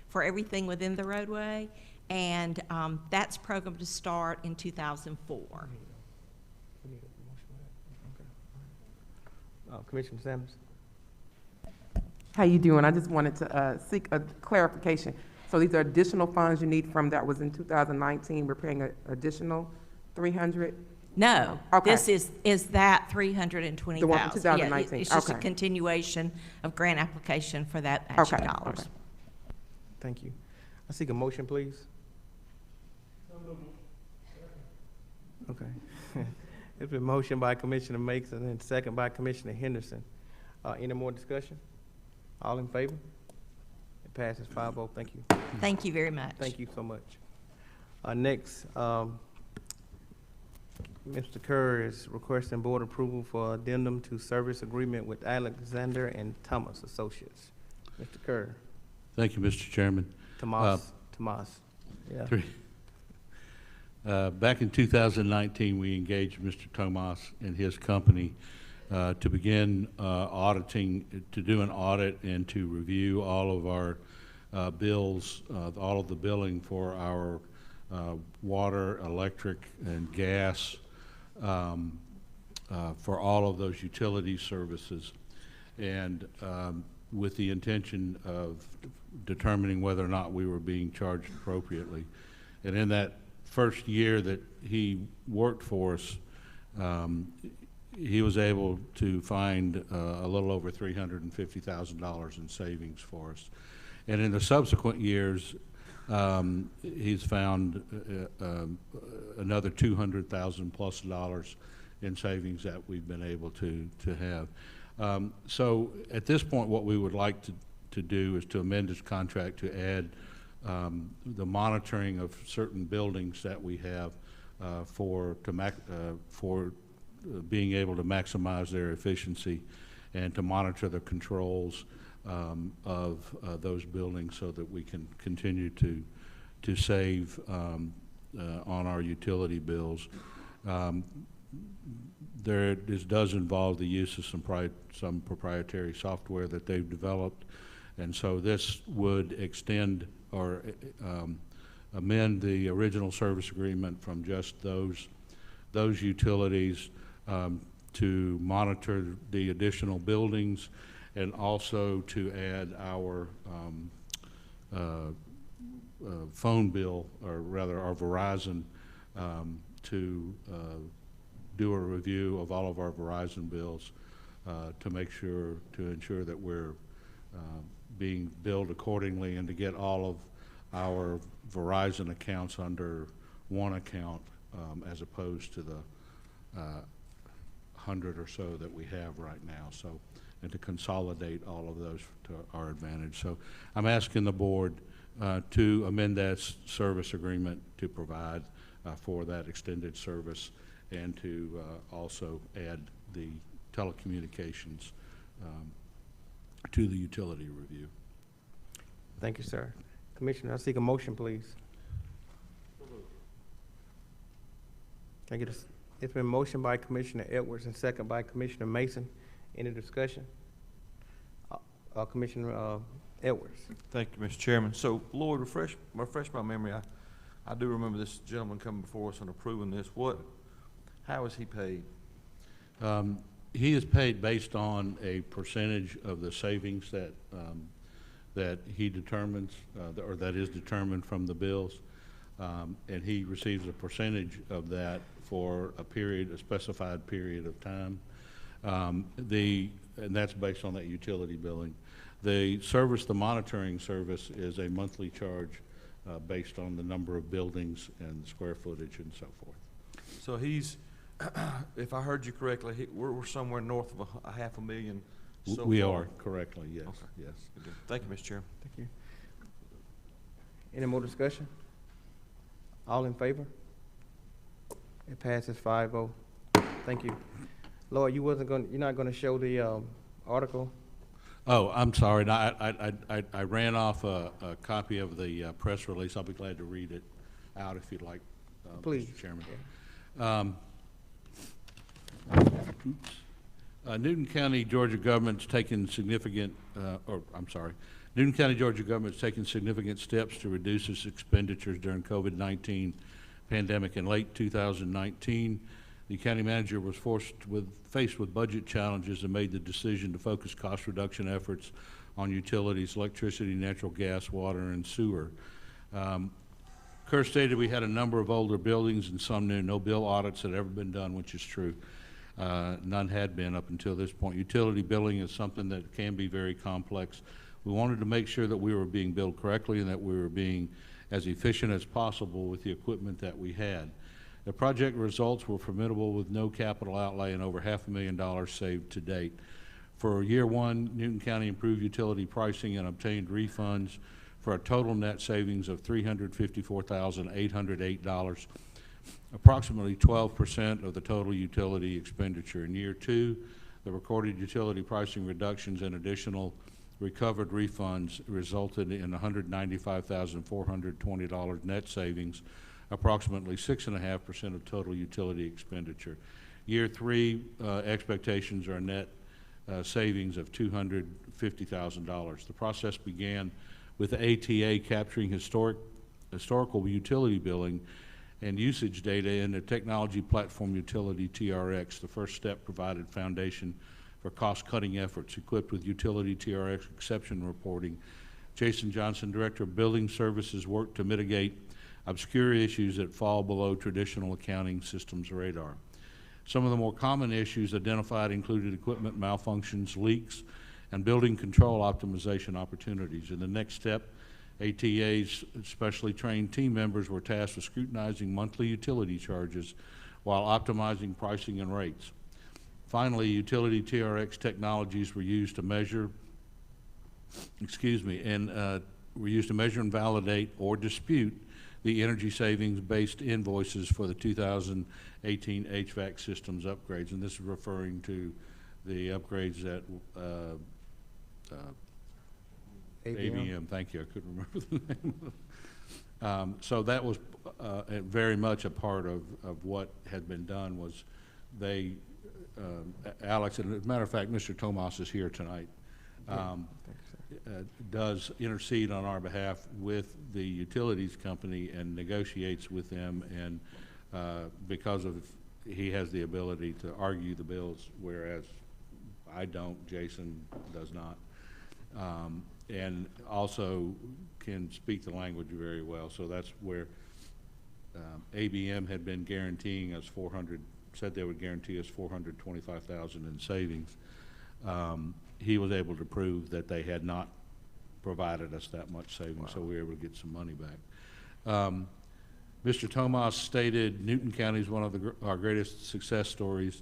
for everything within the roadway, and that's programmed to start in 2004. Commissioner Simmons? How you doing? I just wanted to seek a clarification. So these are additional funds you need from that was in 2019. We're paying an additional 300? No, Okay. this is that 320,000. The one from 2019. It's just a Okay. continuation of grant application for that matching Okay, dollars. okay. Thank you. I seek a motion, please. Okay. It's been motioned by Commissioner Mason and second by Commissioner Henderson. Any more discussion? All in favor? It passes 5-0. Thank you. Thank you very much. Thank you so much. Next, Mr. Kerr is requesting board approval for addendum to service agreement with Alexander and Thomas Associates. Mr. Kerr. Thank you, Mr. Chairman. Tomas. Yeah. Back in 2019, we engaged Mr. Tomas and his company to begin to do an audit and to review all of our bills, all of the billing for our water, electric, and gas, for all of those utility services, and with the intention of determining whether or not we were being charged appropriately. And in that first year that he worked for us, he was able to find a little over $350,000 in savings for us. And in the subsequent years, he's found another $200,000 plus in savings that we've been able to have. So at this point, what we would like to do is to amend this contract to add the monitoring of certain buildings that we have for being able to maximize their efficiency and to monitor the controls of those buildings so that we can continue to save on our utility bills. This does involve the use of some proprietary software that they've developed, and so this would extend or amend the original service agreement from just those utilities to monitor the additional buildings, and also to add our phone bill, or rather our Verizon, to do a review of all of our Verizon bills to ensure that we're being billed accordingly, and to get all of our Verizon accounts under one account as opposed to the 100 or so that we have right now. So, and to consolidate all of those to our advantage. So I'm asking the board to amend that service agreement to provide for that extended service, and to also add the telecommunications to the utility review. Thank you, sir. Commissioner, I seek a motion, please. Can I get it's been motioned by Commissioner Edwards and second by Commissioner Mason. Any discussion? Commissioner Edwards. Thank you, Mr. Chairman. So, Lloyd, refresh my memory. I do remember this gentleman coming before us and approving this. How is he paid? He is paid based on a percentage of the savings that he determines, or that is determined from the bills. And he receives a percentage of that for a specified period of time. And that's based on that utility billing. The monitoring service is a monthly charge based on the number of buildings and the square footage and so forth. So he's, if I heard you correctly, we're somewhere north of a $500,000 so We far. are, correctly, yes, Okay. yes. Thank you, Mr. Chairman. Thank you. Any more discussion? All in favor? It passes 5-0. Thank you. Lloyd, you're not gonna show the article? Oh, I'm sorry. No, I ran off a copy of the press release. I'll be glad to read it out if you'd like, Please. Mr. Chairman. Newton County, Georgia government's taken significant, Newton County, Georgia government's taken significant steps to reduce its expenditures during COVID-19 pandemic. In late 2019, the county manager was faced with budget challenges and made the decision to focus cost reduction efforts on utilities, electricity, natural gas, water, and sewer. Kerr stated we had a number of older buildings and some new. No bill audits had ever been done, which is true. None had been up until this point. Utility billing is something that can be very complex. We wanted to make sure that we were being billed correctly and that we were being as efficient as possible with the equipment that we had. The project results were formidable with no capital outlay and over $500,000 saved to date. For year one, Newton County improved utility pricing and obtained refunds for a total net savings of $354,808, approximately 12% of the total utility expenditure. In year two, the recorded utility pricing reductions and additional recovered refunds resulted in $195,420 net savings, approximately 6.5% of total utility expenditure. Year three, expectations are net savings of $250,000. The process began with the ATA capturing historical utility billing and usage data in the technology platform utility TRX. The first step provided foundation for cost-cutting efforts equipped with utility TRX exception reporting. Jason Johnson, Director of Building Services, worked to mitigate obscure issues that fall below traditional accounting systems radar. Some of the more common issues identified included equipment malfunctions, leaks, and building control optimization opportunities. In the next step, ATA's specially trained team members were tasked with scrutinizing monthly utility charges while optimizing pricing and rates. Finally, utility TRX technologies were used to measure, and validate or dispute the energy savings-based invoices for the 2018 HVAC systems upgrades. And this is referring to the upgrades that ABM, thank you, I couldn't remember the name. So that was very much a part of what had been done. Was they, Alex, and as a matter of fact, Mr. Tomas is here tonight, does intercede on our behalf with the utilities company and negotiates with them, and because of he has the ability to argue the bills, whereas I don't, Jason does not. And also can speak the language very well. So that's where ABM had been guaranteeing us said they would guarantee us $425,000 in savings. He was able to prove that they had not provided us that much savings, so we were able to get some money back. Mr. Tomas stated Newton County is one of our greatest success stories.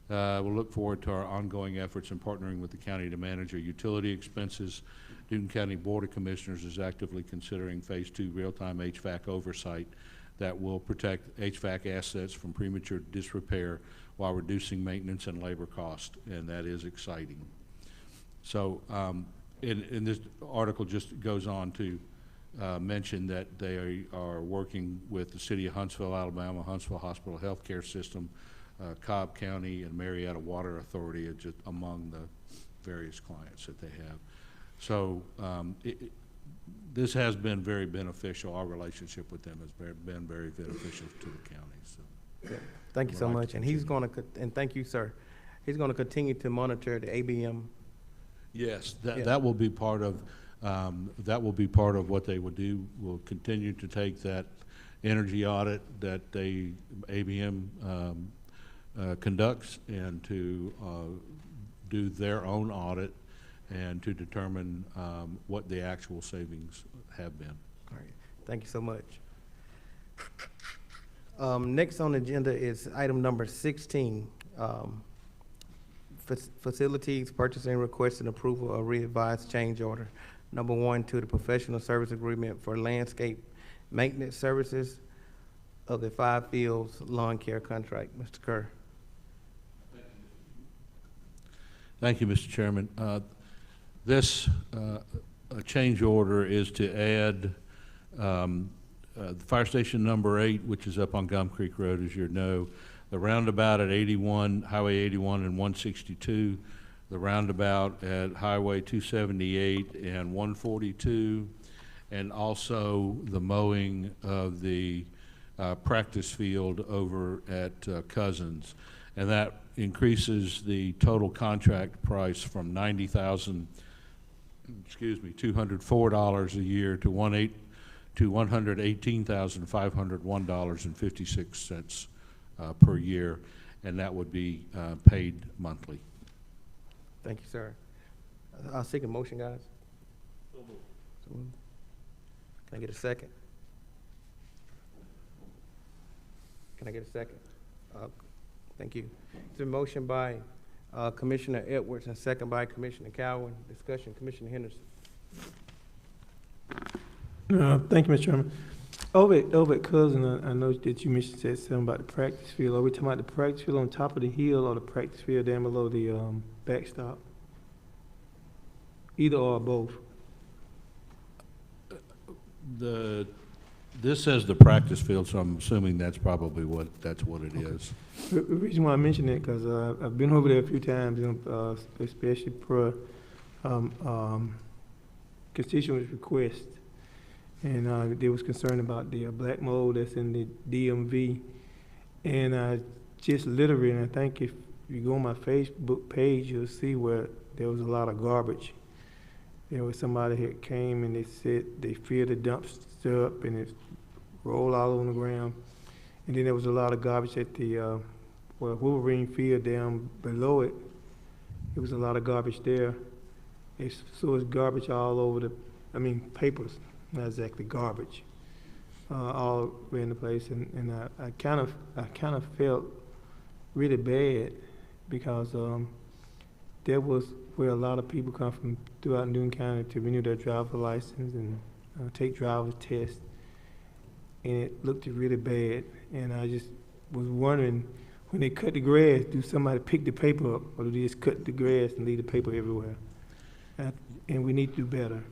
We'll look forward to our ongoing efforts in partnering with the county to manage our utility expenses. Newton County Board of Commissioners is actively considering Phase 2 real-time HVAC oversight that will protect HVAC assets from premature disrepair while reducing maintenance and labor cost, and that is exciting. So in this article just goes on to mention that they are working with the City of Huntsville, Alabama, Huntsville Hospital Healthcare System, Cobb County, and Marietta Water Authority, just among the various clients that they have. So this has been very beneficial. Our relationship with them has been very beneficial to the county. So. Yeah. Thank you so much. And he's going to, and thank you, sir. He's going to continue to monitor the ABM. Yes, Yeah. that will be part of what they would do. We'll continue to take that energy audit that ABM conducts and to do their own audit and to determine what the actual savings have been. All right. Thank you so much. Next on the agenda is item number 16. Facilities purchasing request and approval of revised change order. Number 1 to the professional service agreement for landscape maintenance services of the 5 Fields lawn care contract. Mr. Kerr. Thank you, Mr. Chairman. This change order is to add the fire station number 8, which is up on Gum Creek Road, as you know, the roundabout at 81, Highway 81 and 162, the roundabout at Highway 278 and 142, and also the mowing of the practice field over at Cousins. And that increases the total contract price from $204 a year to $118,501.56 per year, and that would be paid monthly. Thank you, sir. I'll seek a motion, guys. So moved. Can I get a second? Can I get a second? Thank you. It's a motion by Commissioner Edwards and second by Commissioner Cowan. Discussion, Commissioner Henderson. Thank you, Mr. Chairman. Over at Cousin, I know that you said something about the practice field. Are we talking about the practice field on top of the hill or the practice field down below the backstop? Either or both. This says the practice field, so I'm assuming that's probably what it is. The reason why I mention it, because I've been over there a few times, especially per constituents' request. And they was concerned about the black mold that's in the DMV. And just literally, and I think if you go on my Facebook page, you'll see where there was a lot of garbage. There was somebody that came and they said they filled the dumpster up and it rolled all on the ground. And then there was a lot of garbage at the Wolverine Field down below it. There was a lot of garbage there. So it's garbage all over papers. Not exactly garbage, all around the place, and I kind of felt really bad because there was where a lot of people come from throughout Newton County to renew their driver's license and take driver's tests, and it looked really bad. And I just was wondering, when they cut the grass, do somebody pick the paper up, or do they just cut the grass and leave the paper everywhere? And we need to do better.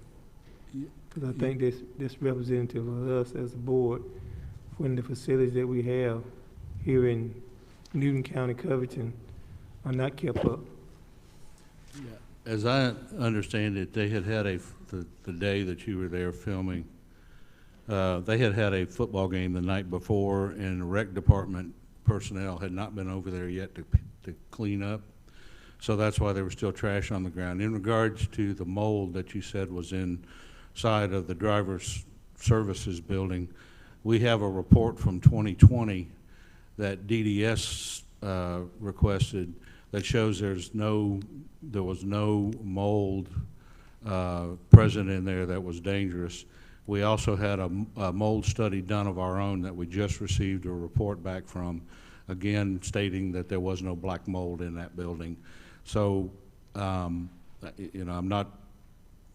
Because I think this representative of us as a board, when the facilities that we have here in Newton County, Covington, are not kept up. Yeah. As I understand it, they had the day that you were there filming, they had a football game the night before, and the rec department personnel had not been over there yet to clean up. So that's why there was still trash on the ground. In regards to the mold that you said was inside of the driver's services building, we have a report from 2020 that DDS requested that shows there was no mold present in there that was dangerous. We also had a mold study done of our own that we just received a report back from, again stating that there was no black mold in that building. So, I'm not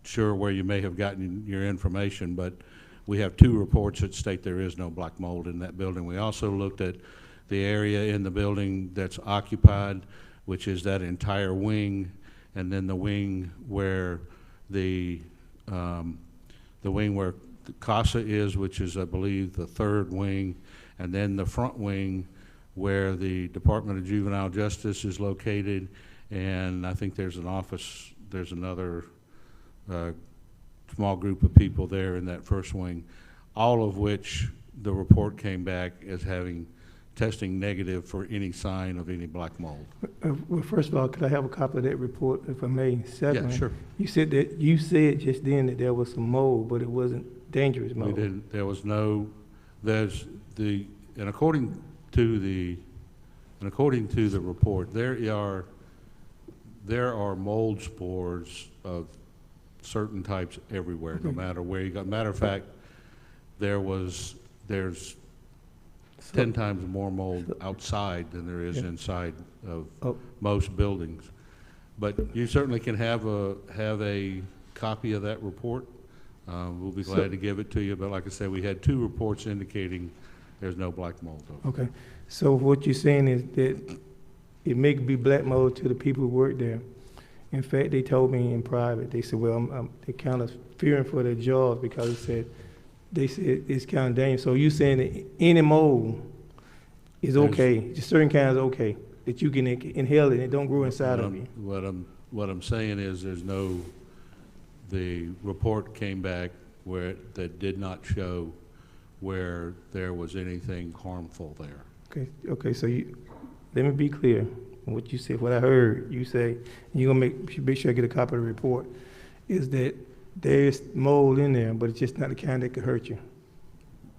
sure where you may have gotten your information, but we have 2 reports that state there is no black mold in that building. We also looked at the area in the building that's occupied, which is that entire wing, and then the wing where the wing where the CASA is, which is, I believe, the 3rd wing, and then the front wing where the Department of Juvenile Justice is located, and I think there's an office, there's another small group of people there in that first wing, all of which the report came back as having testing negative for any sign of any black mold. Well, first of all, could I have a copy of that report, if I may? Secondly, sure. You said just then that there was some mold, but it wasn't dangerous mold. We didn't, there was no, there's the, and according to the report, there are mold spores of certain types everywhere, no matter where you go. Matter of fact, there's 10 times more mold outside than there is inside of most buildings. But you certainly can have a copy of that report. We'll be glad to give it to you, but like I said, we had 2 reports indicating there's no black mold. Okay, so what you're saying is that it may be black mold to the people who work there. In fact, they told me in private, they said, well, they're kind of fearing for their jobs because they said it's kind of dangerous. So you're saying that any mold is okay, just certain kinds are okay, that you can inhale it and it don't grow inside of you? What I'm saying is the report came back that did not show where there was anything harmful there. Okay, so let me be clear. What you said, what I heard you say, you're gonna make sure I get a copy of the report, is that there's mold in there, but it's just not the kind that could hurt you.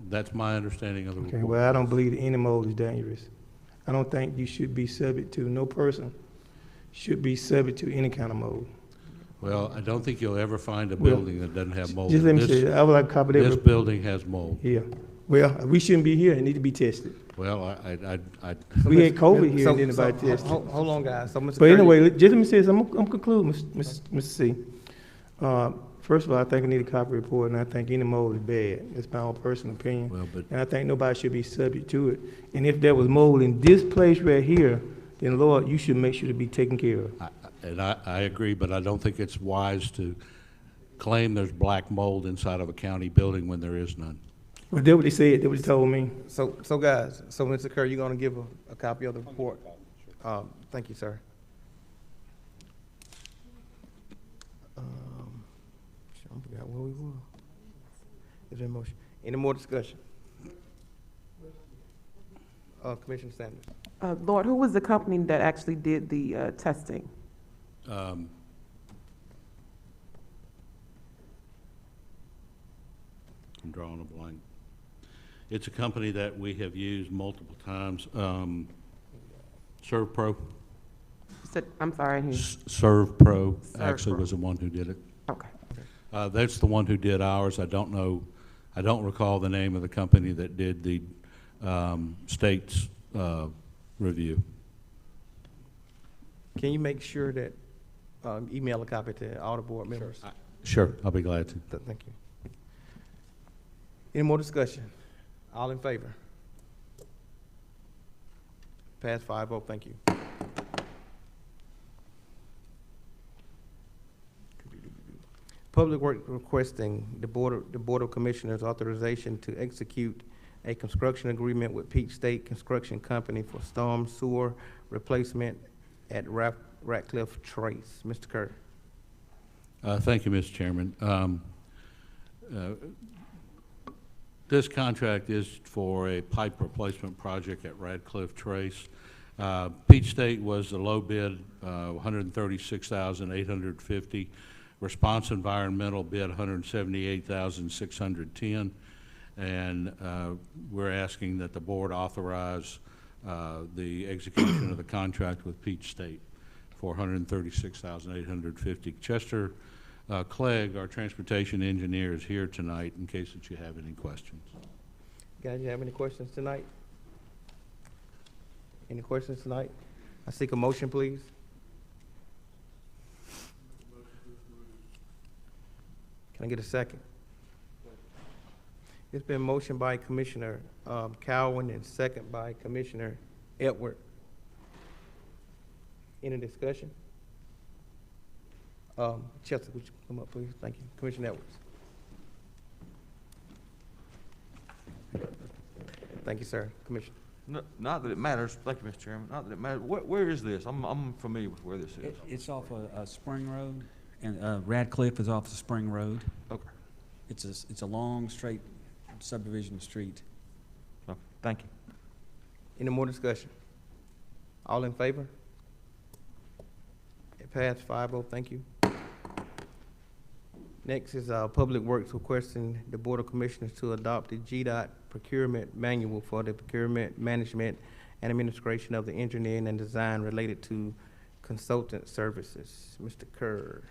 That's my understanding of the report. Okay, well, I don't believe that any mold is dangerous. I don't think you should be subject to, no person should be subject to any kind of mold. Well, I don't think you'll ever find a building that doesn't have mold. Just let me say, I would like a copy of that. This building has mold. Yeah. Well, we shouldn't be here. It need to be tested. Well, We had COVID here and anybody tested. Hold on, guys. So, Mr. But anyway, Curry, just let me say this. I'm concluding, Mr. C. First of all, I think I need a copy of the report, and I think any mold is bad. That's my own personal opinion. Well, but And I think nobody should be subject to it. And if there was mold in this place right here, then Lord, you should make sure to be taken care of. I agree, but I don't think it's wise to claim there's black mold inside of a county building when there is none. Well, that's what they said. That's what they told me. so guys, so Mr. Kerr, you're gonna give a copy of the report? Thank you, sir. I forgot where we were. Is there a motion? Any more discussion? Commissioner Sanders. Lord, who was the company that actually did the testing? I'm drawing a blank. It's a company that we have used multiple times. ServPro. I'm sorry. ServPro actually was the one who did it. Okay. That's the one who did ours. I don't recall the name of the company that did the state's review. Can you make sure that, email a copy to all the board members? Sure, I'll be glad to. Thank you. Any more discussion? All in favor? Pass 5-0, thank you. Public Works requesting the Board of Commissioners authorization to execute a construction agreement with Peach State Construction Company for storm sewer replacement at Ratcliffe Trace. Mr. Kerr. Thank you, Mr. Chairman. This contract is for a pipe replacement project at Radcliffe Trace. Peach State was the low bid, $136,850. Response Environmental bid $178,610, and we're asking that the board authorize the execution of the contract with Peach State for $136,850. Chester Clegg, our transportation engineer, is here tonight in case that you have any questions. Guys, you have any questions tonight? Any questions tonight? I seek a motion, please. Can I get a second? It's been motioned by Commissioner Cowan and second by Commissioner Edward. Any discussion? Chester, would you come up, please? Thank you. Commissioner Edwards. Thank you, sir. Commissioner. Not that it matters, thank you, Mr. Chairman, not that it matters, where is this? I'm familiar with where this is. It's off of Spring Road, And Radcliffe is off the Spring Road. Okay. It's a long, straight subdivision street. Okay, thank you. Any more discussion? All in favor? It passed 5-0, thank you. Next is Public Works requesting the Board of Commissioners to adopt the GDOT procurement manual for the procurement, management, and administration of the engineering and design related to consultant services. Mr. Kerr.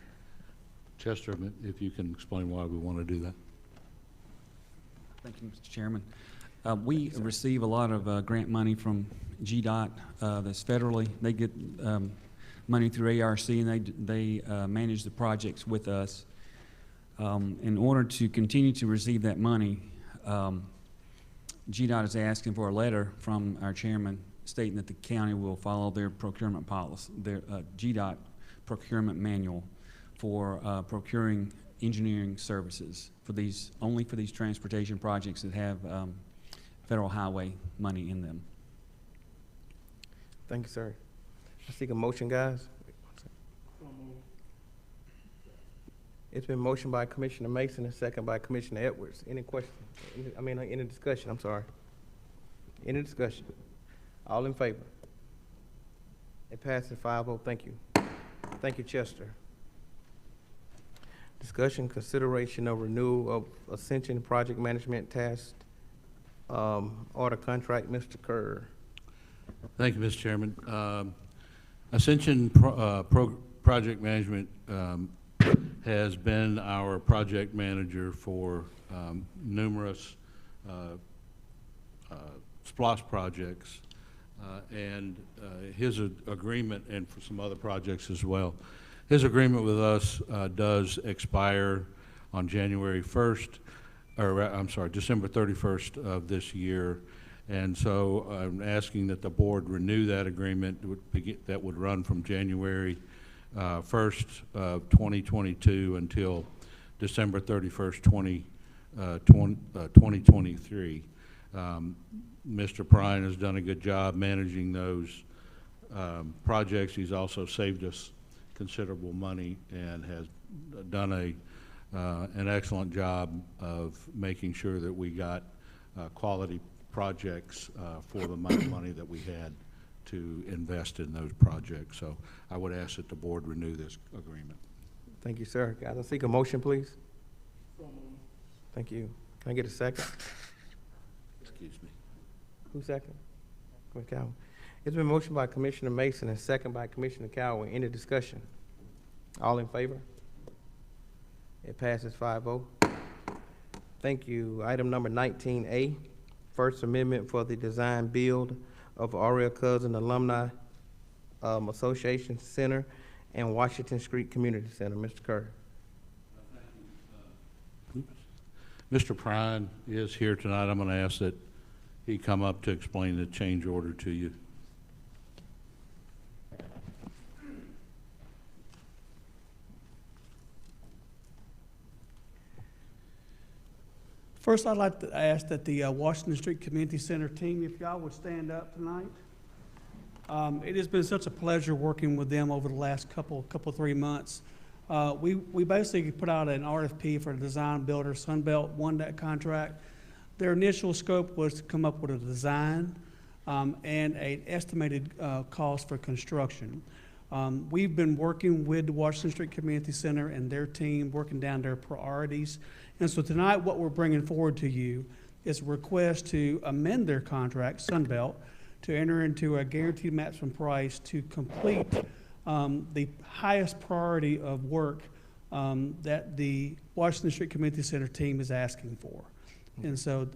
Chester, if you can explain why we want to do that. Thank you, Mr. Chairman. We receive a lot of grant money from GDOT that's federally. They get money through ARC, and they manage the projects with us. In order to continue to receive that money, GDOT is asking for a letter from our chairman stating that the county will follow their procurement policy, their GDOT procurement manual for procuring engineering services for these, only for these transportation projects that have federal highway money in them. Thank you, sir. I seek a motion, guys. It's been motioned by Commissioner Mason and second by Commissioner Edwards. Any questions? Any discussion, I'm sorry. Any discussion? All in favor? It passes 5-0, thank you. Thank you, Chester. Discussion, consideration of renewal of Ascension Project Management Task Order Contract, Mr. Kerr. Thank you, Mr. Chairman. Ascension Project Management has been our project manager for numerous SPLOST projects, and his agreement, and for some other projects as well. His agreement with us does expire on January 1st, or I'm sorry, December 31st of this year. And so I'm asking that the board renew that agreement that would run from January 1st of 2022 until December 31st, 2023. Mr. Prine has done a good job managing those projects. He's also saved us considerable money and has done an excellent job of making sure that we got quality projects for the amount of money that we had to invest in those projects. So I would ask that the board renew this agreement. Thank you, sir. Guys, I seek a motion, please. Thank you. Can I get a second? Excuse me. Who's second? Commissioner Cowan. It's been motioned by Commissioner Mason and second by Commissioner Cowan. Any discussion? All in favor? It passes 5-0. Thank you. Item number 19A, First Amendment for the design build of Ariel Cousin Alumni Association Center and Washington Street Community Center. Mr. Kerr. Mr. Prine is here tonight. I'm going to ask that he come up to explain the change order to you. First, I'd like to ask that the Washington Street Community Center team, if y'all would stand up tonight. It has been such a pleasure working with them over the last couple 3 months. We basically put out an RFP for the design builder. Sunbelt won that contract. Their initial scope was to come up with a design and an estimated cost for construction. We've been working with the Washington Street Community Center and their team, working down their priorities. And so tonight, what we're bringing forward to you is a request to amend their contract, Sunbelt, to enter into a guaranteed maximum price to complete the highest priority of work that the Washington Street Community Center team is asking for. And so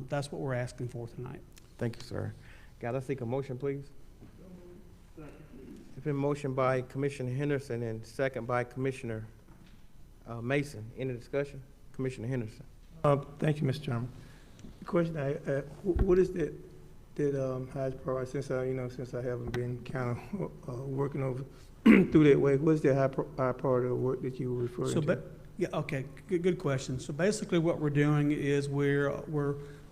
that's what we're asking for tonight. Thank you, sir. God, I seek a motion, please. It's been motioned by Commissioner Henderson and second by Commissioner Mason. Any discussion? Commissioner Henderson. Thank you, Mr. Chairman. The question, what is that highest priority, since I haven't been kind of working over through that way, what's the high priority of work that you were referring to? Yeah, okay, good question. So basically what we're doing is we're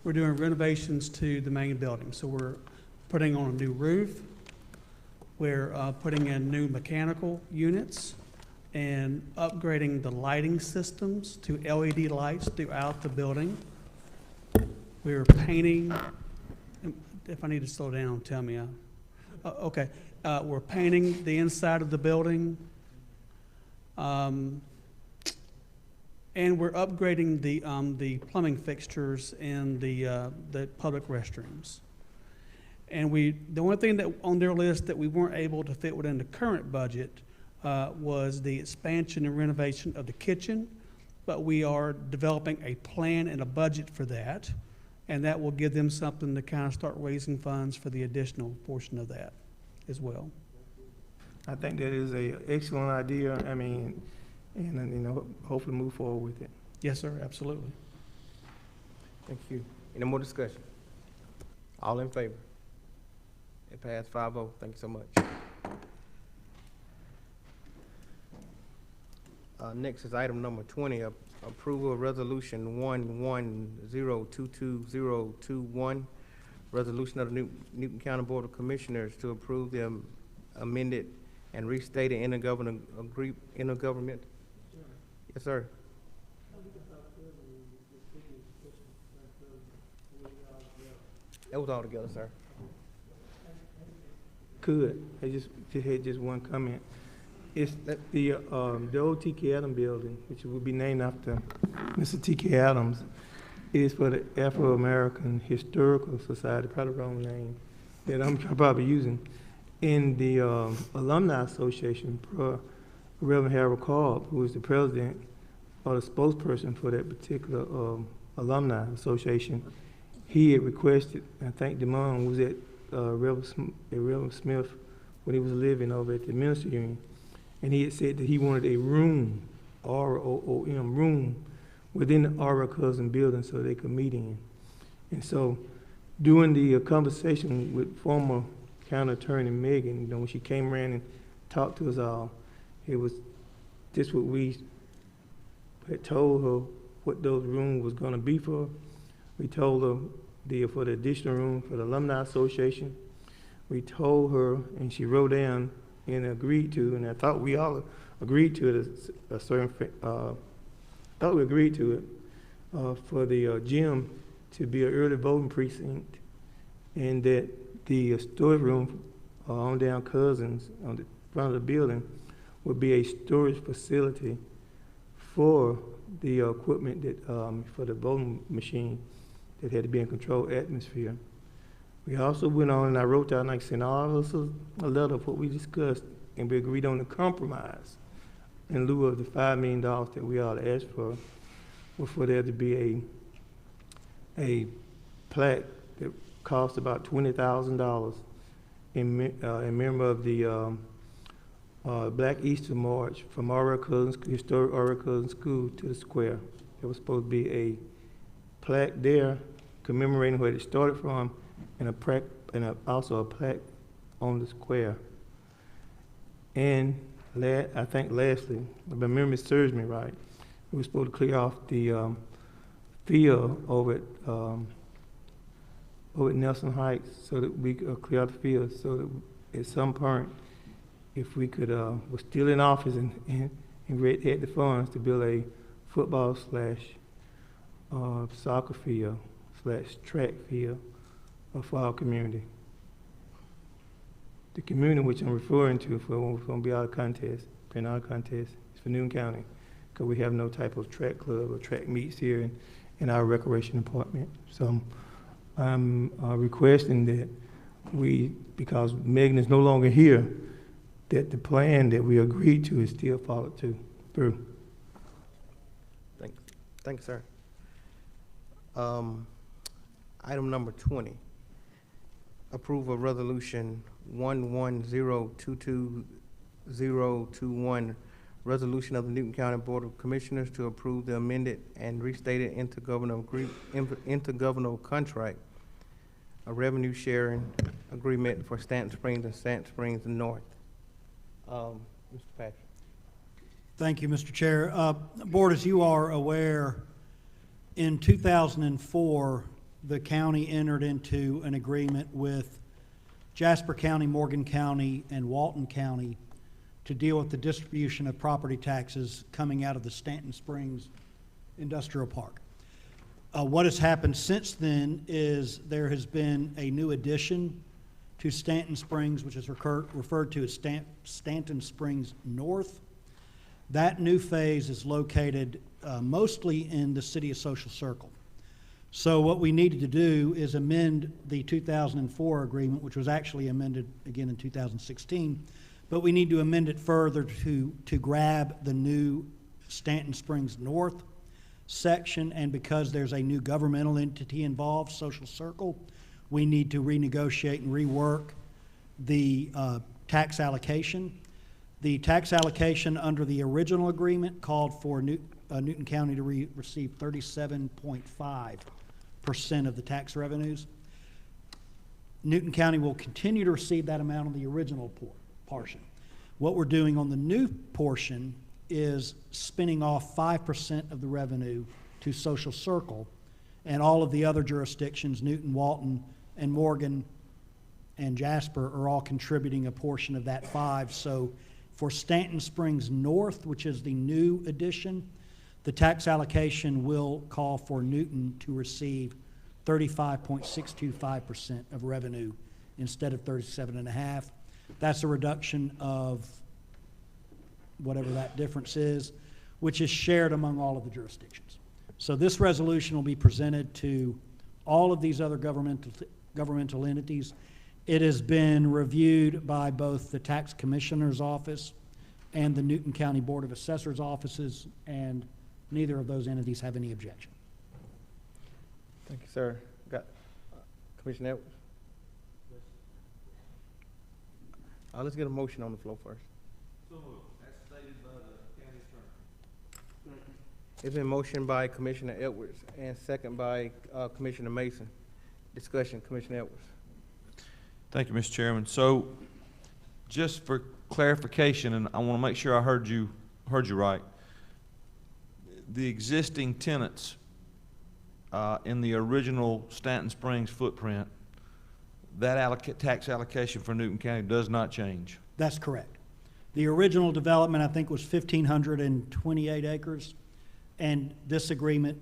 doing renovations to the main building. So we're putting on a new roof. We're putting in new mechanical units. and upgrading the lighting systems to LED lights throughout the building. We're painting, if I need to slow down, tell me. Okay, we're painting the inside of the building. And we're upgrading the plumbing fixtures in the public restrooms. And the only thing that on their list that we weren't able to fit within the current budget was the expansion and renovation of the kitchen, but we are developing a plan and a budget for that, and that will give them something to kind of start raising funds for the additional portion of that as well. I think that is an excellent idea. I mean, and, you know, hopefully move forward with it. Yes, sir, absolutely. Thank you. Any more discussion? All in favor? It passed 5-0. Thank you so much. Next is item number 20, approval of resolution 110222021, resolution of the Newton County Board of Commissioners to approve the amended and restated intergovernment. Yes, sir. That was all together, sir. Could, I just had just one comment. It's the old T.K. Adams building, which will be named after Mr. T.K. Adams, is for the Afro-American Historical Society, probably the wrong name, that I'm probably using. In the Alumni Association, Reverend Harold Cobb, who is the president or the spokesperson for that particular Alumni Association, he had requested, I think Demond was at Reverend Smith when he was living over at the Minister Union, and he had said that he wanted a room, R-O-O-M, room, within the Ariel Cousin building so they could meet in. And so during the conversation with former County Attorney Megan, you know, when she came around and talked to us all, it was just what we had told her what those rooms was gonna be for. We told her for the additional room for the Alumni Association. We told her, and she wrote down and agreed to, and I thought we all agreed to it, thought we agreed to it, for the gym to be an early voting precinct, and that the storage room on down Cousins on the front of the building would be a storage facility for the equipment that for the voting machine that had to be in controlled atmosphere. We also went on, and I wrote down, like, sent all of us a letter of what we discussed, and we agreed on the compromise in lieu of the $5 million that we all asked for, was for there to be a plaque that cost about $20,000 in memory of the Black Easter March from historic Ariel Cousin School to the square. There was supposed to be a plaque there commemorating where it started from, and also a plaque on the square. And I think lastly, if my memory serves me right, we were supposed to clear off the field over at Nelson Heights so that we could clear out the field, so that at some point, if we could, was still in office and had the funds to build a football / soccer field / track field for our community. The community which I'm referring to for when we're going to be out of contest, is for Newton County, because we have no type of track club or track meets here in our recreation department. So I'm requesting that because Megan is no longer here, that the plan that we agreed to is still followed through. Thank you, sir. Item number 20, approval of resolution 110222021, resolution of the Newton County Board of Commissioners to approve the amended and restated intergovernmental contract, a revenue sharing agreement for Stanton Springs and Stanton Springs North. Mr. Patrick. Thank you, Mr. Chair. Board, as you are aware, in 2004, the county entered into an agreement with Jasper County, Morgan County, and Walton County to deal with the distribution of property taxes coming out of the Stanton Springs Industrial Park. What has happened since then is there has been a new addition to Stanton Springs, which is referred to as Stanton Springs North. That new phase is located mostly in the city of Social Circle. So what we needed to do is amend the 2004 agreement, which was actually amended again in 2016, but we need to amend it further to grab the new Stanton Springs North section, and because there's a new governmental entity involved, Social Circle, we need to renegotiate and rework the tax allocation. The tax allocation under the original agreement called for Newton County to receive 37.5% of the tax revenues. Newton County will continue to receive that amount on the original portion. What we're doing on the new portion is spinning off 5% of the revenue to Social Circle, and all of the other jurisdictions, Newton, Walton, and Morgan, and Jasper, are all contributing a portion of that 5. So for Stanton Springs North, which is the new addition, the tax allocation will call for Newton to receive 35.625% of revenue instead of 37.5%. That's a reduction of whatever that difference is, which is shared among all of the jurisdictions. So this resolution will be presented to all of these other governmental entities. It has been reviewed by both the Tax Commissioner's Office and the Newton County Board of Assessors offices, and neither of those entities have any objection. Thank you, sir. Got Commissioner Edwards? Let's get a motion on the floor first. So moved. As stated by the county attorney. It's been motioned by Commissioner Edwards and second by Commissioner Mason. Discussion, Commissioner Edwards. Thank you, Mr. Chairman. So, just for clarification, and I want to make sure I heard you right. The existing tenants in the original Stanton Springs footprint, that tax allocation for Newton County does not change. That's correct. The original development, I think, was 1,528 acres, and this agreement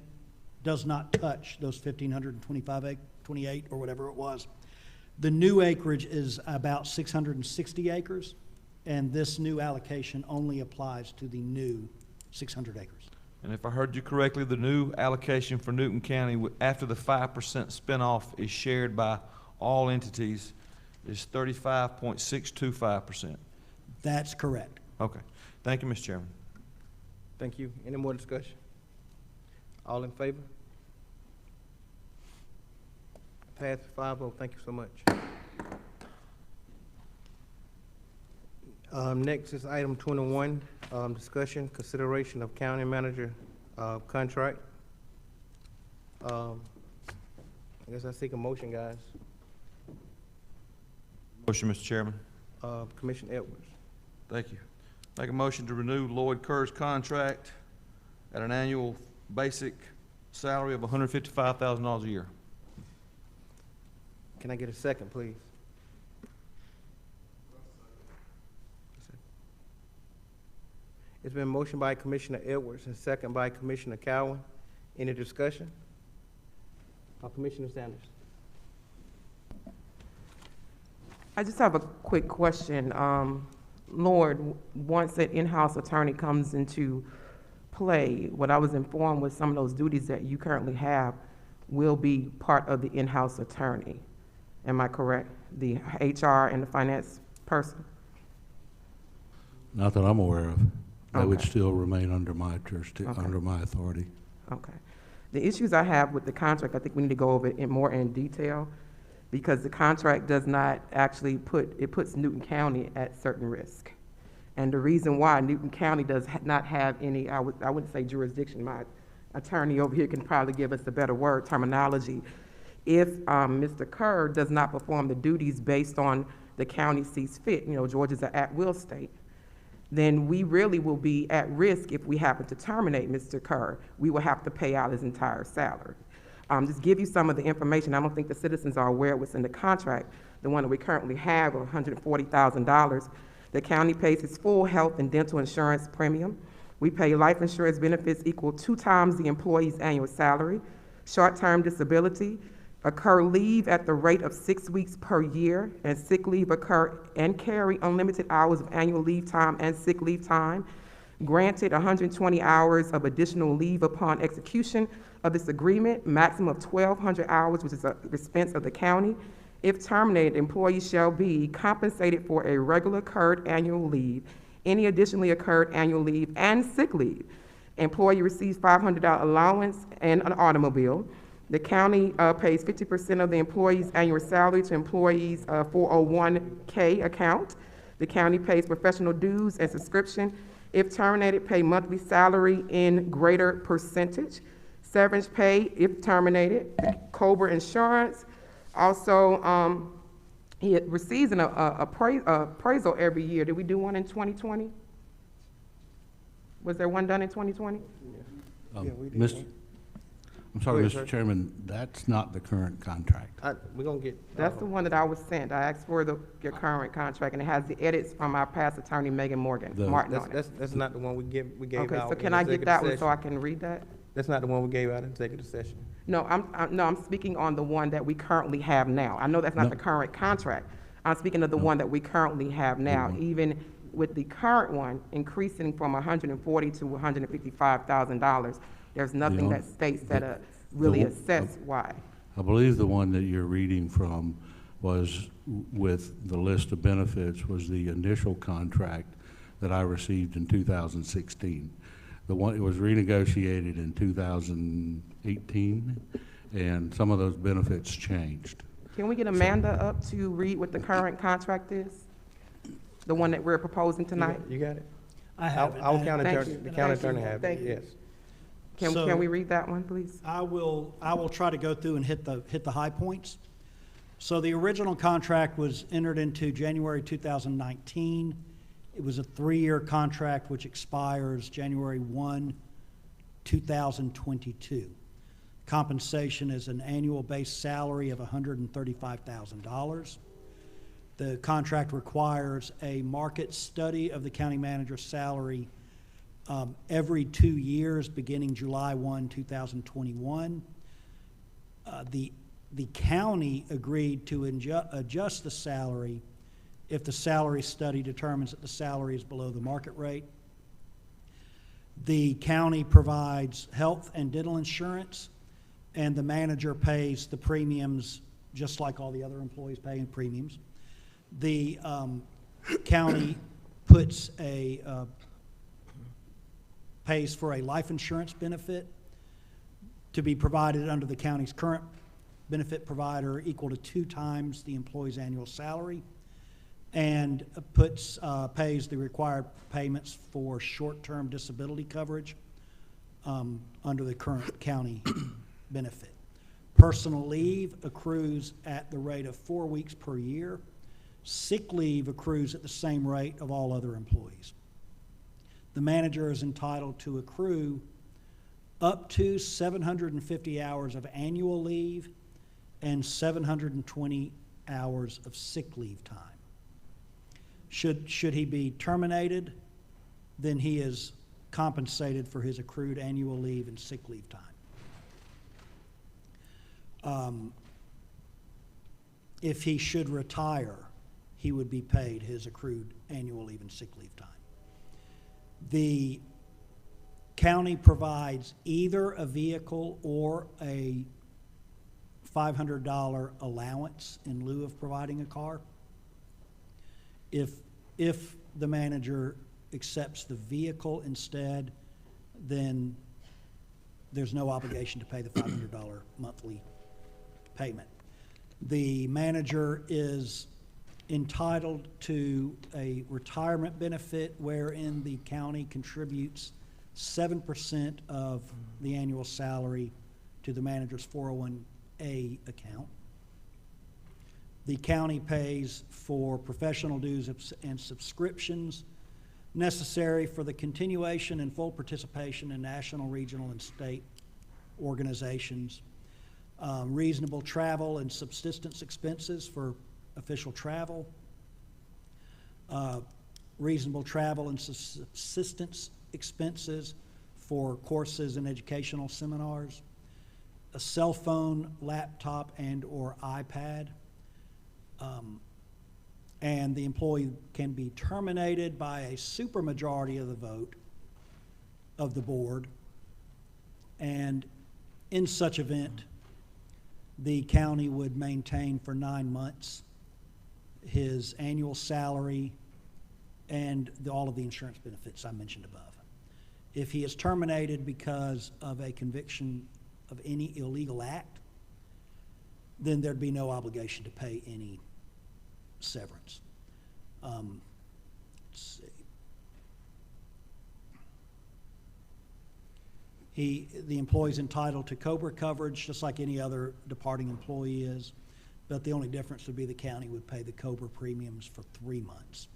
does not touch those 1,528 or whatever it was. The new acreage is about 660 acres, and this new allocation only applies to the new 600 acres. And if I heard you correctly, the new allocation for Newton County after the 5% spinoff is shared by all entities is 35.625%. That's correct. Okay. Thank you, Mr. Chairman. Thank you. Any more discussion? All in favor? Passed 5-0. Thank you so much. Next is item 21, discussion, consideration of county manager contract. I guess I seek a motion, guys. Motion, Mr. Chairman. Commissioner Edwards. Thank you. Make a motion to renew Lloyd Kerr's contract at an annual basic salary of $155,000 a year. Can I get a second, please? It's been motioned by Commissioner Edwards and second by Commissioner Cowan. Any discussion? Commissioner Sanders. I just have a quick question. Lord, once an in-house attorney comes into play, what I was informed was some of those duties that you currently have will be part of the in-house attorney. Am I correct? The HR and the finance person? Not that I'm aware of. That would Okay. still remain under my jurisdiction, Okay. under my authority. Okay. The issues I have with the contract, I think we need to go over it more in detail, because the contract does not actually puts Newton County at certain risk. And the reason why Newton County does not have any, I wouldn't say jurisdiction, my attorney over here can probably give us a better word, terminology. If Mr. Kerr does not perform the duties based on the county sees fit, Georgia's an at-will state, then we really will be at risk if we happen to terminate Mr. Kerr. We will have to pay out his entire salary. Just give you some of the information. I don't think the citizens are aware of what's in the contract. The one that we currently have of $140,000 The county pays its full health and dental insurance premium. We pay life insurance benefits equal 2 times the employee's annual salary. Short-term disability occur leave at the rate of 6 weeks per year, and sick leave occur and carry unlimited hours of annual leave time and sick leave time. Granted 120 hours of additional leave upon execution of this agreement, maximum of 1,200 hours, which is a expense of the county. If terminated, employees shall be compensated for a regular occurred annual leave, any additionally occurred annual leave, and sick leave. Employee receives $500 allowance and an automobile. The county pays 50% of the employee's annual salary to employees' 401k account. The county pays professional dues and subscription. If terminated, pay monthly salary in greater percentage. Severance pay if terminated. COBRA insurance. Also, he receives an appraisal every year. Did we do one in 2020? Was there one done in 2020? Yeah, we did Mis- one. I'm sorry, Go ahead, Mr. sir. Chairman, that's not the current contract. We're gonna get. That's the one that I was sent. I asked for your current contract, and it has the edits from our past attorney, Megan Martin on it. That's not the one we gave Okay, out. so in can I get executive that one so session. I can read that? That's not the one we gave out in executive session. No, I'm speaking on the one that we currently have now. I know that's not No. the current contract. I'm speaking of the one that we currently have now, even with the current one increasing from $140,000 to $155,000. There's nothing that states that really assess why. I believe the one that you're reading from was with the list of benefits was the initial contract that I received in 2016. The one, it was renegotiated in 2018, and some of those benefits changed. Can we get Amanda up to read what the current contract is? The one that we're proposing tonight? You got it? I have it. Our county Thank attorney, you. the county Thank you. attorney have Thank it, you. yes. Can So- we read that one, please? I will try to go through and hit the high points. So the original contract was entered into January 2019. It was a 3-year contract which expires January 1, 2022. Compensation is an annual base salary of $135,000. The contract requires a market study of the county manager's salary every 2 years, beginning July 1, 2021. The county agreed to adjust the salary if the salary study determines that the salary is below the market rate. The county provides health and dental insurance, and the manager pays the premiums just like all the other employees pay in premiums. The county puts pays for a life insurance benefit to be provided under the county's current benefit provider equal to 2 times the employee's annual salary, and pays the required payments for short-term disability coverage under the current county benefit. Personal leave accrues at the rate of 4 weeks per year. Sick leave accrues at the same rate of all other employees. The manager is entitled to accrue up to 750 hours of annual leave and 720 hours of sick leave time. Should he be terminated, then he is compensated for his accrued annual leave and sick leave time. If he should retire, he would be paid his accrued annual leave and sick leave time. The county provides either a vehicle or a $500 allowance in lieu of providing a car. If the manager accepts the vehicle instead, then there's no obligation to pay the $500 monthly payment. The manager is entitled to a retirement benefit wherein the county contributes 7% of the annual salary to the manager's 401A account. The county pays for professional dues and subscriptions necessary for the continuation and full participation in national, regional, and state organizations, reasonable travel and subsistence expenses for official travel, reasonable travel and subsistence expenses for courses and educational seminars, a cell phone, laptop, and/or iPad. And the employee can be terminated by a supermajority of the vote of the board. And in such event, the county would maintain for 9 months his annual salary and all of the insurance benefits I mentioned above. If he is terminated because of a conviction of any illegal act, then there'd be no obligation to pay any severance. Let's see. The employee's entitled to COBRA coverage, just like any other departing employee is, but the only difference would be the county would pay the COBRA premiums for 3 months.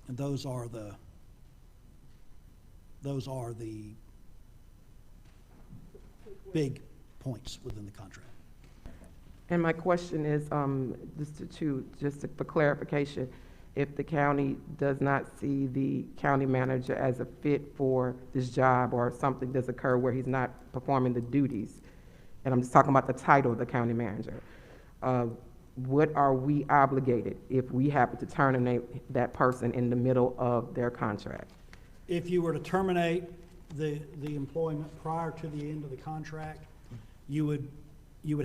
And those are the big points within the contract. And my question is, just for clarification, if the county does not see the county manager as a fit for this job, or something does occur where he's not performing the duties, and I'm just talking about the title of the county manager, what are we obligated if we happen to terminate that person in the middle of their contract? If you were to terminate the employment prior to the end of the contract, you would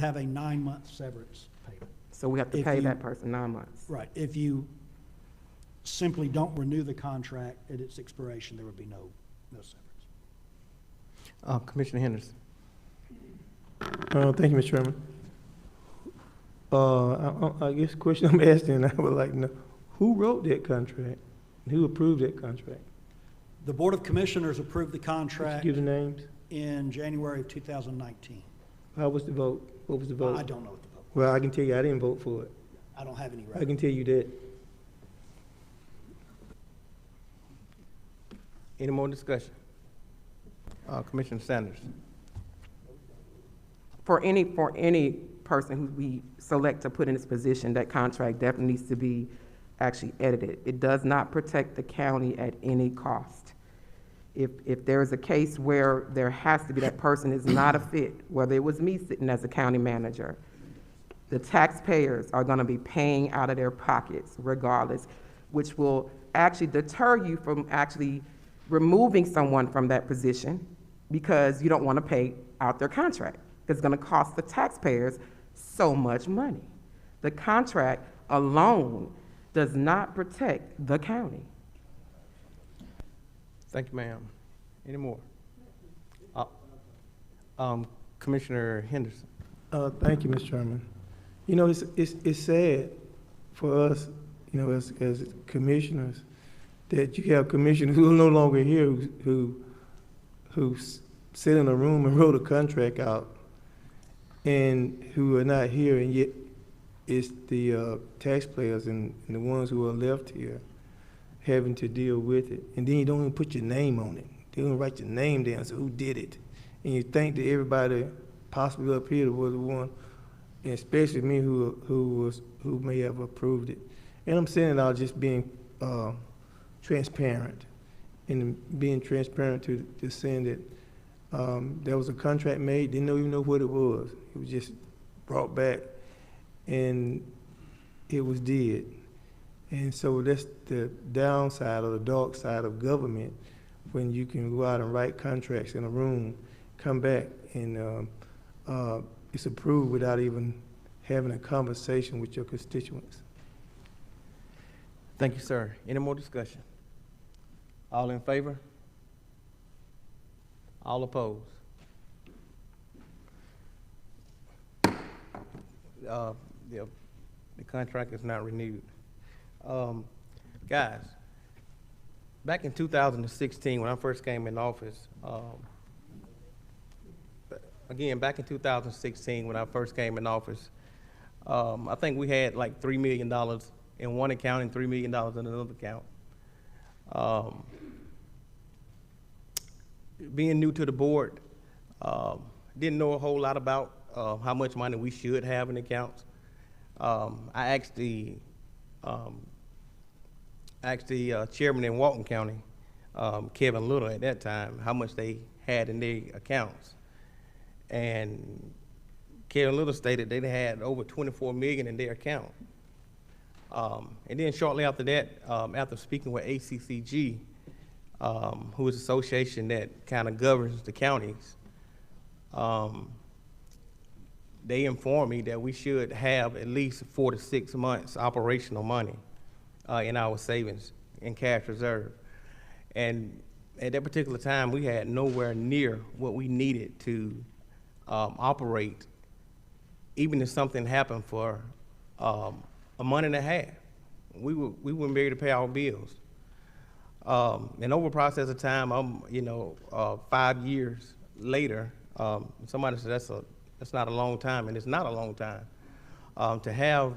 have a 9-month severance payment. So we have to pay that person 9 months? Right. If you simply don't renew the contract at its expiration, there would be no severance. Commissioner Henderson. Thank you, Mr. Chairman. I guess the question I'm asking, I would like to know, who wrote that contract? Who approved that contract? The Board of Commissioners approved the contract Give the names. in January of 2019. How was the vote? What was the vote? I don't know what the vote was. Well, I can tell you I didn't vote for it. I don't have any I record. can tell you that. Any more discussion? Commissioner Sanders. For any person who we select to put in this position, that contract definitely needs to be actually edited. It does not protect the county at any cost. If there is a case where there has to be, that person is not a fit, whether it was me sitting as a county manager, the taxpayers are gonna be paying out of their pockets regardless, which will actually deter you from actually removing someone from that position because you don't wanna pay out their contract. It's gonna cost the taxpayers so much money. The contract alone does not protect the county. Thank you, ma'am. Any more? Commissioner Henderson. Thank you, Mr. Chairman. You know, it's sad for us, you know, as commissioners, that you have commissioners who are no longer here, who sit in a room and wrote a contract out, and who are not here, and yet it's the taxpayers and the ones who are left here having to deal with it. And then you don't even put your name on it. They don't write your name down, so who did it? And you think that everybody possibly up here was the one, and especially me, who may have approved it. And I'm saying it out just being transparent, and being transparent to saying that there was a contract made, didn't even know what it was. It was just brought back, and it was did. And so that's the downside or the dark side of government, when you can go out and write contracts in a room, come back, and it's approved without even having a conversation with your constituents. Thank you, sir. Any more discussion? All in favor? All opposed? The contract is not renewed. Guys, back in 2016, when I first came in office, I think we had like $3 million in one account and $3 million in another account. Being new to the board, didn't know a whole lot about how much money we should have in accounts. I asked the chairman in Walton County, Kevin Little at that time, how much they had in their accounts. And Kevin Little stated they had over 24 million in their account. And then shortly after that, after speaking with ACCG, who is an association that kind of governs the counties, they informed me that we should have at least 4 to 6 months operational money in our savings and cash reserve. And at that particular time, we had nowhere near what we needed to operate, even if something happened for a month and a half. We wouldn't be able to pay our bills. And over a process of time, 5 years later, somebody said that's not a long time, and it's not a long time. To have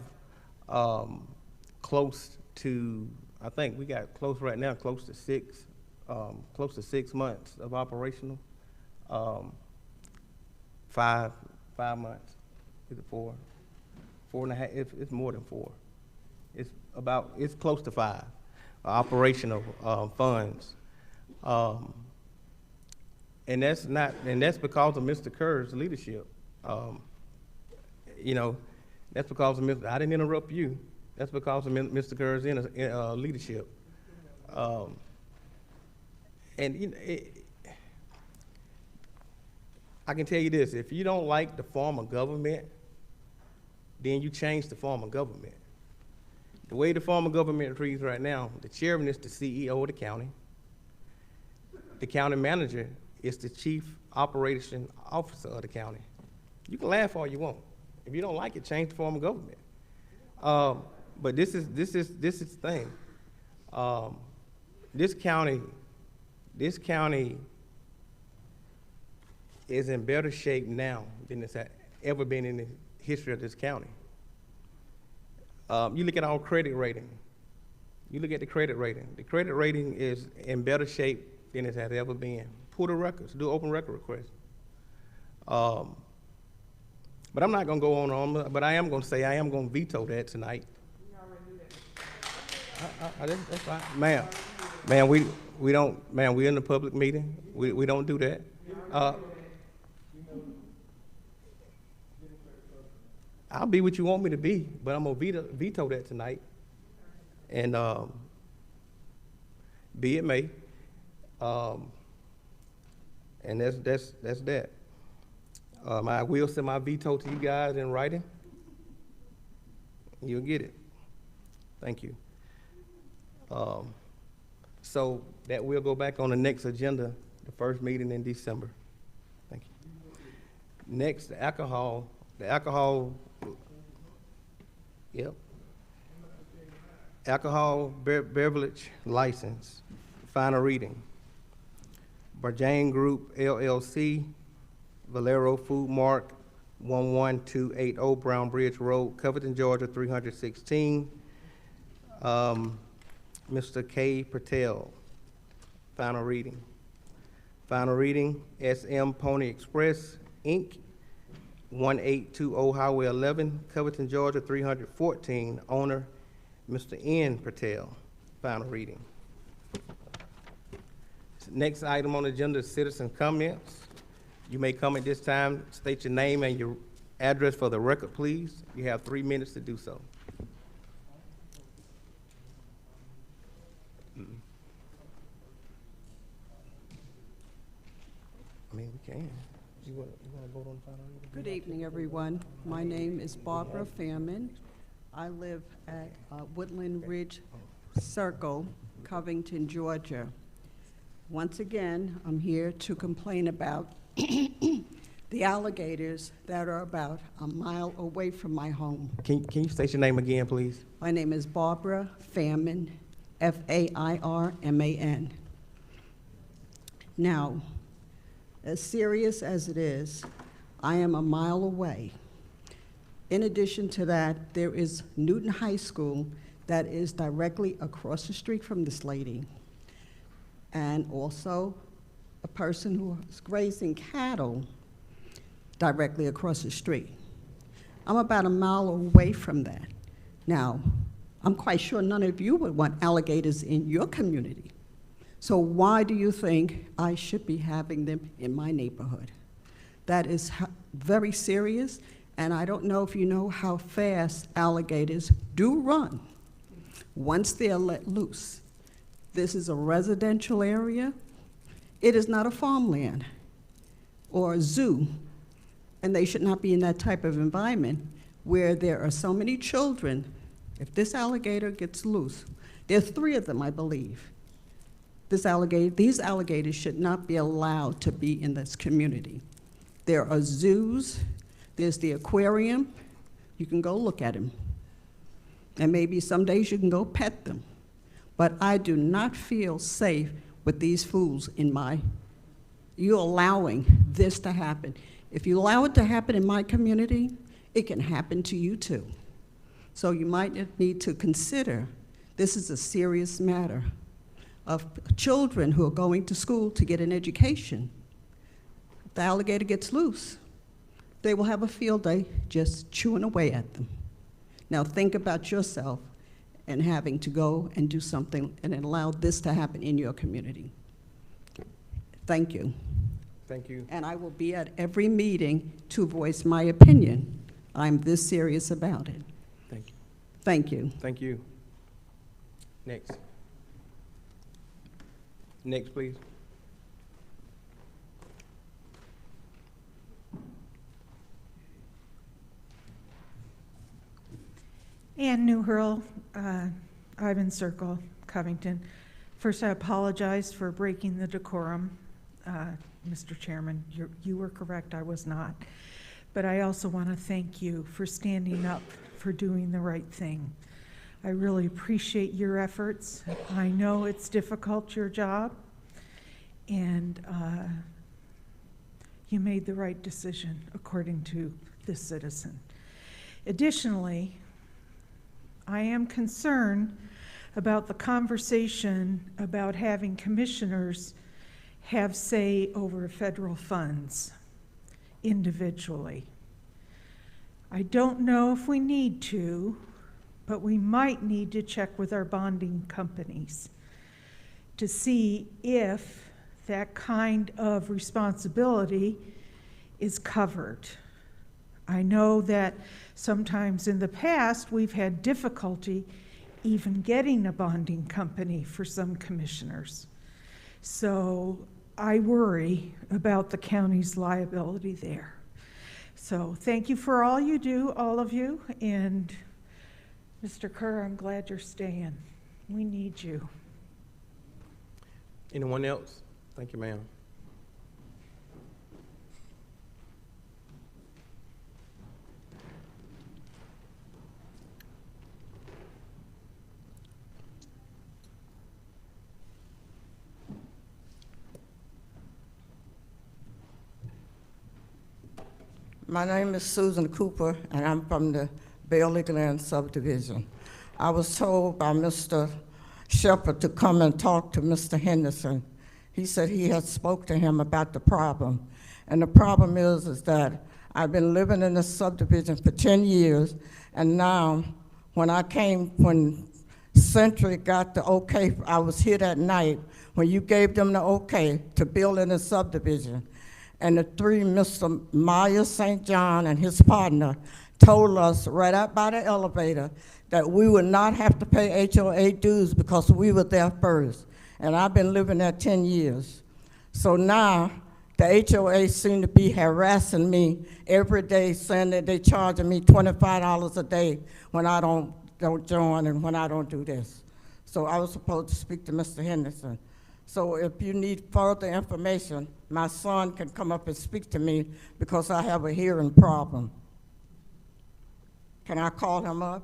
close to, I think we got close right now, close to 6 months of operational. 5 months, is it 4? 4.5, it's more than 4. It's close to 5 operational funds. And that's because of Mr. Kerr's leadership. That's because of I didn't interrupt you. That's because of Mr. Kerr's leadership. I can tell you this: if you don't like the form of government, then you change the form of government. The way the form of government reads right now, the chairman is the CEO of the county. The county manager is the chief operation officer of the county. You can laugh all you want. If you don't like it, change the form of government. But this is the thing. This county is in better shape now than it's ever been in the history of this county. You look at our credit rating. You look at the credit rating. The credit rating is in better shape than it has ever been. Pull the records, do open record requests. But I'm not going to go on, but I am going to say I am going to veto that tonight. That's fine. Ma'am, we don't, ma'am, we're in the public meeting. We don't do that. I'll be what you want me to be, but I'm going to veto that tonight. And be it may. And that's that. I will send my veto to you guys in writing. You'll get it. Thank you. So that will go back on the next agenda, the first meeting in December. Thank you. Next, the alcohol, yep. Alcohol beverage license, final reading. Barjane Group LLC, Valero Food Mark, 11280 Brown Bridge Road, Covington, Georgia, 316. Mr. K. Patel, final reading. Final reading, SM Pony Express, Inc., 1820 Highway 11, Covington, Georgia, 314. Owner, Mr. N. Patel, final reading. Next item on the agenda is citizen comments. You may come at this time, state your name and your address for the record, please. You have 3 minutes to do so. I mean, we can. You want to vote on the final reading? Good evening, everyone. My name is Barbara Fairman. I live at Woodland Ridge Circle, Covington, Georgia. Once again, I'm here to complain about the alligators that are about a mile away from my home. Can you state your name again, please? My name is Barbara Fairman, Fairman. Now, as serious as it is, I am a mile away. In addition to that, there is Newton High School that is directly across the street from this lady, and also a person who is grazing cattle directly across the street. I'm about a mile away from that. Now, I'm quite sure none of you would want alligators in your community. So why do you think I should be having them in my neighborhood? That is very serious, and I don't know if you know how fast alligators do run once they're let loose. This is a residential area. It is not a farmland or a zoo, and they should not be in that type of environment where there are so many children. If this alligator gets loose, there's 3 of them, I believe. These alligators should not be allowed to be in this community. There are zoos, there's the aquarium, you can go look at them. And maybe some days you can go pet them. But I do not feel safe with these fools you're allowing this to happen. If you allow it to happen in my community, it can happen to you too. So you might need to consider this is a serious matter of children who are going to school to get an education. If the alligator gets loose, they will have a field day just chewing away at them. Now think about yourself and having to go and do something and allow this to happen in your community. Thank you. Thank you. And I will be at every meeting to voice my opinion. I'm this serious about it. Thank you. Thank you. Thank you. Next. Next, please. Ann Newhurl, Ivan Circle, Covington. First, I apologize for breaking the decorum. Mr. Chairman, you were correct, I was not. But I also want to thank you for standing up for doing the right thing. I really appreciate your efforts. I know it's difficult, your job, and you made the right decision according to this citizen. Additionally, I am concerned about the conversation about having commissioners have say over federal funds individually. I don't know if we need to, but we might need to check with our bonding companies to see if that kind of responsibility is covered. I know that sometimes in the past we've had difficulty even getting a bonding company for some commissioners. So I worry about the county's liability there. So thank you for all you do, all of you, and Mr. Kerr, I'm glad you're staying. We need you. Anyone else? Thank you, ma'am. My name is Susan Cooper, and I'm from the Bailey Glen subdivision. I was told by Mr. Shepherd to come and talk to Mr. Henderson. He said he had spoke to him about the problem. And the problem is that I've been living in this subdivision for 10 years, and now when Century got the okay, I was here that night when you gave them the okay to build in the subdivision. And the 3, Mr. Myers St. John and his partner, told us right out by the elevator that we would not have to pay HOA dues because we were there first. And I've been living there 10 years. So now the HOA seem to be harassing me every day, saying that they're charging me $25 a day when I don't join and when I don't do this. So I was supposed to speak to Mr. Henderson. So if you need further information, my son can come up and speak to me because I have a hearing problem. Can I call him up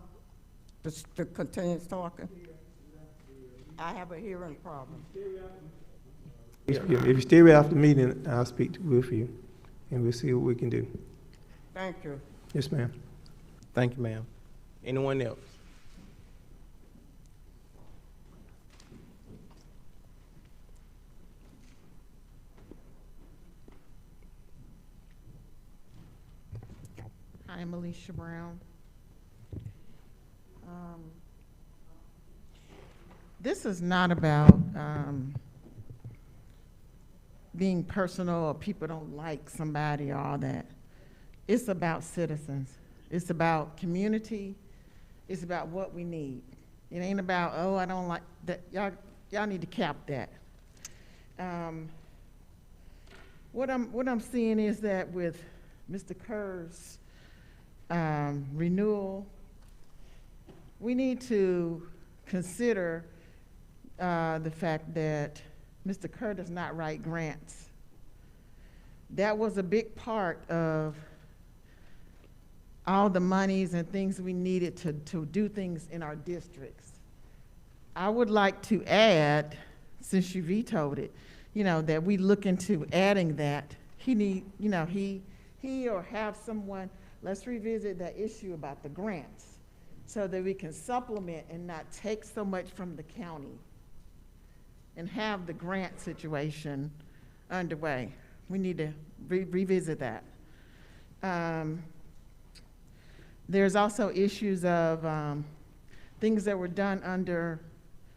to continue talking? I have a hearing problem. If you stay right after the meeting, I'll speak with you, and we'll see what we can do. Thank you. Yes, ma'am. Thank you, ma'am. Anyone else? I'm Alicia Brown. This is not about being personal or people don't like somebody or all that. It's about citizens. It's about community. It's about what we need. It ain't about, oh, I don't like that. Y'all need to cap that. What I'm seeing is that with Mr. Kerr's renewal, we need to consider the fact that Mr. Kerr does not write grants. That was a big part of all the monies and things we needed to do things in our districts. I would like to add, since you vetoed it, that we look into adding that. He or have someone, let's revisit that issue about the grants so that we can supplement and not take so much from the county and have the grant situation underway. We need to revisit that. There's also issues of things that were done under,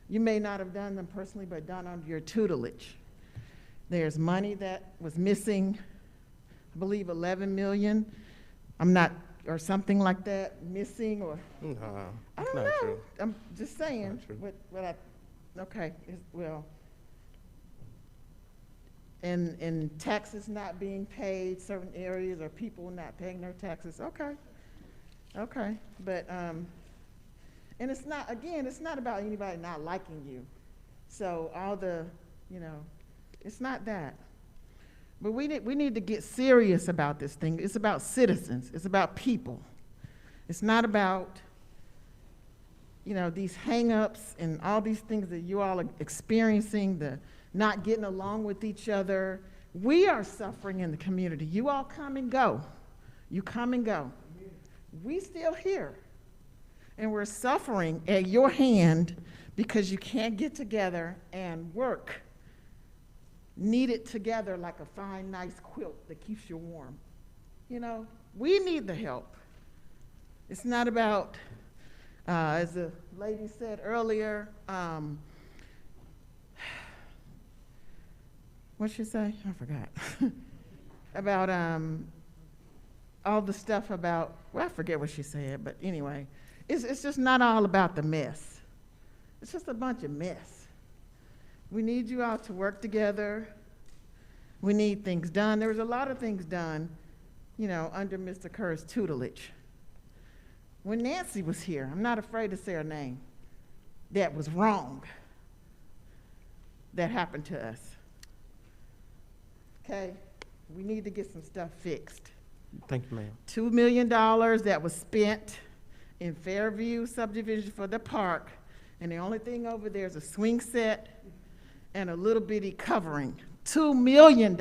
you may not have done them personally, but done under your tutelage. There's money that was missing, I believe 11 million. Or something like that, missing, or I don't know. True. I'm just saying. And taxes not being paid, certain areas, or people not paying their taxes. Okay, but and it's not about anybody not liking you. So all the, it's not that. But we need to get serious about this thing. It's about citizens. It's about people. It's not about, these hang-ups and all these things that you all are experiencing, the not getting along with each other. We are suffering in the community. You all come and go. You come and go. We still here. And we're suffering at your hand because you can't get together and work. Knit it together like a fine, nice quilt that keeps you warm. We need the help. It's not about, as the lady said earlier, what'd she say? I forgot. About all the stuff about, I forget what she said, but anyway, it's just not all about the mess. It's just a bunch of mess. We need you all to work together. We need things done. There was a lot of things done, under Mr. Kerr's tutelage. When Nancy was here, I'm not afraid to say her name, that was wrong. That happened to us. Okay? We need to get some stuff fixed. Thank you, ma'am. $2 million that was spent in Fairville subdivision for the park, and the only thing over there is a swing set and a little bitty covering. $2 million.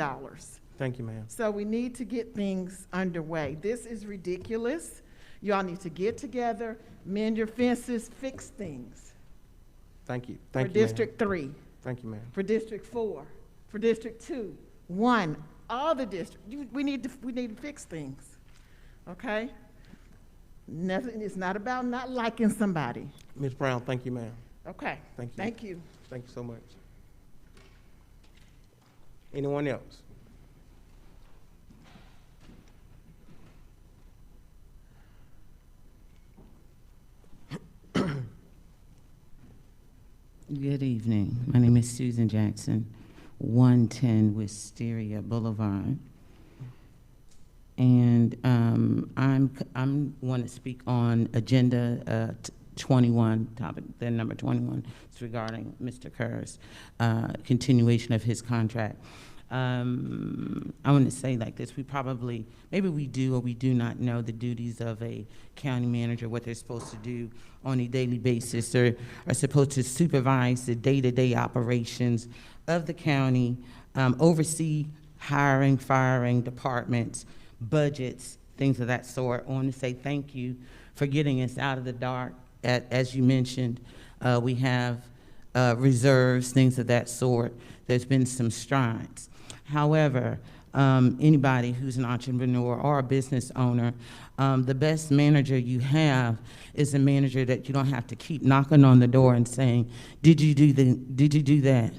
Thank you, ma'am. So we need to get things underway. This is ridiculous. Y'all need to get together, mend your fences, fix things. Thank you. For District 3. Thank you, ma'am. For District 4. For District 2. 1. All the districts. We need to fix things. Okay? Nothing. It's not about not liking somebody. Ms. Brown, thank you, ma'am. Okay. Thank you. Thank you. Thank you so much. Anyone else? Good evening. My name is Susan Jackson, 110 Wisteria Boulevard. And I'm want to speak on agenda 21 topic, the number 21. It's regarding Mr. Kerr's continuation of his contract. I want to say like this, maybe we do or we do not know the duties of a county manager, what they're supposed to do on a daily basis. They are supposed to supervise the day-to-day operations of the county, oversee hiring, firing, departments, budgets, things of that sort. I want to say thank you for getting us out of the dark. As you mentioned, we have reserves, things of that sort. There's been some strides. However, anybody who's an entrepreneur or a business owner, the best manager you have is a manager that you don't have to keep knocking on the door and saying, did you do that?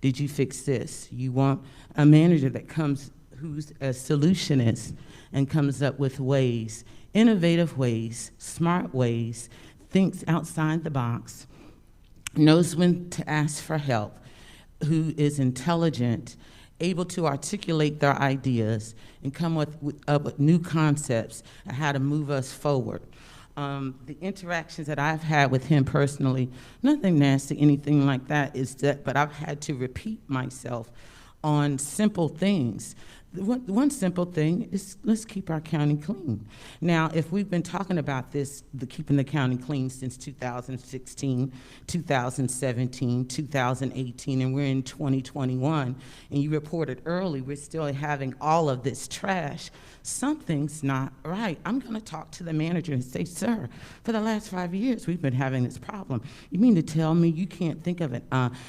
Did you fix this? You want a manager that comes, who's a solutionist and comes up with ways, innovative ways, smart ways, thinks outside the box, knows when to ask for help, who is intelligent, able to articulate their ideas and come up with new concepts and how to move us forward. The interactions that I've had with him personally, nothing nasty, anything like that, but I've had to repeat myself on simple things. One simple thing is, let's keep our county clean. Now, if we've been talking about this, keeping the county clean since 2016, 2017, 2018, and we're in 2021, and you reported early, we're still having all of this trash, something's not right. I'm gonna talk to the manager and say, sir, for the last 5 years, we've been having this problem. You mean to tell me you can't think of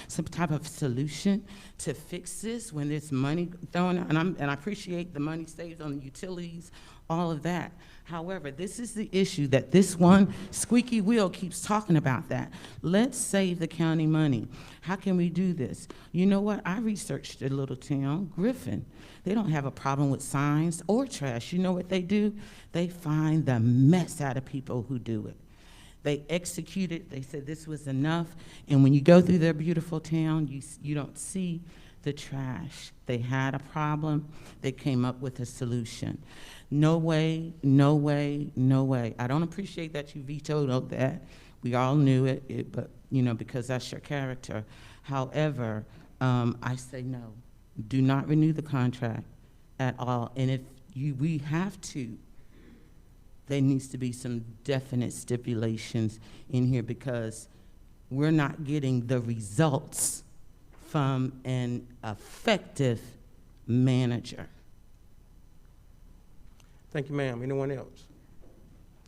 some type of solution to fix this when there's money thrown out? And I appreciate the money saved on the utilities, all of that. However, this is the issue that this one squeaky wheel keeps talking about that. Let's save the county money. How can we do this? You know what? I researched a little town, Griffin. They don't have a problem with signs or trash. You know what they do? They find the mess out of people who do it. They execute it. They said this was enough. And when you go through their beautiful town, you don't see the trash. They had a problem. They came up with a solution. No way, no way, no way. I don't appreciate that you vetoed all that. We all knew it, but you know, because that's your character. However, I say no. Do not renew the contract at all. And if we have to, there needs to be some definite stipulations in here, because we're not getting the results from an effective manager. Thank you, ma'am. Anyone else?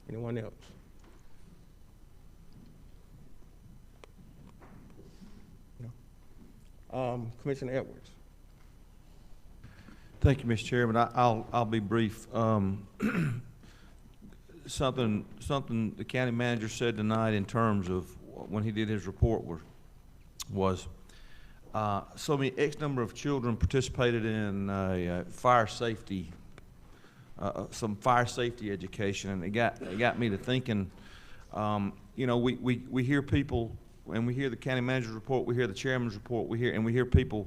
Anyone else? No. Commissioner Edwards. Thank you, Mr. Chairman. I'll be brief. Something the county manager said tonight in terms of when he did his report was so many X number of children participated in fire safety, some fire safety education, and it got me to thinking. You know, we hear people, and we hear the county manager's report, we hear the chairman's report, we hear people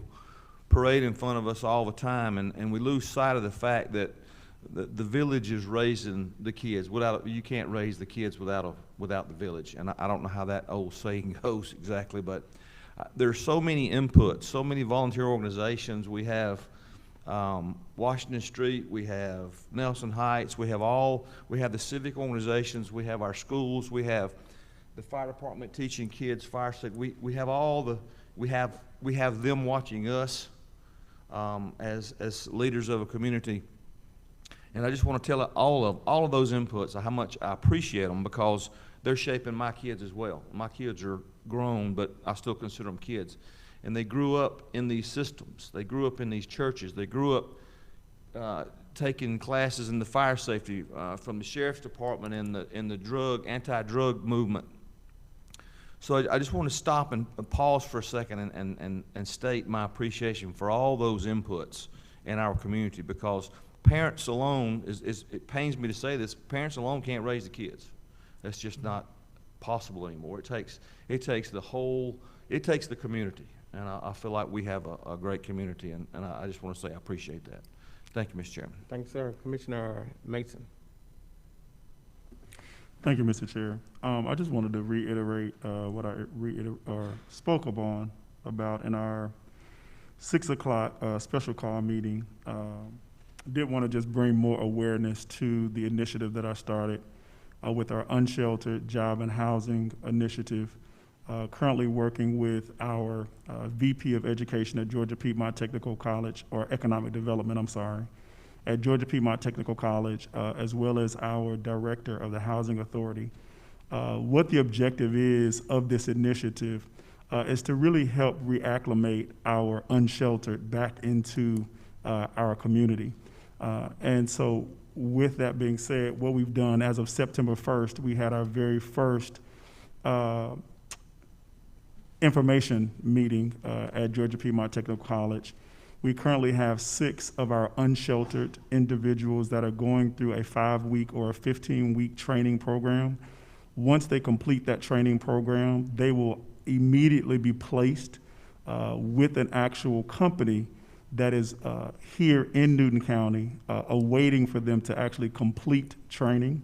parade in front of us all the time, and we lose sight of the fact that the village is raising the kids. You can't raise the kids without the village. And I don't know how that old saying goes exactly, but there's so many inputs, so many volunteer organizations. We have Washington Street, we have Nelson Heights, we have the civic organizations, we have our schools, we have the fire department teaching kids fire safety. We have them watching us as leaders of a community. And I just want to tell all of those inputs how much I appreciate them, because they're shaping my kids as well. My kids are grown, but I still consider them kids. And they grew up in these systems. They grew up in these churches. They grew up taking classes in the fire safety from the sheriff's department in the anti-drug movement. So I just want to stop and pause for a second and state my appreciation for all those inputs in our community, because parents alone, it pains me to say this, parents alone can't raise the kids. That's just not possible anymore. It takes the community, and I feel like we have a great community, and I just want to say I appreciate that. Thank you, Mr. Chairman. Thank you, sir. Commissioner Mason. Thank you, Mr. Chair. I just wanted to reiterate what I spoke upon about in our 6 o'clock special call meeting. Did want to just bring more awareness to the initiative that I started with our Unsheltered Job and Housing Initiative. Currently working with our VP of Education at Georgia Piedmont Technical College, or Economic Development, I'm sorry, at Georgia Piedmont Technical College, as well as our Director of the Housing Authority. What the objective is of this initiative is to really help reacclimate our unsheltered back into our community. And so with that being said, what we've done as of September 1st, we had our very first information meeting at Georgia Piedmont Technical College. We currently have 6 of our unsheltered individuals that are going through a 5-week or a 15-week training program. Once they complete that training program, they will immediately be placed with an actual company that is here in Newton County, awaiting for them to actually complete training.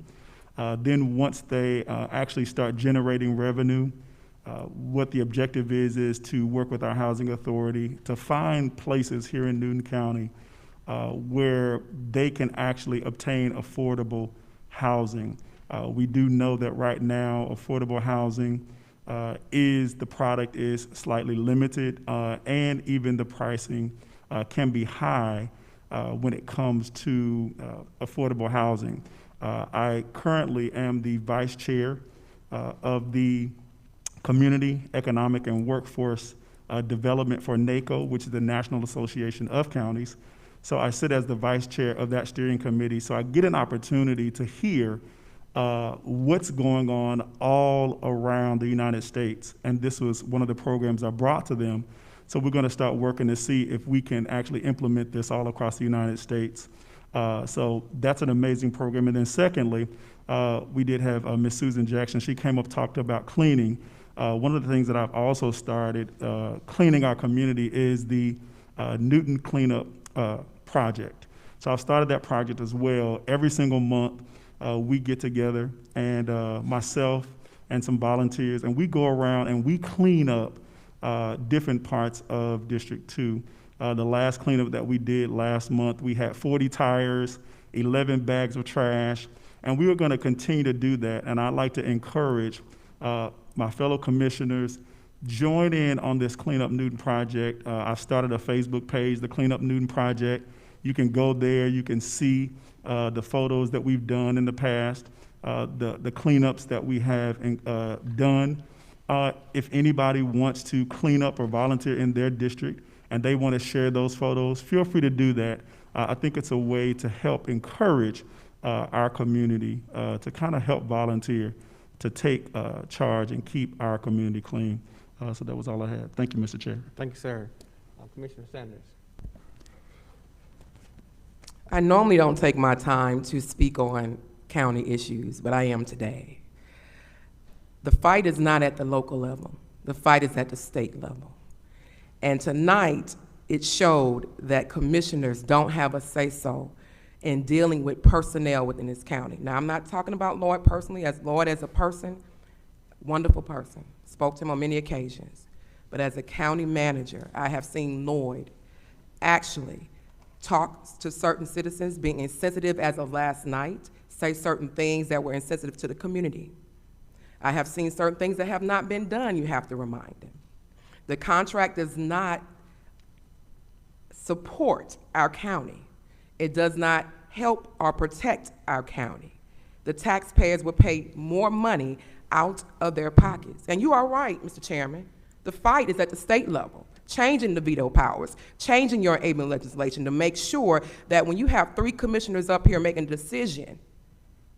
Then once they actually start generating revenue, what the objective is to work with our housing authority to find places here in Newton County where they can actually obtain affordable housing. We do know that right now affordable housing the product is slightly limited, and even the pricing can be high when it comes to affordable housing. I currently am the vice chair of the Community, Economic, and Workforce Development for NACO, which is the National Association of Counties. So I sit as the vice chair of that steering committee, so I get an opportunity to hear what's going on all around the United States. And this was one of the programs I brought to them. So we're going to start working to see if we can actually implement this all across the United States. So that's an amazing program. And then secondly, we did have Ms. Susan Jackson. She came up, talked about cleaning. One of the things that I've also started cleaning our community is the Newton Cleanup Project. So I've started that project as well. Every single month, we get together, and myself and some volunteers, and we go around and we clean up different parts of District 2. The last cleanup that we did last month, we had 40 tires, 11 bags of trash, and we were going to continue to do that. And I'd like to encourage my fellow commissioners, join in on this Clean Up Newton project. I've started a Facebook page, the Clean Up Newton Project. You can go there, you can see the photos that we've done in the past, the cleanups that we have done. If anybody wants to clean up or volunteer in their district and they want to share those photos, feel free to do that. I think it's a way to help encourage our community to kind of help volunteer, to take charge and keep our community clean. So that was all I had. Thank you, Mr. Chair. Thank you, sir. Commissioner Sanders. I normally don't take my time to speak on county issues, but I am today. The fight is not at the local level. The fight is at the state level. And tonight, it showed that commissioners don't have a say-so in dealing with personnel within this county. Now, I'm not talking about Lloyd personally, as Lloyd as a person, wonderful person, spoke to him on many occasions. But as a county manager, I have seen Lloyd actually talk to certain citizens, being insensitive as of last night, say certain things that were insensitive to the community. I have seen certain things that have not been done, you have to remind them. The contract does not support our county. It does not help or protect our county. The taxpayers will pay more money out of their pockets. And you are right, Mr. Chairman. The fight is at the state level, changing the veto powers, changing your enabling legislation to make sure that when you have 3 commissioners up here making a decision,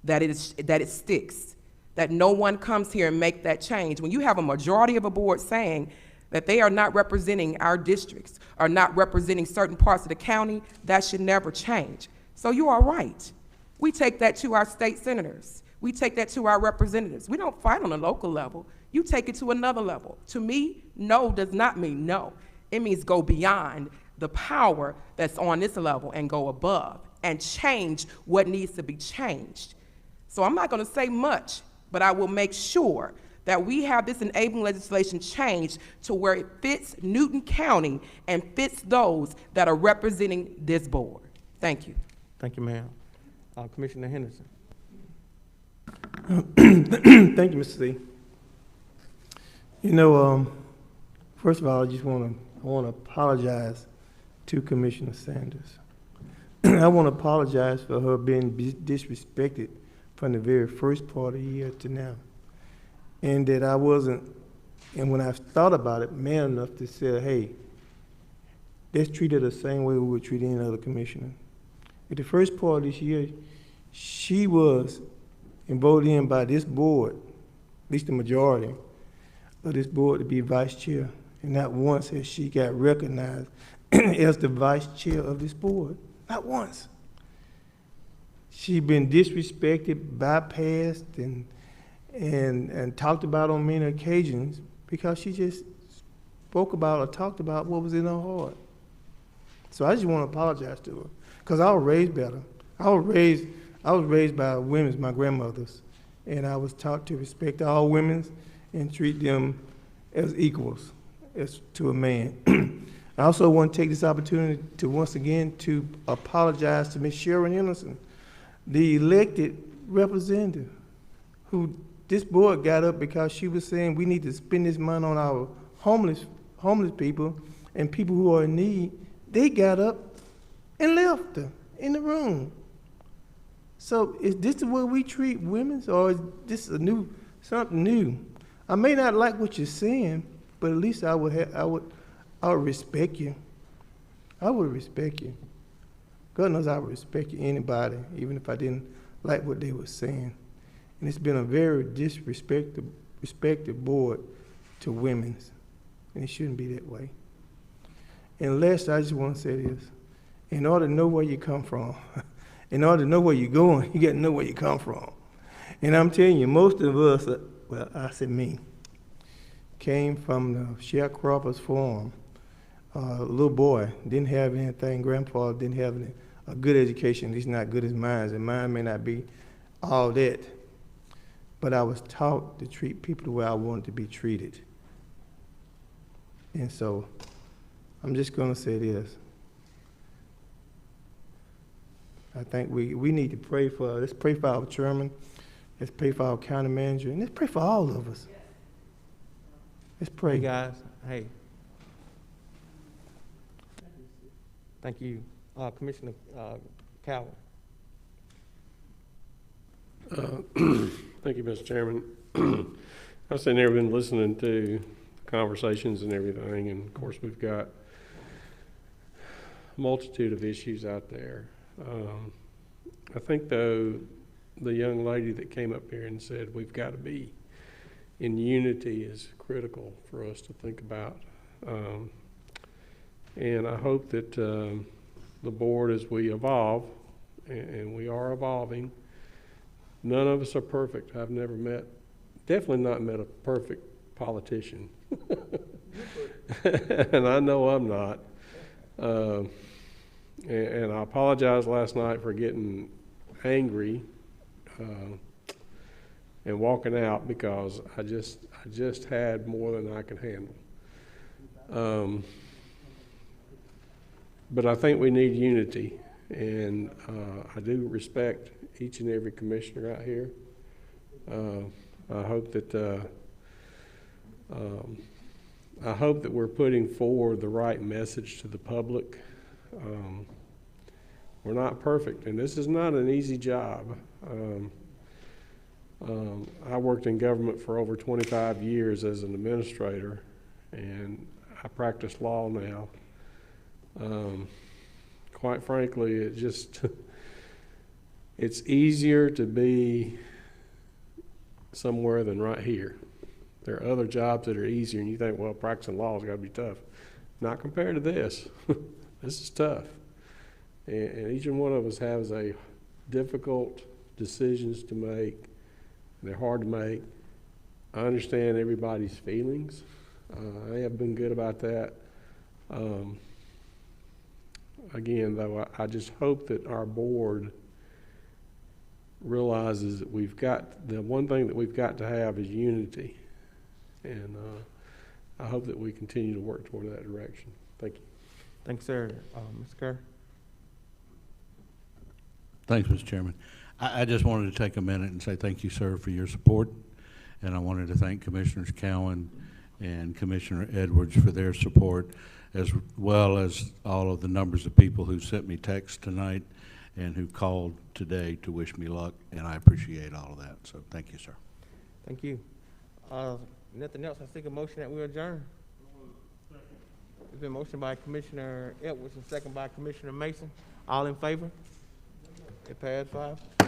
that it sticks, that no one comes here and make that change. When you have a majority of a board saying that they are not representing our districts, are not representing certain parts of the county, that should never change. So you are right. We take that to our state senators. We take that to our representatives. We don't fight on a local level. You take it to another level. To me, no does not mean no. It means go beyond the power that's on this level and go above and change what needs to be changed. So I'm not going to say much, but I will make sure that we have this enabling legislation changed to where it fits Newton County and fits those that are representing this board. Thank you. Thank you, ma'am. Commissioner Henderson. Thank you, Mr. C. You know, first of all, I want to apologize to Commissioner Sanders. I want to apologize for her being disrespected from the very first part of the year to now. And that I wasn't, and when I thought about it, man enough to say, hey, let's treat her the same way we would treat any other commissioner. At the first part of this year, she was voted in by this board, at least the majority of this board, to be vice chair. And not once has she got recognized as the vice chair of this board. Not once. She's been disrespected, bypassed, and talked about on many occasions because she just spoke about or talked about what was in her heart. So I just want to apologize to her because I was raised better. I was raised by women, my grandmothers, and I was taught to respect all women and treat them as equals, as to a man. I also want to take this opportunity to once again to apologize to Ms. Sharon Henderson, the elected representative, who this board got up because she was saying we need to spend this money on our homeless people and people who are in need. They got up and left her in the room. So is this the way we treat women, or is this something new? I may not like what you're saying, but at least I would respect you. I would respect you. God knows I would respect you, anybody, even if I didn't like what they were saying. And it's been a very disrespected board to women, and it shouldn't be that way. And last, I just want to say this. In order to know where you come from, in order to know where you're going, you got to know where you come from. And I'm telling you, most of us, well, I said me, came from the sharecroppers farm. Little boy, didn't have anything. Grandpa didn't have a good education, at least not good as mine, and mine may not be all that. But I was taught to treat people the way I wanted to be treated. And so I'm just going to say this. I think we need to pray for, let's pray for our chairman, let's pray for our county manager, and let's pray for all of us. Let's pray. Hey, guys. Hey. Thank you. Commissioner Cowell. Thank you, Mr. Chairman. I've sitting there, been listening to conversations and everything, and of course we've got a multitude of issues out there. I think, though, the young lady that came up here and said we've got to be in unity is critical for us to think about. And I hope that the board, as we evolve, and we are evolving, none of us are perfect. I've never definitely not met a perfect politician. And I know I'm not. And I apologize last night for getting angry and walking out because I just had more than I could handle. But I think we need unity, and I do respect each and every commissioner out here. I hope that we're putting forward the right message to the public. We're not perfect, and this is not an easy job. I worked in government for over 25 years as an administrator, and I practice law now. Quite frankly, it's easier to be somewhere than right here. There are other jobs that are easier, and you think, well, practicing law has got to be tough. Not compared to this. This is tough. And each one of us has a difficult decisions to make. They're hard to make. I understand everybody's feelings. I have been good about that. Again, though, I just hope that our board realizes that the one thing that we've got to have is unity. And I hope that we continue to work toward that direction. Thank you. Thanks, sir. Mr. Kerr. Thanks, Mr. Chairman. I just wanted to take a minute and say thank you, sir, for your support. And I wanted to thank Commissioners Cowan and Commissioner Edwards for their support, as well as all of the numbers of people who sent me texts tonight and who called today to wish me luck, and I appreciate all of that. So thank you, sir. Thank you. Nothing else. I think a motion that we adjourn. It's been motioned by Commissioner Edwards and second by Commissioner Mason. All in favor? It passed 5.